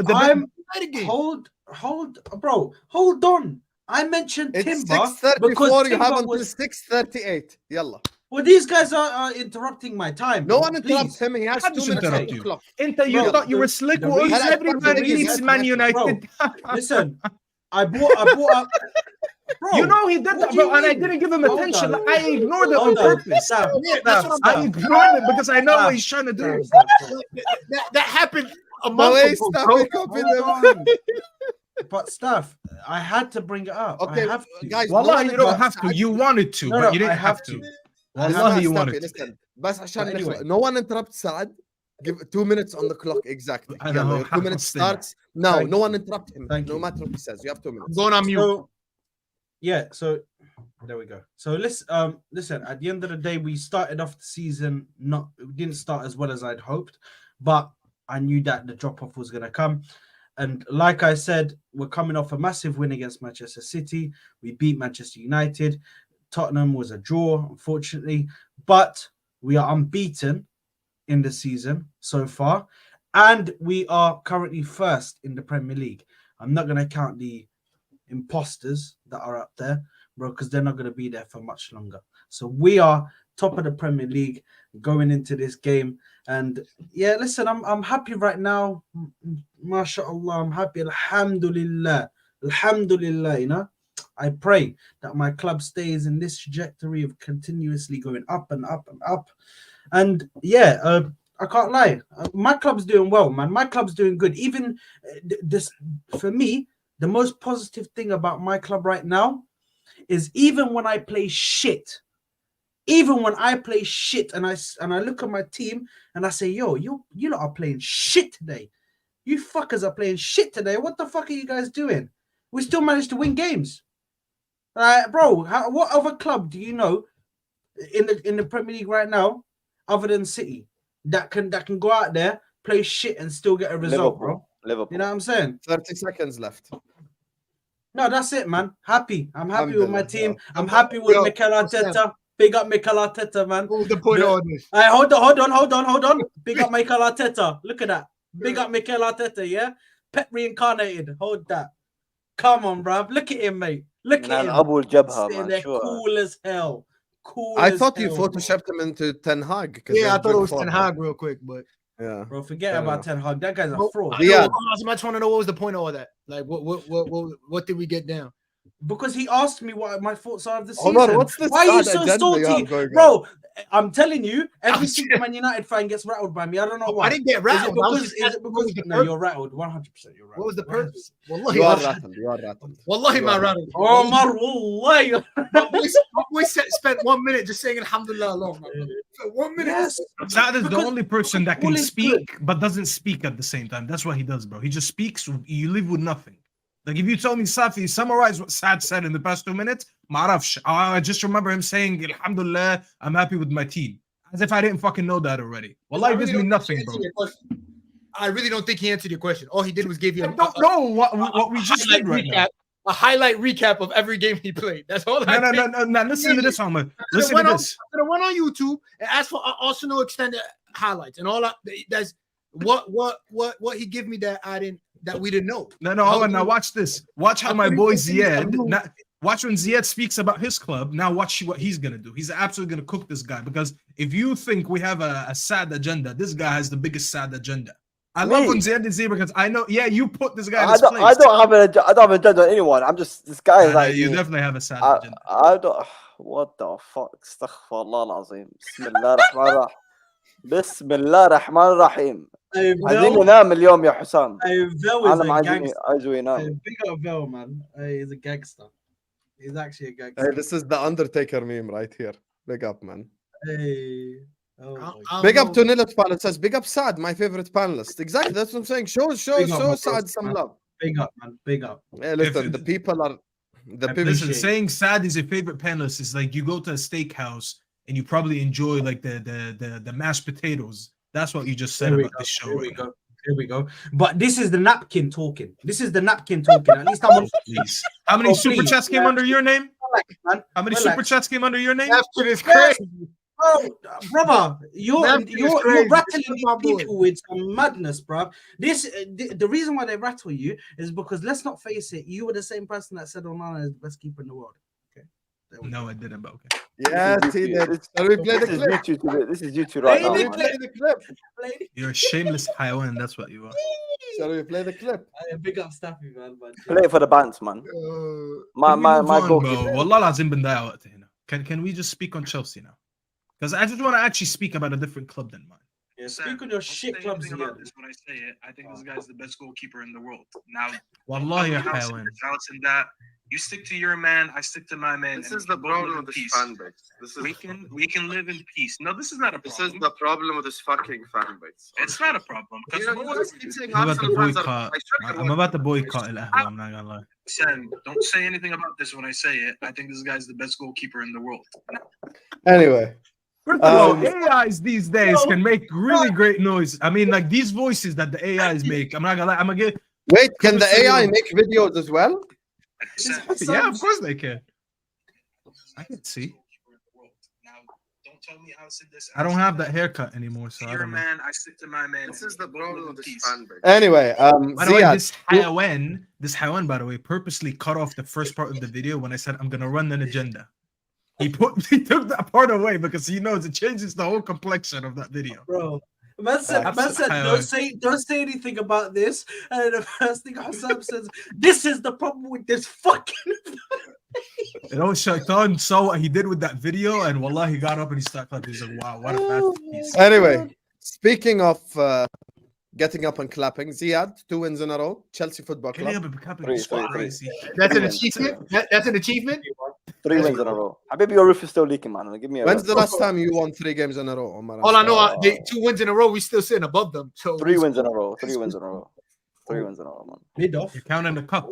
[SPEAKER 3] Hold on. I mentioned
[SPEAKER 1] It's
[SPEAKER 3] Timber
[SPEAKER 1] 6:34.
[SPEAKER 3] because
[SPEAKER 1] You have
[SPEAKER 3] Timber
[SPEAKER 1] until
[SPEAKER 3] was.
[SPEAKER 1] 6:38. Yalla.
[SPEAKER 3] Well, these guys are interrupting my time.
[SPEAKER 1] No
[SPEAKER 3] bro.
[SPEAKER 1] one interrupts
[SPEAKER 3] Please.
[SPEAKER 1] him. He has
[SPEAKER 6] How
[SPEAKER 1] 2
[SPEAKER 6] does
[SPEAKER 1] minutes on
[SPEAKER 6] interrupt
[SPEAKER 1] the
[SPEAKER 6] you?
[SPEAKER 1] clock.
[SPEAKER 6] You
[SPEAKER 3] Bro,
[SPEAKER 6] thought you were slick.
[SPEAKER 3] the
[SPEAKER 6] Well,
[SPEAKER 3] reason-
[SPEAKER 6] everybody
[SPEAKER 3] the reason-
[SPEAKER 6] needs Man United.
[SPEAKER 3] Listen, I brought up. Bro,
[SPEAKER 6] You know he did
[SPEAKER 3] what
[SPEAKER 6] that,
[SPEAKER 3] do you
[SPEAKER 6] bro, and I
[SPEAKER 3] mean?
[SPEAKER 6] didn't give him
[SPEAKER 3] Hold
[SPEAKER 6] attention.
[SPEAKER 3] on.
[SPEAKER 6] I ignored it on
[SPEAKER 3] Hold on.
[SPEAKER 6] purpose.
[SPEAKER 3] Stop.
[SPEAKER 5] That's what
[SPEAKER 6] I ignored it because I know what he's trying to do.
[SPEAKER 5] That happened a
[SPEAKER 1] The
[SPEAKER 5] month
[SPEAKER 1] way
[SPEAKER 5] ago, bro.
[SPEAKER 1] Staffy copied him.
[SPEAKER 3] Hold on. But Staff, I had to bring it up.
[SPEAKER 1] Okay,
[SPEAKER 3] I have to.
[SPEAKER 1] guys.
[SPEAKER 6] Wallahi,
[SPEAKER 1] no
[SPEAKER 6] you don't
[SPEAKER 1] one
[SPEAKER 6] have to.
[SPEAKER 1] interrupts
[SPEAKER 6] You wanted to,
[SPEAKER 3] No,
[SPEAKER 6] but
[SPEAKER 3] no,
[SPEAKER 6] you
[SPEAKER 3] I
[SPEAKER 6] didn't
[SPEAKER 3] have
[SPEAKER 6] have to.
[SPEAKER 3] to.
[SPEAKER 6] Wallahi, you
[SPEAKER 1] Staffy,
[SPEAKER 6] wanted to.
[SPEAKER 1] listen. بس عشان
[SPEAKER 3] But anyway.
[SPEAKER 1] no one interrupts Saad. Give 2 minutes on the clock exactly.
[SPEAKER 6] I know,
[SPEAKER 1] Yalla, your 2 minutes
[SPEAKER 6] I'll stay there.
[SPEAKER 1] starts now.
[SPEAKER 3] Thank
[SPEAKER 1] No
[SPEAKER 3] you.
[SPEAKER 1] one interrupt him.
[SPEAKER 3] Thank
[SPEAKER 1] No
[SPEAKER 3] you.
[SPEAKER 1] matter what he says. You have 2 minutes.
[SPEAKER 5] Going on mute.
[SPEAKER 3] So, yeah, so there we go. So listen, at the end of the day, we started off the season we didn't start as well as I'd hoped, but I knew that the drop-off was gonna come. And like I said, we're coming off a massive win against Manchester City. We beat Manchester United. Tottenham was a draw, unfortunately, but we are unbeaten in the season so far, and we are currently first in the Premier League. I'm not gonna count the imposters that are up there, bro, because they're not going to be there for much longer. So we are top of the Premier League going into this game, and yeah, listen, I'm happy right now. MashaAllah, I'm happy. Alhamdulillah, you know. I pray that my club stays in this trajectory of continuously going up and up and up. And yeah, I can't lie. My club's doing well, man. My club's doing good. Even this, for me, the most positive thing about my club right now is even when I play shit, and I look at my team and I say, yo, you lot are playing shit today. You fuckers are playing shit today. What the fuck are you guys doing? We still managed to win games. Bro, what other club do you know in the Premier League right now, other than City, that can go out there, play shit and still get a result, bro?
[SPEAKER 4] Liverpool.
[SPEAKER 3] You know what I'm saying?
[SPEAKER 1] 30 seconds left.
[SPEAKER 3] No, that's it, man. Happy. I'm happy with my team.
[SPEAKER 1] Yeah.
[SPEAKER 3] I'm happy with
[SPEAKER 5] Yo,
[SPEAKER 3] Mikel Arteta. Big up Mikel Arteta, man.
[SPEAKER 5] What was the point of this?
[SPEAKER 3] Hold on. Big up Mikel Arteta. Look at that. Big up Mikel Arteta, yeah? Pep reincarnated. Hold that. Come on, bruv. Look at him, mate. Look at him.
[SPEAKER 4] Abu Jabha,
[SPEAKER 3] Sitting
[SPEAKER 4] man.
[SPEAKER 3] there,
[SPEAKER 4] Sure.
[SPEAKER 3] cool as hell.
[SPEAKER 1] I thought you photoshopped him into Ten Hag.
[SPEAKER 5] Yeah, I thought it was Ten Hag real quick, but
[SPEAKER 1] Yeah.
[SPEAKER 3] Bro, forget
[SPEAKER 1] Fair
[SPEAKER 3] about
[SPEAKER 1] enough.
[SPEAKER 3] Ten Hag. That guy's a fraud.
[SPEAKER 1] Yeah.
[SPEAKER 5] I just want to know what was the point of all that. Like, what did we get down?
[SPEAKER 3] Because he asked me what my thoughts are of the season.
[SPEAKER 1] Omar, what's this
[SPEAKER 3] Why are you
[SPEAKER 1] sad
[SPEAKER 3] so
[SPEAKER 1] agenda you
[SPEAKER 3] salty?
[SPEAKER 1] have going on?
[SPEAKER 3] Bro, I'm telling you, every single Man United fan gets rattled by me. I don't know why.
[SPEAKER 5] I didn't get rattled.
[SPEAKER 3] Is it because no, you're rattled. 100% you're rattled.
[SPEAKER 5] What was the
[SPEAKER 3] 100%.
[SPEAKER 5] purpose? Wallahi,
[SPEAKER 1] You are rattled. You are rattled.
[SPEAKER 5] Wallahi,
[SPEAKER 1] You
[SPEAKER 5] my
[SPEAKER 1] are
[SPEAKER 5] rattled.
[SPEAKER 3] Omar, wallahi.
[SPEAKER 5] My boy spent 1 minute just saying Alhamdulillah alone. My brother. So 1 minute.
[SPEAKER 3] Yes.
[SPEAKER 6] Saad is the
[SPEAKER 3] Because
[SPEAKER 6] only person that
[SPEAKER 3] football
[SPEAKER 6] can
[SPEAKER 3] is
[SPEAKER 6] speak but doesn't speak at the same time. That's what he does, bro. He just speaks. You live with nothing. Like if you tell me Safi, summarize what Saad said in the past 2 minutes, ma'arafsh. I just remember him saying, Alhamdulillah, I'm happy with my team. As if I didn't fucking know that already. Wallahi, it gives me nothing, bro.
[SPEAKER 5] I really don't think he answered your question. All he did was give you
[SPEAKER 6] I don't know what we just did right now.
[SPEAKER 5] a highlight recap of every game he played. That's all.
[SPEAKER 6] No. Listen to this, Omar. Listen to this.
[SPEAKER 5] I went on YouTube and asked for Arsenal extended highlights and all that. That's what he give me that we didn't know.
[SPEAKER 6] No, Omar, now watch this. Watch how my boy Ziad. Watch when Ziad speaks about his club. Now watch what he's gonna do. He's absolutely gonna cook this guy because if you think we have a sad agenda, this guy has the biggest sad agenda. I love when Ziad is here because I know. Yeah, you put this guy in his place.
[SPEAKER 4] I don't have an agenda on anyone. I'm just this guy is like
[SPEAKER 6] you definitely have a sad agenda.
[SPEAKER 4] I don't. What the fuck? Astaghfirullah al-azim. Bismillah ar-Rahman ar-Rahim. عايزين ننام اليوم يا حسام.
[SPEAKER 3] أنا
[SPEAKER 4] عايز ينام.
[SPEAKER 3] Big up Vel, man. He's a gangster. He's actually a gangster.
[SPEAKER 1] Hey, this is the Undertaker meme right here. Big up, man.
[SPEAKER 3] Hey. Oh
[SPEAKER 1] Big up to Nilat Pan. It says, big up Saad, my favorite panelist. Exactly, that's what I'm saying. Show Saad some love.
[SPEAKER 3] Big up, man. Big up.
[SPEAKER 1] Yeah, listen, the people are...
[SPEAKER 6] Listen, saying Saad is your favorite panelist is like you go to a steakhouse and you probably enjoy like the mashed potatoes. That's what you just said about this show.
[SPEAKER 3] Here we go. But this is the napkin talking. At least I'm on.
[SPEAKER 6] Please. How many super chats came under your name? How many super chats came under your name?
[SPEAKER 5] That shit is crazy.
[SPEAKER 3] Bro, brother, you're rattling people with some madness, bro. The reason why they rattle you is because let's not face it, you were the same person that said Onana is the best keeper in the world. Okay.
[SPEAKER 6] No, I didn't, but okay.
[SPEAKER 1] Yes, he did. Shall we play the clip?
[SPEAKER 4] This is YouTube right now.
[SPEAKER 1] Play the clip.
[SPEAKER 6] You're a shameless hayawan, that's what you are.
[SPEAKER 1] Shall we play the clip?
[SPEAKER 3] Big up Staffy, man.
[SPEAKER 4] Play it for the bands, man. My goalkeeper.
[SPEAKER 6] Wallah lazim bindaya waqti hina. Can we just speak on Chelsea now? Because I just want to actually speak about a different club than mine.
[SPEAKER 3] Yeah, speak on your shit clubs here.
[SPEAKER 8] When I say it, I think this guy's the best goalkeeper in the world. Now,
[SPEAKER 6] Wallah, ya hayawan.
[SPEAKER 8] and that. You stick to your man, I stick to my man.
[SPEAKER 9] This is the problem with this fan base.
[SPEAKER 8] We can live in peace. No, this is not a problem.
[SPEAKER 9] This is the problem with this fucking fan base.
[SPEAKER 8] It's not a problem.
[SPEAKER 6] I'm about to boycott Ahwa, I'm not gonna lie.
[SPEAKER 8] Sam, don't say anything about this when I say it. I think this guy's the best goalkeeper in the world.
[SPEAKER 1] Anyway.
[SPEAKER 6] AIs these days can make really great noise. I mean, like these voices that the AIs make. I'm not gonna lie. I'm gonna get.
[SPEAKER 1] Wait, can the AI make videos as well?
[SPEAKER 6] Yeah, of course they can. I can see.
[SPEAKER 8] Now, don't tell me how to say this.
[SPEAKER 6] I don't have that haircut anymore, so I don't know.
[SPEAKER 8] Man, I stick to my man.
[SPEAKER 9] This is the problem with this fan base.
[SPEAKER 1] Anyway,
[SPEAKER 6] by the way, this hayawan, by the way, purposely cut off the first part of the video when I said I'm gonna run an agenda. He took that part away because he knows it changes the whole complexion of that video.
[SPEAKER 3] Bro. Man said, don't say anything about this. And the first thing Hassam says, this is the problem with this fucking.
[SPEAKER 6] You know, Shaitan saw what he did with that video, and wallah, he got up and he started clapping. He's like, wow, what a masterpiece.
[SPEAKER 1] Anyway, speaking of getting up and clapping, Ziad, 2 wins in a row. Chelsea Football
[SPEAKER 6] Getting
[SPEAKER 1] Club.
[SPEAKER 6] up and clapping
[SPEAKER 4] Three,
[SPEAKER 6] is
[SPEAKER 4] three, three.
[SPEAKER 6] crazy.
[SPEAKER 5] That's an
[SPEAKER 4] wins.
[SPEAKER 5] achievement. That's an achievement.
[SPEAKER 4] 3 wins in a row. Habibi, your roof is still leaking, man. Give me a
[SPEAKER 1] When's
[SPEAKER 4] rest.
[SPEAKER 1] the last time you won 3 games in a row, Omar?
[SPEAKER 5] All I know, they 2 wins in a row. We still sitting above them. So
[SPEAKER 4] 3 wins in a row. 3 wins in a row. 3 wins in a row, man.
[SPEAKER 3] Mid off.
[SPEAKER 6] You're counting the cup.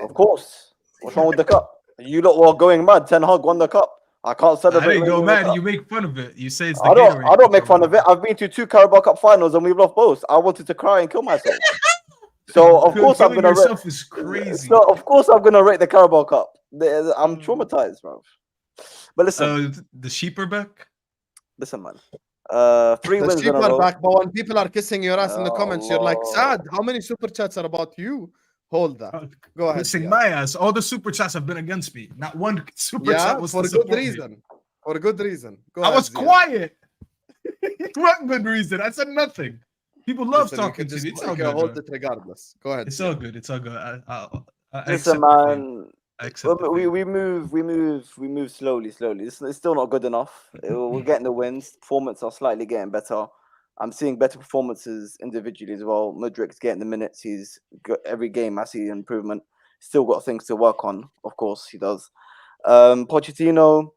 [SPEAKER 4] Of course. What's wrong with the cup? You lot were going mad. Ten Hag won the cup. I can't
[SPEAKER 6] I
[SPEAKER 4] celebrate.
[SPEAKER 6] didn't go
[SPEAKER 4] winning the
[SPEAKER 6] mad.
[SPEAKER 4] cup.
[SPEAKER 6] You make fun of it. You say it's the
[SPEAKER 4] I
[SPEAKER 6] Gatorade.
[SPEAKER 4] don't make fun of it. I've been to 2 Carabao Cup finals and we've lost both. I wanted to cry and kill myself. So of course I'm
[SPEAKER 6] Killing
[SPEAKER 4] gonna rate.
[SPEAKER 6] yourself is crazy.
[SPEAKER 4] So of course I'm gonna rate the Carabao Cup. I'm traumatized, bro. But listen,
[SPEAKER 6] The sheep are back.
[SPEAKER 4] listen, man. 3
[SPEAKER 1] The
[SPEAKER 4] wins
[SPEAKER 1] sheep
[SPEAKER 4] in a
[SPEAKER 1] are
[SPEAKER 4] row.
[SPEAKER 1] back, but when people are kissing your ass in the comments, you're like,
[SPEAKER 4] Allah.
[SPEAKER 1] Saad, how many super chats are about you? Hold that. Go ahead.
[SPEAKER 6] Kissing
[SPEAKER 1] Ziad.
[SPEAKER 6] my ass. All the super chats have been against me. Not one super
[SPEAKER 1] Yeah,
[SPEAKER 6] chat was
[SPEAKER 1] for
[SPEAKER 6] to
[SPEAKER 1] a good
[SPEAKER 6] support me.
[SPEAKER 1] reason. For a good reason. Go
[SPEAKER 6] I
[SPEAKER 1] ahead,
[SPEAKER 6] was
[SPEAKER 1] Ziad.
[SPEAKER 6] quiet. What good reason? I said nothing. People love
[SPEAKER 1] Listen, you
[SPEAKER 6] talking
[SPEAKER 1] can
[SPEAKER 6] to
[SPEAKER 1] just
[SPEAKER 6] me. It's
[SPEAKER 1] you
[SPEAKER 6] all
[SPEAKER 1] can
[SPEAKER 6] good.
[SPEAKER 1] hold
[SPEAKER 6] Bro.
[SPEAKER 1] it regardless. Go ahead.
[SPEAKER 6] It's
[SPEAKER 1] Ziad.
[SPEAKER 6] all good. It's all good. I
[SPEAKER 4] Listen,
[SPEAKER 6] accept the fame.
[SPEAKER 4] man.
[SPEAKER 6] I accept the fame.
[SPEAKER 4] We move slowly. It's still not good enough. We're getting the wins. Performances are slightly getting better. I'm seeing better performances individually as well. Mudrik's getting the minutes. He's got every game. I see improvement. Still got things to work on. Of course, he does. Pochettino,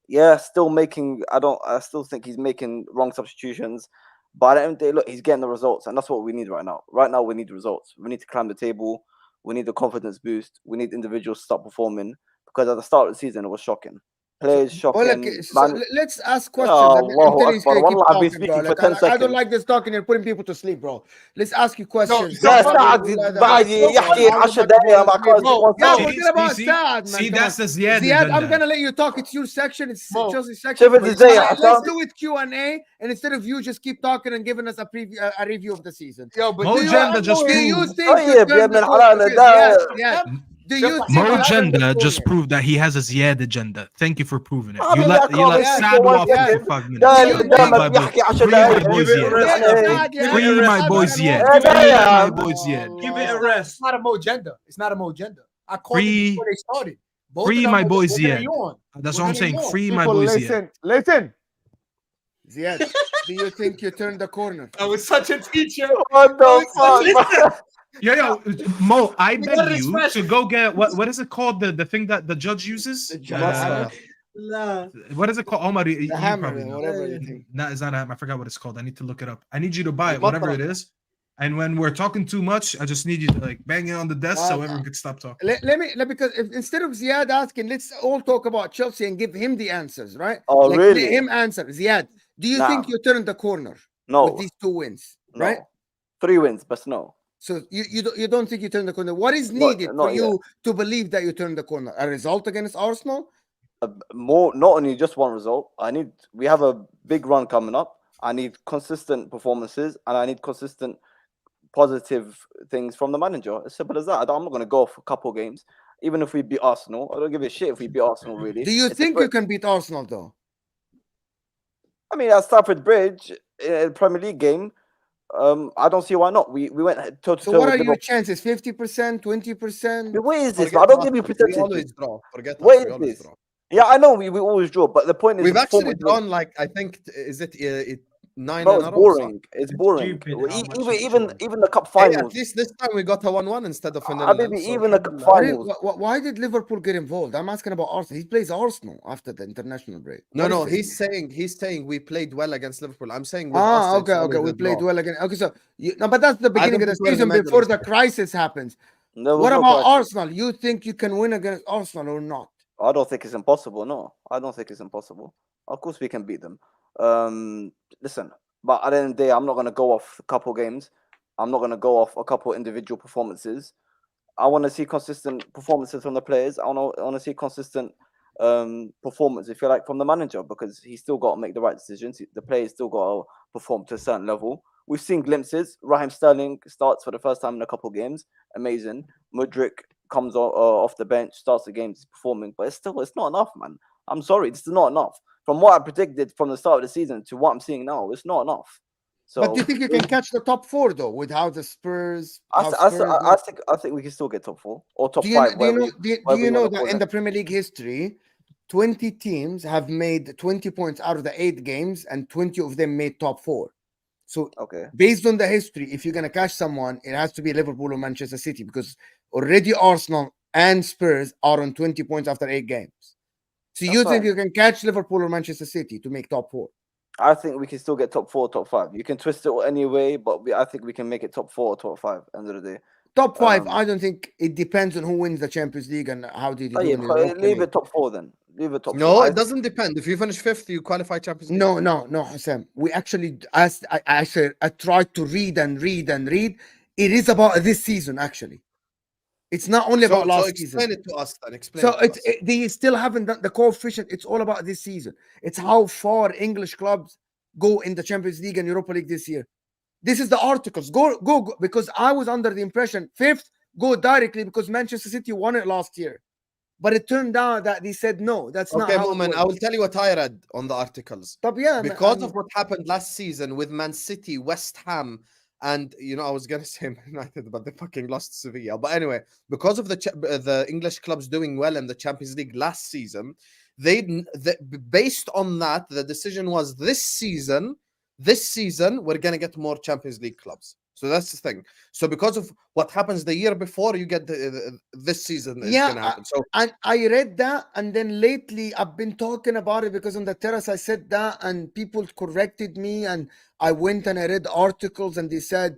[SPEAKER 4] yeah, still making. I still think he's making wrong substitutions. But at the end of the day, look, he's getting the results, and that's what we need right now. Right now, we need results. We need to climb the table. We need the confidence boost. We need individuals to start performing because at the start of the season, it was shocking. Players shocking.
[SPEAKER 2] Well, like, so let's ask questions.
[SPEAKER 4] Oh,
[SPEAKER 2] and
[SPEAKER 4] Allahu
[SPEAKER 2] until he's
[SPEAKER 4] Akbar.
[SPEAKER 2] gonna keep
[SPEAKER 4] Wallah, I've been
[SPEAKER 2] talking, bro.
[SPEAKER 4] speaking for
[SPEAKER 2] Like,
[SPEAKER 4] 10
[SPEAKER 2] I don't
[SPEAKER 4] seconds.
[SPEAKER 2] like this talking and putting people to sleep, bro. Let's ask you questions.
[SPEAKER 4] لا
[SPEAKER 2] bro.
[SPEAKER 4] استعد بعد يحكي 10 دقائق ما كان
[SPEAKER 2] Yeah,
[SPEAKER 6] See,
[SPEAKER 2] forget about
[SPEAKER 6] see,
[SPEAKER 2] Saad, man.
[SPEAKER 6] see,
[SPEAKER 2] Come
[SPEAKER 6] that's
[SPEAKER 2] on.
[SPEAKER 6] the Ziad
[SPEAKER 2] Ziad, I'm
[SPEAKER 6] agenda.
[SPEAKER 2] gonna let you talk. It's your section. It's
[SPEAKER 5] Mo,
[SPEAKER 2] Chelsea's section.
[SPEAKER 4] شوف ازاي يا
[SPEAKER 2] Let's
[SPEAKER 4] حسام.
[SPEAKER 2] do it Q&A, and instead of you just keep talking and giving us a preview, a review of the season.
[SPEAKER 5] Yo, but
[SPEAKER 6] Mo
[SPEAKER 5] do you-
[SPEAKER 6] Genda just
[SPEAKER 2] Do you
[SPEAKER 6] proved.
[SPEAKER 2] think you
[SPEAKER 4] طيب يا
[SPEAKER 2] turned
[SPEAKER 4] ابن
[SPEAKER 2] the
[SPEAKER 4] الحلال
[SPEAKER 2] corner?
[SPEAKER 4] ده
[SPEAKER 2] Ziad, do you think
[SPEAKER 6] Mo
[SPEAKER 2] you turned the
[SPEAKER 6] Genda just
[SPEAKER 2] corner?
[SPEAKER 6] proved that he has a Ziad agenda. Thank you for proving it.
[SPEAKER 4] I
[SPEAKER 6] You
[SPEAKER 4] mean, I
[SPEAKER 6] let
[SPEAKER 4] can't
[SPEAKER 6] let
[SPEAKER 4] speak
[SPEAKER 6] Saad
[SPEAKER 4] for 1
[SPEAKER 6] walk in for
[SPEAKER 4] second.
[SPEAKER 6] 5 minutes.
[SPEAKER 4] ده
[SPEAKER 2] you
[SPEAKER 4] اللي
[SPEAKER 2] think-
[SPEAKER 4] قدامك
[SPEAKER 6] My boy-
[SPEAKER 4] يحكي 10
[SPEAKER 6] free my
[SPEAKER 4] دقائق.
[SPEAKER 6] boy
[SPEAKER 3] Give it a
[SPEAKER 6] Ziad.
[SPEAKER 3] rest,
[SPEAKER 2] Yeah,
[SPEAKER 3] Staffy.
[SPEAKER 2] Saad, yeah.
[SPEAKER 6] Free my
[SPEAKER 2] Saad
[SPEAKER 6] boy
[SPEAKER 2] can
[SPEAKER 6] Ziad.
[SPEAKER 2] walk.
[SPEAKER 6] Free
[SPEAKER 4] Yeah.
[SPEAKER 6] my boy Ziad.
[SPEAKER 3] Give it a
[SPEAKER 5] It's
[SPEAKER 3] rest.
[SPEAKER 5] not a Mo agenda. It's not a Mo agenda. I called
[SPEAKER 6] Free-
[SPEAKER 5] it before they started. Both
[SPEAKER 6] free
[SPEAKER 5] of them
[SPEAKER 6] my
[SPEAKER 5] were-
[SPEAKER 6] boy
[SPEAKER 5] we're gonna
[SPEAKER 6] Ziad.
[SPEAKER 5] yawn.
[SPEAKER 6] That's
[SPEAKER 5] We're
[SPEAKER 6] what I'm
[SPEAKER 5] gonna
[SPEAKER 6] saying.
[SPEAKER 5] yawn.
[SPEAKER 6] Free my
[SPEAKER 2] People,
[SPEAKER 6] boy Ziad.
[SPEAKER 2] listen. Ziad, do you think you turned the corner?
[SPEAKER 5] I was such a teacher.
[SPEAKER 4] What the fuck, man?
[SPEAKER 6] Yo, Mo, I
[SPEAKER 3] You gotta
[SPEAKER 6] beg you
[SPEAKER 3] respect.
[SPEAKER 6] to go get what is it called? The thing that the judge uses?
[SPEAKER 2] The judge.
[SPEAKER 3] Nah.
[SPEAKER 6] What is it called? Omar, you
[SPEAKER 2] The hammer,
[SPEAKER 6] probably know.
[SPEAKER 2] whatever you think.
[SPEAKER 6] No, it's not a hammer. I forgot what it's called. I need to look it up. I need you to buy it,
[SPEAKER 1] Al-Batra.
[SPEAKER 6] whatever it is. And when we're talking too much, I just need you to like bang it on the desk so everyone can stop talking.
[SPEAKER 2] Because instead of Ziad asking, let's all talk about Chelsea and give him the answers, right?
[SPEAKER 4] Oh,
[SPEAKER 2] Like,
[SPEAKER 4] really?
[SPEAKER 2] let him answer. Ziad, do you
[SPEAKER 4] Nah.
[SPEAKER 2] think you turned the corner
[SPEAKER 4] No.
[SPEAKER 2] with these 2 wins,
[SPEAKER 4] No.
[SPEAKER 2] right?
[SPEAKER 4] 3 wins, but no.
[SPEAKER 2] So you don't think you turned the corner. What is
[SPEAKER 4] Not-
[SPEAKER 2] needed
[SPEAKER 4] not
[SPEAKER 2] for you to believe that you turned the corner? A result against Arsenal?
[SPEAKER 4] More, not only just one result. We have a big run coming up. I need consistent performances and I need consistent positive things from the manager. As simple as that. I'm not going to go off a couple games. Even if we beat Arsenal, I don't give a shit if we beat Arsenal, really.
[SPEAKER 2] Do you
[SPEAKER 4] It's a
[SPEAKER 2] think
[SPEAKER 4] pre-
[SPEAKER 2] you can beat Arsenal though?
[SPEAKER 4] I mean, at Stamford Bridge, in a Premier League game, I don't see why not. We went toe to
[SPEAKER 2] So
[SPEAKER 4] toe
[SPEAKER 2] what
[SPEAKER 4] with
[SPEAKER 2] are your
[SPEAKER 4] Liverpool.
[SPEAKER 2] chances? 50%, 20%?
[SPEAKER 4] Where is this?
[SPEAKER 1] Forget
[SPEAKER 4] I don't
[SPEAKER 1] us.
[SPEAKER 4] give you
[SPEAKER 1] We
[SPEAKER 4] percentages.
[SPEAKER 1] always draw. Forget us.
[SPEAKER 4] Where
[SPEAKER 1] We
[SPEAKER 4] is
[SPEAKER 1] always
[SPEAKER 4] this?
[SPEAKER 1] draw.
[SPEAKER 4] Yeah, I know we always draw, but the point is
[SPEAKER 1] We've
[SPEAKER 4] the
[SPEAKER 1] actually
[SPEAKER 4] performance-
[SPEAKER 1] drawn like I think is it 9
[SPEAKER 4] Bro,
[SPEAKER 1] in
[SPEAKER 4] it's
[SPEAKER 1] a row.
[SPEAKER 4] boring. It's boring.
[SPEAKER 3] stupid how much you
[SPEAKER 4] Even
[SPEAKER 3] draw.
[SPEAKER 4] the cup
[SPEAKER 1] Hey,
[SPEAKER 4] finals.
[SPEAKER 1] at least this time we got a 1-1 instead of a 0-0.
[SPEAKER 4] Habibi,
[SPEAKER 1] so
[SPEAKER 4] even the cup
[SPEAKER 1] alhamdulillah.
[SPEAKER 4] finals.
[SPEAKER 2] Why did Liverpool get involved? I'm asking about Arsenal. He plays Arsenal after the international break.
[SPEAKER 1] No,
[SPEAKER 2] What is this?
[SPEAKER 1] he's saying we played well against Liverpool. I'm saying with us, it's
[SPEAKER 2] Okay.
[SPEAKER 1] always
[SPEAKER 2] We
[SPEAKER 1] a
[SPEAKER 2] played
[SPEAKER 1] draw.
[SPEAKER 2] well again. Okay, so no, but that's the beginning of the
[SPEAKER 1] think we're in the
[SPEAKER 2] season
[SPEAKER 1] middle.
[SPEAKER 2] before the crisis happens.
[SPEAKER 4] There was
[SPEAKER 2] What
[SPEAKER 4] no
[SPEAKER 2] about
[SPEAKER 4] crisis.
[SPEAKER 2] Arsenal? You think you can win against Arsenal or not?
[SPEAKER 4] I don't think it's impossible. No, I don't think it's impossible. Of course, we can beat them. Listen, but at the end of the day, I'm not going to go off a couple games. I'm not going to go off a couple individual performances. I want to see consistent performances from the players. I want to see consistent performance, if you like, from the manager, because he's still got to make the right decisions. The players still got to perform to a certain level. We've seen glimpses. Raheem Sterling starts for the first time in a couple games. Amazing. Mudryk comes off the bench, starts the game, he's performing, but it's not enough, man. I'm sorry, it's not enough. From what I predicted from the start of the season to what I'm seeing now, it's not enough. So,
[SPEAKER 2] but do you think you can catch the top 4 though, with how the Spurs? How
[SPEAKER 4] I think we can still get top 4 or top 5.
[SPEAKER 2] Do you know? Do you know that
[SPEAKER 4] call
[SPEAKER 2] in
[SPEAKER 4] it.
[SPEAKER 2] the Premier League history, 20 teams have made 20 points out of the 8 games, and 20 of them made top 4. So,
[SPEAKER 4] Okay.
[SPEAKER 2] based on the history, if you're gonna catch someone, it has to be Liverpool or Manchester City, because already Arsenal and Spurs are on 20 points after 8 games. So
[SPEAKER 4] That's
[SPEAKER 2] you think
[SPEAKER 4] fine.
[SPEAKER 2] you can catch Liverpool or Manchester City to make top 4?
[SPEAKER 4] I think we can still get top 4, top 5. You can twist it any way, but I think we can make it top 4 or top 5 end of the day.
[SPEAKER 2] Top 5, I don't think. It depends on who wins the Champions League and how did you do in Europa
[SPEAKER 4] leave
[SPEAKER 2] League.
[SPEAKER 4] it top 4 then. Leave it top 4.
[SPEAKER 1] No, it doesn't depend. If you finish 5th, you qualify Champions League.
[SPEAKER 2] No, Hassan. We actually asked. I tried to read and read and read. It is about this season, actually. It's not only about last season.
[SPEAKER 1] Explain it to us then.
[SPEAKER 2] They still haven't done the coefficient. It's all about this season. It's how far English clubs go in the Champions League and Europa League this year. This is the articles. Go, because I was under the impression 5th go directly because Manchester City won it last year. But it turned out that they said no. That's not how
[SPEAKER 1] Moamen, I will tell you what I read on the articles. Because of what happened last season with Man City, West Ham, and I was gonna say United, but they fucking lost Sevilla. But anyway, because of the English clubs doing well in the Champions League last season, based on that, the decision was this season we're gonna get more Champions League clubs. So that's the thing. So because of what happens the year before, you get this season is gonna happen. So
[SPEAKER 2] and I read that, and then lately I've been talking about it because on the terrace I said that, and people corrected me, and I went and I read articles, and they said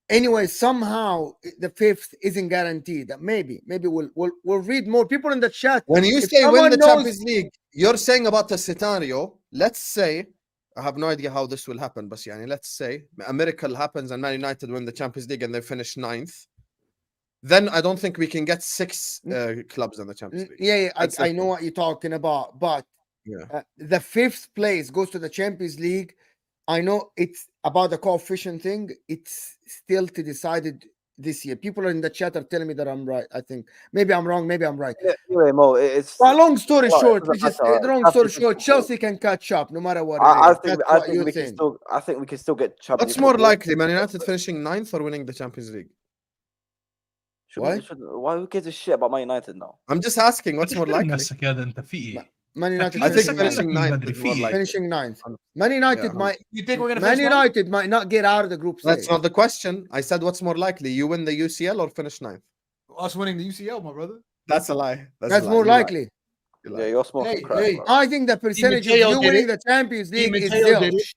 [SPEAKER 2] anyway somehow the 5th isn't guaranteed. Maybe we'll read more. People in the chat.
[SPEAKER 1] When you say win the Champions League, you're saying about the scenario. Let's say. I have no idea how this will happen, but let's say a miracle happens and Man United win the Champions League and they finish 9th. Then I don't think we can get 6 clubs in the Champions League.
[SPEAKER 2] Yeah, I know what you're talking about, but the 5th place goes to the Champions League. I know it's about the coefficient thing. It's still to decided this year. People in the chat are telling me that I'm right. I think maybe I'm wrong. Maybe I'm right.
[SPEAKER 4] Anyway, Mo, it's
[SPEAKER 2] long story short. Chelsea can catch up no matter what.
[SPEAKER 4] I think we can still get Champions.
[SPEAKER 1] What's more likely, Man United finishing 9th or winning the Champions League?
[SPEAKER 4] Why who gives a shit about Man United now?
[SPEAKER 1] I'm just asking. What's more likely?
[SPEAKER 2] Man United.
[SPEAKER 1] I think finishing 9th.
[SPEAKER 2] Finishing 9th. Man United might.
[SPEAKER 3] You think we're gonna?
[SPEAKER 2] Man United might not get out of the group stage.
[SPEAKER 1] That's not the question. I said, what's more likely? You win the UCL or finish 9th?
[SPEAKER 5] Us winning the UCL, my brother.
[SPEAKER 1] That's a lie.
[SPEAKER 2] That's more likely.
[SPEAKER 4] You're smoking crack.
[SPEAKER 2] I think the percentage of you winning the Champions League is zilch.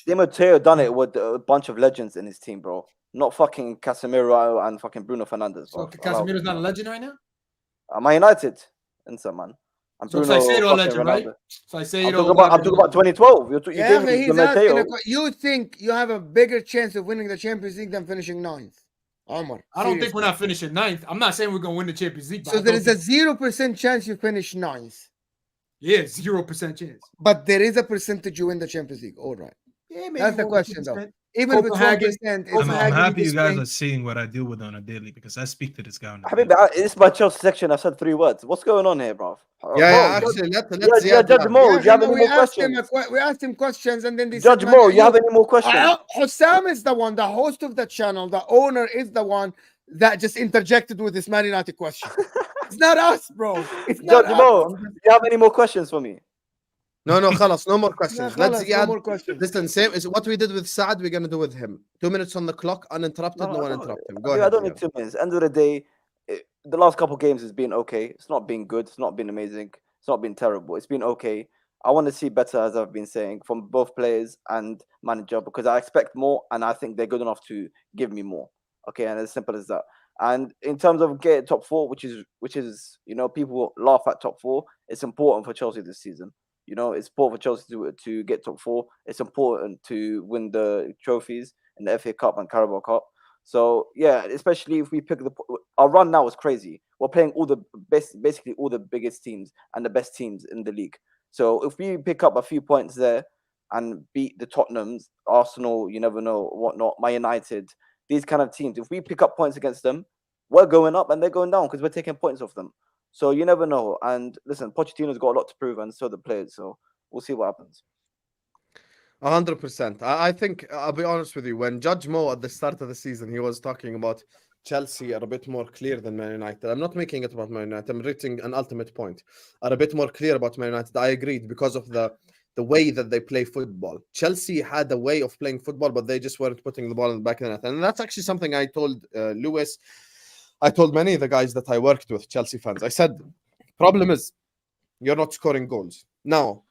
[SPEAKER 4] Di Matteo done it with a bunch of legends in his team, bro. Not fucking Casemiro and fucking Bruno Fernandes.
[SPEAKER 5] So Casemiro's not a legend right now?
[SPEAKER 4] Man United. Inside, man.
[SPEAKER 5] So Caicedo legend, right?
[SPEAKER 4] I'm talking about 2012.
[SPEAKER 2] You think you have a bigger chance of winning the Champions League than finishing 9th? Omar,
[SPEAKER 5] I don't think we're not finishing 9th. I'm not saying we're going to win the Champions League.
[SPEAKER 2] So there is a 0% chance you finish 9th.
[SPEAKER 5] Yeah, 0% chance.
[SPEAKER 2] But there is a percentage you win the Champions League. All right. Yeah, maybe that's the question, though. Even if it's 1%,
[SPEAKER 6] I'm happy you guys are seeing what I deal with on a daily because I speak to this guy.
[SPEAKER 4] It's my Chelsea section. I said 3 words. What's going on here, bro?
[SPEAKER 1] Actually, let's
[SPEAKER 4] Judge Mo. Do you have any more questions?
[SPEAKER 2] We asked him questions, and then they
[SPEAKER 4] Judge Mo, you have any more questions?
[SPEAKER 2] Hussam is the one, the host of the channel, the owner is the one that just interjected with this Man United question. It's not us, bro. It's not
[SPEAKER 4] Judge Mo, do you have any more questions for me?
[SPEAKER 1] No, khalas, no more questions. Let's
[SPEAKER 2] no more questions.
[SPEAKER 1] Listen, same is what we did with Saad, we're gonna do with him. 2 minutes on the clock, uninterrupted, no one interrupt him. Go ahead.
[SPEAKER 4] I don't need 2 minutes. End of the day, the last couple of games has been okay. It's not been good. It's not been amazing. It's not been terrible. It's been okay. I want to see better, as I've been saying, from both players and manager because I expect more, and I think they're good enough to give me more. Okay, and as simple as that. And in terms of getting top 4, which is people laugh at top 4. It's important for Chelsea this season. It's important for Chelsea to get top 4. It's important to win the trophies in the FA Cup and Carabao Cup. So yeah, especially if we pick our run now is crazy. We're playing basically all the biggest teams and the best teams in the league. So if we pick up a few points there and beat the Tottenhams, Arsenal, you never know, whatnot, Man United, these kind of teams, if we pick up points against them, we're going up and they're going down because we're taking points off them. So you never know. And listen, Pochettino's got a lot to prove, and so the players. So we'll see what happens.
[SPEAKER 1] 100%. I think I'll be honest with you. When Judge Mo at the start of the season, he was talking about Chelsea are a bit more clear than Man United. I'm not making it about Man United. I'm reaching an ultimate point. Are a bit more clear about Man United. I agreed because of the way that they play football. Chelsea had a way of playing football, but they just weren't putting the ball in the back of the net. And that's actually something I told Lewis. I told many of the guys that I worked with, Chelsea fans. I said, problem is you're not scoring goals. Now,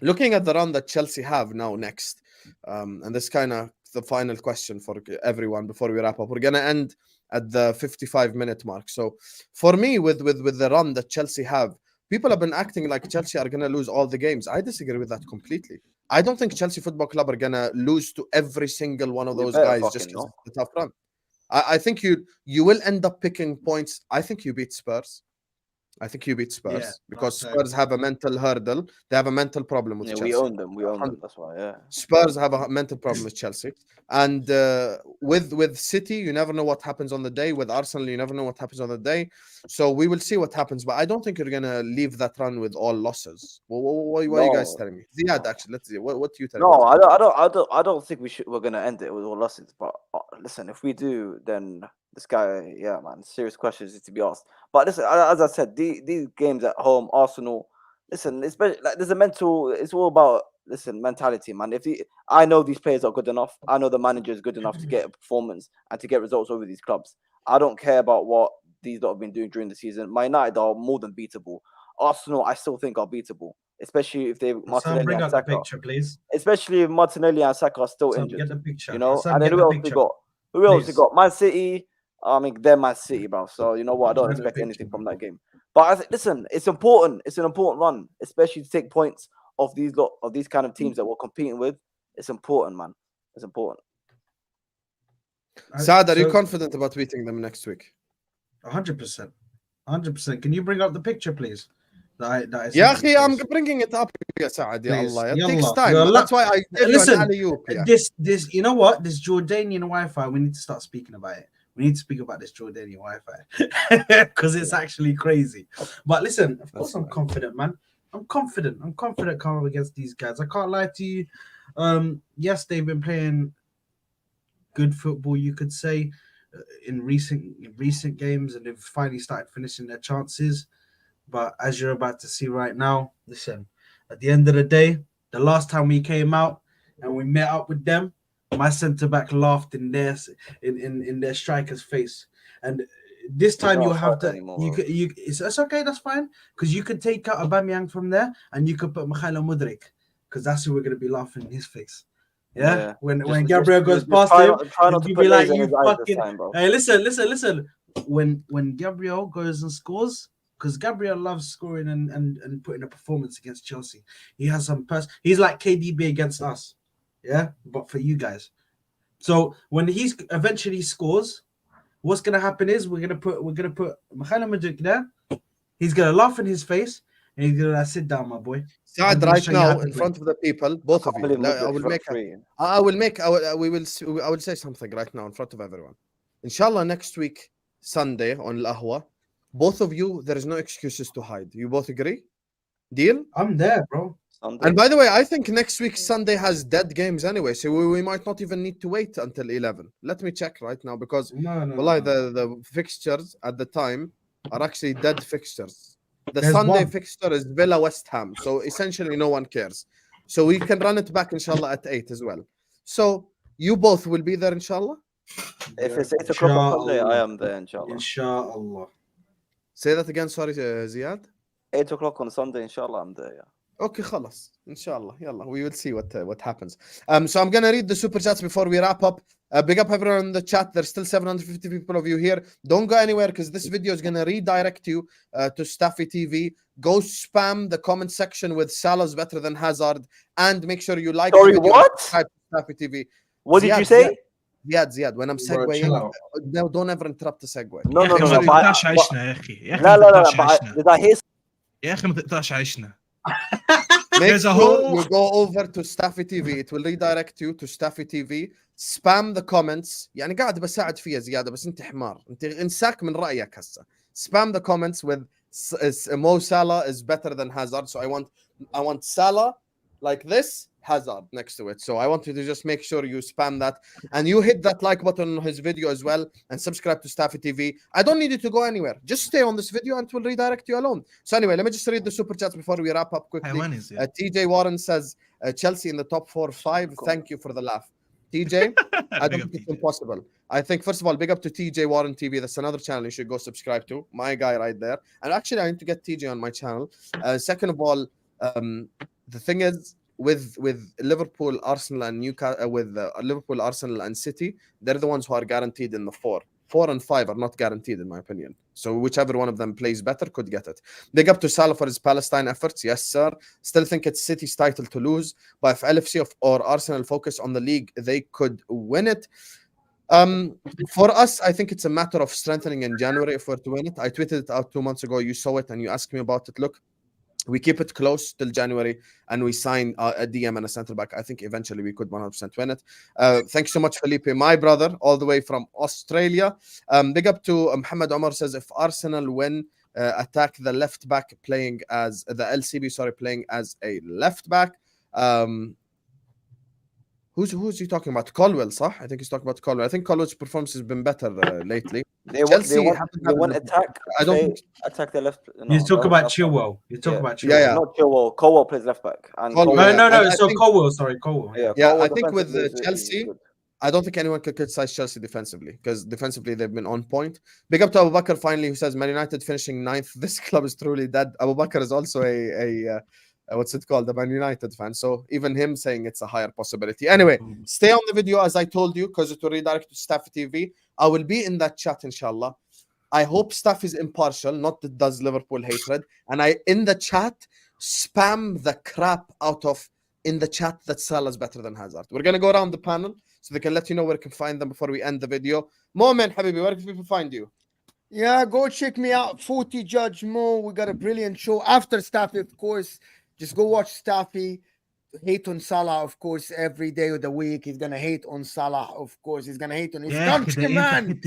[SPEAKER 1] looking at the run that Chelsea have now next, and this kind of the final question for everyone before we wrap up. We're gonna end at the 55-minute mark. So for me, with the run that Chelsea have, people have been acting like Chelsea are gonna lose all the games. I disagree with that completely. I don't think Chelsea Football Club are gonna lose to every single one of those guys just because it's a tough run. I think you will end up picking points. I think you beat Spurs.
[SPEAKER 3] Yeah,
[SPEAKER 1] because
[SPEAKER 3] that's
[SPEAKER 1] Spurs have a mental hurdle. They have a mental problem with
[SPEAKER 4] Yeah,
[SPEAKER 1] Chelsea.
[SPEAKER 4] we own them. That's why. Yeah.
[SPEAKER 1] Spurs have a mental problem with Chelsea, and with City, you never know what happens on the day. With Arsenal, you never know what happens on the day. So we will see what happens. But I don't think you're gonna leave that run with all losses. What are you guys telling me? Ziad, actually, let's see. What do you tell me?
[SPEAKER 4] No, I don't think we're gonna end it with all losses. But listen, if we do, then this guy, yeah, man, serious questions need to be asked. But listen, as I said, these games at home, Arsenal, listen, it's like there's a mental. It's all about mentality, man. I know these players are good enough. I know the manager is good enough to get a performance and to get results over these clubs. I don't care about what these lot have been doing during the season. Man United are more than beatable. Arsenal, I still think are beatable, especially if they Martinelli
[SPEAKER 3] bring
[SPEAKER 4] and
[SPEAKER 3] up the
[SPEAKER 4] Saka.
[SPEAKER 3] picture, please.
[SPEAKER 4] Especially if Martinelli and Saka are still
[SPEAKER 3] Sam,
[SPEAKER 4] injured.
[SPEAKER 3] get the picture.
[SPEAKER 4] You know,
[SPEAKER 3] Sam,
[SPEAKER 4] and then
[SPEAKER 3] get
[SPEAKER 4] who
[SPEAKER 3] the
[SPEAKER 4] else we
[SPEAKER 3] picture,
[SPEAKER 4] got? Who else we
[SPEAKER 3] please.
[SPEAKER 4] got? Man City. I mean, they're Man City, bro. So you know what? I don't
[SPEAKER 3] Get the
[SPEAKER 4] expect
[SPEAKER 3] picture,
[SPEAKER 4] anything from
[SPEAKER 3] bro.
[SPEAKER 4] that game. But listen, it's important. It's an important run, especially to take points of these kind of teams that we're competing with. It's important, man. It's important.
[SPEAKER 1] Saad, are you confident about beating them next week?
[SPEAKER 3] 100%. 100%. Can you bring up the picture, please?
[SPEAKER 1] Yeah, I'm bringing it up. Ya Saad, ya Allah. It takes time. That's why I gave you an alley-oop.
[SPEAKER 3] This, you know what? This Jordanian Wi-Fi, we need to start speaking about it. We need to speak about this Jordanian Wi-Fi because it's actually crazy. But listen, of course, I'm confident, man. I'm confident coming up against these guys. I can't lie to you. Yes, they've been playing good football, you could say, in recent games, and they've finally started finishing their chances. But as you're about to see right now, listen, at the end of the day, the last time we came out and we met up with them, my centre back laughed in their striker's face. And this time you'll have to it's okay, that's fine, because you could take out Aubameyang from there and you could put Mikhailo Mudryk, because that's who we're gonna be laughing in his face. Yeah. When Gabriel goes past him, you'll be like, you fucking hey, listen. When Gabriel goes and scores, because Gabriel loves scoring and putting a performance against Chelsea. He has some he's like KDB against us. Yeah, but for you guys. So when he eventually scores, what's gonna happen is we're gonna put Mikhailo Mudryk there. He's gonna laugh in his face and he's gonna sit down, my boy.
[SPEAKER 1] Saad, right now in front of the people, both of you. I will say something right now in front of everyone. Inshallah, next week Sunday on Ahwa, both of you, there is no excuses to hide. You both agree? Deal?
[SPEAKER 3] I'm there, bro.
[SPEAKER 1] And by the way, I think next week Sunday has dead games anyway, so we might not even need to wait until 11. Let me check right now, because the fixtures at the time are actually dead fixtures. There's Sunday fixture is Villa West Ham, so essentially no one cares. So we can run it back inshallah at 8 as well. So you both will be there inshallah?
[SPEAKER 4] If it's 8 o'clock on Sunday, I am there inshallah.
[SPEAKER 3] Inshallah.
[SPEAKER 1] Say that again, sorry, Ziad.
[SPEAKER 4] 8 o'clock on Sunday, inshallah, I'm there, yeah.
[SPEAKER 1] Okay, خلاص. Inshallah. Yalla. We will see what happens. So I'm gonna read the super chats before we wrap up. Big up everyone in the chat. There's still 750 people of you here. Don't go anywhere, because this video is gonna redirect you to Staffy TV. Go spam the comment section with Salah's better than Hazard, and make sure you like.
[SPEAKER 4] Sorry,
[SPEAKER 1] the video
[SPEAKER 4] what?
[SPEAKER 1] and subscribe to Staffy TV.
[SPEAKER 4] What did you say?
[SPEAKER 1] Ziad, when I'm segueing, no, don't ever interrupt the segue.
[SPEAKER 4] No. Did I hear?
[SPEAKER 6] يا اخي ما تقطعش عيشنا.
[SPEAKER 1] Make sure you go over to Staffy TV. It will redirect you to Staffy TV. Spam the comments. يعني قاعد بساعد فيها زيادة بس انت حمار. انت انساك من رأيك هسه. Spam the comments with Mo Salah is better than Hazard. So I want Salah like this, Hazard next to it. So I want you to just make sure you spam that and you hit that like button on his video as well and subscribe to Staffy TV. I don't need you to go anywhere. Just stay on this video and it will redirect you alone. So anyway, let me just read the super chats before we wrap up quickly. TJ Warren says Chelsea in the top 4 or 5. Thank you for the laugh. TJ, I don't think it's impossible. I think, first of all, big up to TJ Warren TV. That's another channel you should go subscribe to. My guy right there. And actually, I need to get TJ on my channel. Second of all, the thing is, with Liverpool, Arsenal, and Newcastle, with Liverpool, Arsenal, and City, they're the ones who are guaranteed in the 4. 4 and 5 are not guaranteed, in my opinion. So whichever one of them plays better could get it. Big up to Salah for his Palestine efforts. Yes, sir. Still think it's City's title to lose. But if LFC or Arsenal focus on the league, they could win it. For us, I think it's a matter of strengthening in January if we're to win it. I tweeted it out 2 months ago. You saw it and you asked me about it. Look, we keep it close till January and we sign a DM and a centre back. I think eventually we could 100% win it. Thanks so much, Felipe, my brother, all the way from Australia. Big up to Muhammad Omar says, if Arsenal win, attack the left back playing as the LCB, playing as a left back. Who's he talking about? Colwell, صح? I think he's talking about Colwell. I think Colwell's performance has been better lately.
[SPEAKER 4] They want attack.
[SPEAKER 1] I don't
[SPEAKER 4] attack the left.
[SPEAKER 3] No, you talk about Chilwell. You talk about Chilwell.
[SPEAKER 1] Yeah.
[SPEAKER 4] Not Chilwell. Colwell plays left back. And
[SPEAKER 3] no. So Colwell. Sorry, Colwell.
[SPEAKER 1] Yeah, I think with Chelsea, I don't think anyone could criticize Chelsea defensively because defensively they've been on point. Big up to Abu Bakr finally, who says Man United finishing 9th. This club is truly dead. Abu Bakr is also a what's it called? The Man United fan. So even him saying it's a higher possibility. Anyway, stay on the video as I told you because it will redirect to Staffy TV. I will be in that chat, inshallah. I hope Staff is impartial, not that does Liverpool hatred. And in the chat, spam the crap out of in the chat that Salah is better than Hazard. We're going to go around the panel so they can let you know where you can find them before we end the video. Moamen, Habibi, where can people find you?
[SPEAKER 2] Yeah, go check me out. 40 Judge Mo. We got a brilliant show after Staffy, of course. Just go watch Staffy. Hate on Salah, of course, every day of the week. He's gonna hate on Salah, of course. He's gonna hate on his country, man.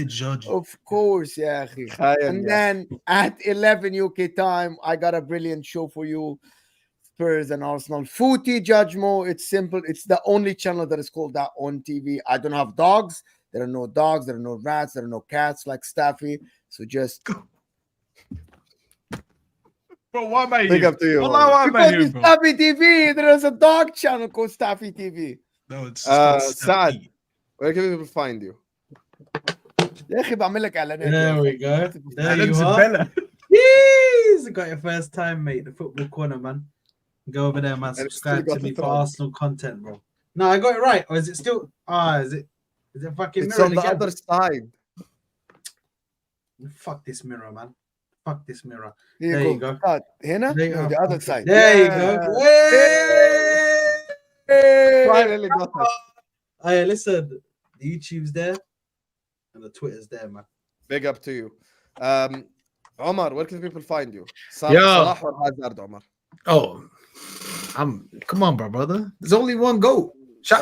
[SPEAKER 2] Of course, yeah. And then at 11 UK time, I got a brilliant show for you. Spurs and Arsenal. Footy Judge Mo. It's simple. It's the only channel that is called that on TV. I don't have dogs. There are no dogs. There are no rats. There are no cats like Staffy. So just.
[SPEAKER 6] Bro, why am I here?
[SPEAKER 1] Big up to you.
[SPEAKER 6] Why am I here, bro?
[SPEAKER 2] Staffy TV. There is a dog channel called Staffy TV.
[SPEAKER 6] No, it's
[SPEAKER 1] Saad. Where can people find you?
[SPEAKER 3] There we go. There you are. Jeez, got your first time, mate. The football corner, man. Go over there, man. Subscribe to me for Arsenal content, bro. No, I got it right. Or is it still? Is it fucking
[SPEAKER 1] it's
[SPEAKER 3] mirror
[SPEAKER 1] on the
[SPEAKER 3] again?
[SPEAKER 1] other side.
[SPEAKER 3] Fuck this mirror, man. Fuck this mirror.
[SPEAKER 2] There you go. The other side.
[SPEAKER 3] There you go. Hey!
[SPEAKER 1] Finally got it.
[SPEAKER 3] Hey, listen. The YouTube's there and the Twitter's there, man.
[SPEAKER 1] Big up to you. Omar, where can people find you? Salah or Hazard, Omar?
[SPEAKER 5] Oh, come on, brother. There's only one goat.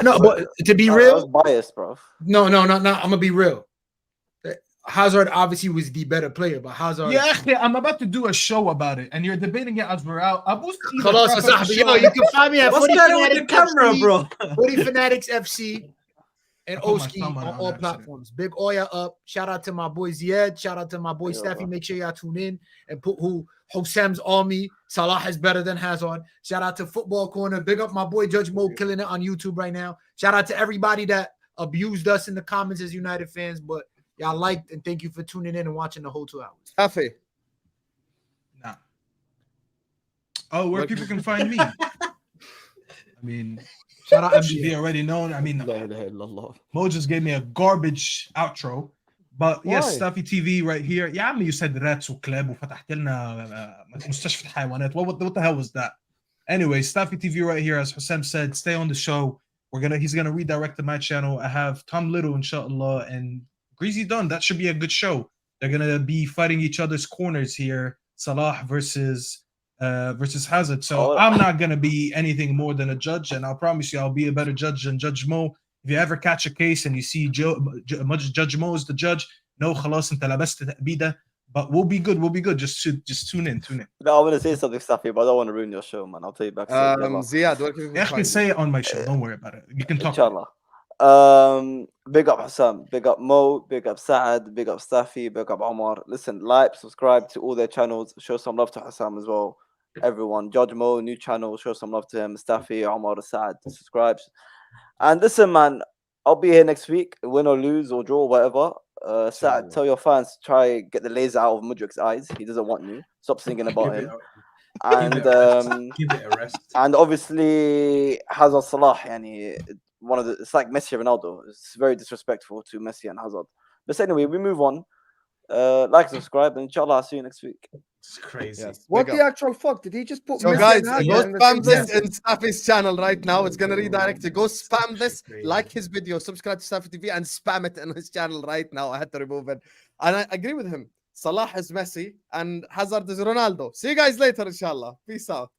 [SPEAKER 5] No, but to be real,
[SPEAKER 4] biased, bro.
[SPEAKER 5] No. I'm gonna be real. Hazard obviously was the better player, but Hazard.
[SPEAKER 6] Yeah, I'm about to do a show about it, and you're debating it as we're out.
[SPEAKER 5] You can find me at
[SPEAKER 3] What's going on with the camera, bro?
[SPEAKER 5] Footy Fanatics FC and Oski on all platforms. Big Oya up. Shout out to my boy Ziad. Shout out to my boy Staffy. Make sure y'all tune in and put who Sam's army. Salah is better than Hazard. Shout out to Football Corner. Big up my boy Judge Mo, killing it on YouTube right now. Shout out to everybody that abused us in the comments as United fans, but y'all liked, and thank you for tuning in and watching the whole 2 hours.
[SPEAKER 1] Staffy.
[SPEAKER 6] Nah. Oh, where people can find me? I mean, shout out MGV already known. I mean, Mo just gave me a garbage outro. But yes, Staffy TV right here. يا عمي, you said rats وكلاب وفتحت لنا مستشفى حيوانات. What the hell was that? Anyway, Staffy TV right here, as Hussam said, stay on the show. He's gonna redirect to my channel. I have Tom Little, inshallah, and Greasy Dunn. That should be a good show. They're gonna be fighting each other's corners here. Salah versus Hazard. So I'm not gonna be anything more than a judge, and I'll promise you I'll be a better judge than Judge Mo. If you ever catch a case and you see Judge Mo is the judge, no, خلاص انت لبست تأبيدة. But we'll be good. We'll be good. Just tune in.
[SPEAKER 4] No, I want to say something, Staffy, but I don't want to ruin your show, man. I'll tell you back.
[SPEAKER 1] Ziad, where can people
[SPEAKER 6] I can
[SPEAKER 1] find
[SPEAKER 6] say
[SPEAKER 1] you?
[SPEAKER 6] it on my show. Don't worry about it. You can talk.
[SPEAKER 4] Inshallah. Big up Hassam, big up Mo, big up Saad, big up Staffy, big up Omar. Listen, like, subscribe to all their channels. Show some love to Hassam as well. Everyone, Judge Mo, new channel. Show some love to him. Staffy, Omar, Saad, subscribe. And listen, man, I'll be here next week. Win or lose or draw, whatever. Saad, tell your fans to try get the laser out of Mudrik's eyes. He doesn't want you. Stop singing about him. And
[SPEAKER 10] Give it a rest.
[SPEAKER 4] and obviously Hazard Salah, yani one of the, it's like Messi Ronaldo. It's very disrespectful to Messi and Hazard. But anyway, we move on. Like, subscribe, and inshallah I'll see you next week.
[SPEAKER 10] It's crazy.
[SPEAKER 1] Yes,
[SPEAKER 2] What
[SPEAKER 1] big
[SPEAKER 2] the
[SPEAKER 1] up.
[SPEAKER 2] actual fuck? Did he just put
[SPEAKER 1] So
[SPEAKER 2] Messi
[SPEAKER 1] guys,
[SPEAKER 2] and
[SPEAKER 1] go
[SPEAKER 2] Hazard in the
[SPEAKER 1] spam
[SPEAKER 2] same
[SPEAKER 1] this
[SPEAKER 2] sentence?
[SPEAKER 1] in Staffy's channel right now. It's gonna redirect you. Go spam this, like his video, subscribe to Staffy TV, and spam it in his channel right now. I had to remove it, and I agree with him. Salah is Messi and Hazard is Ronaldo. See you guys later, inshallah. Peace out.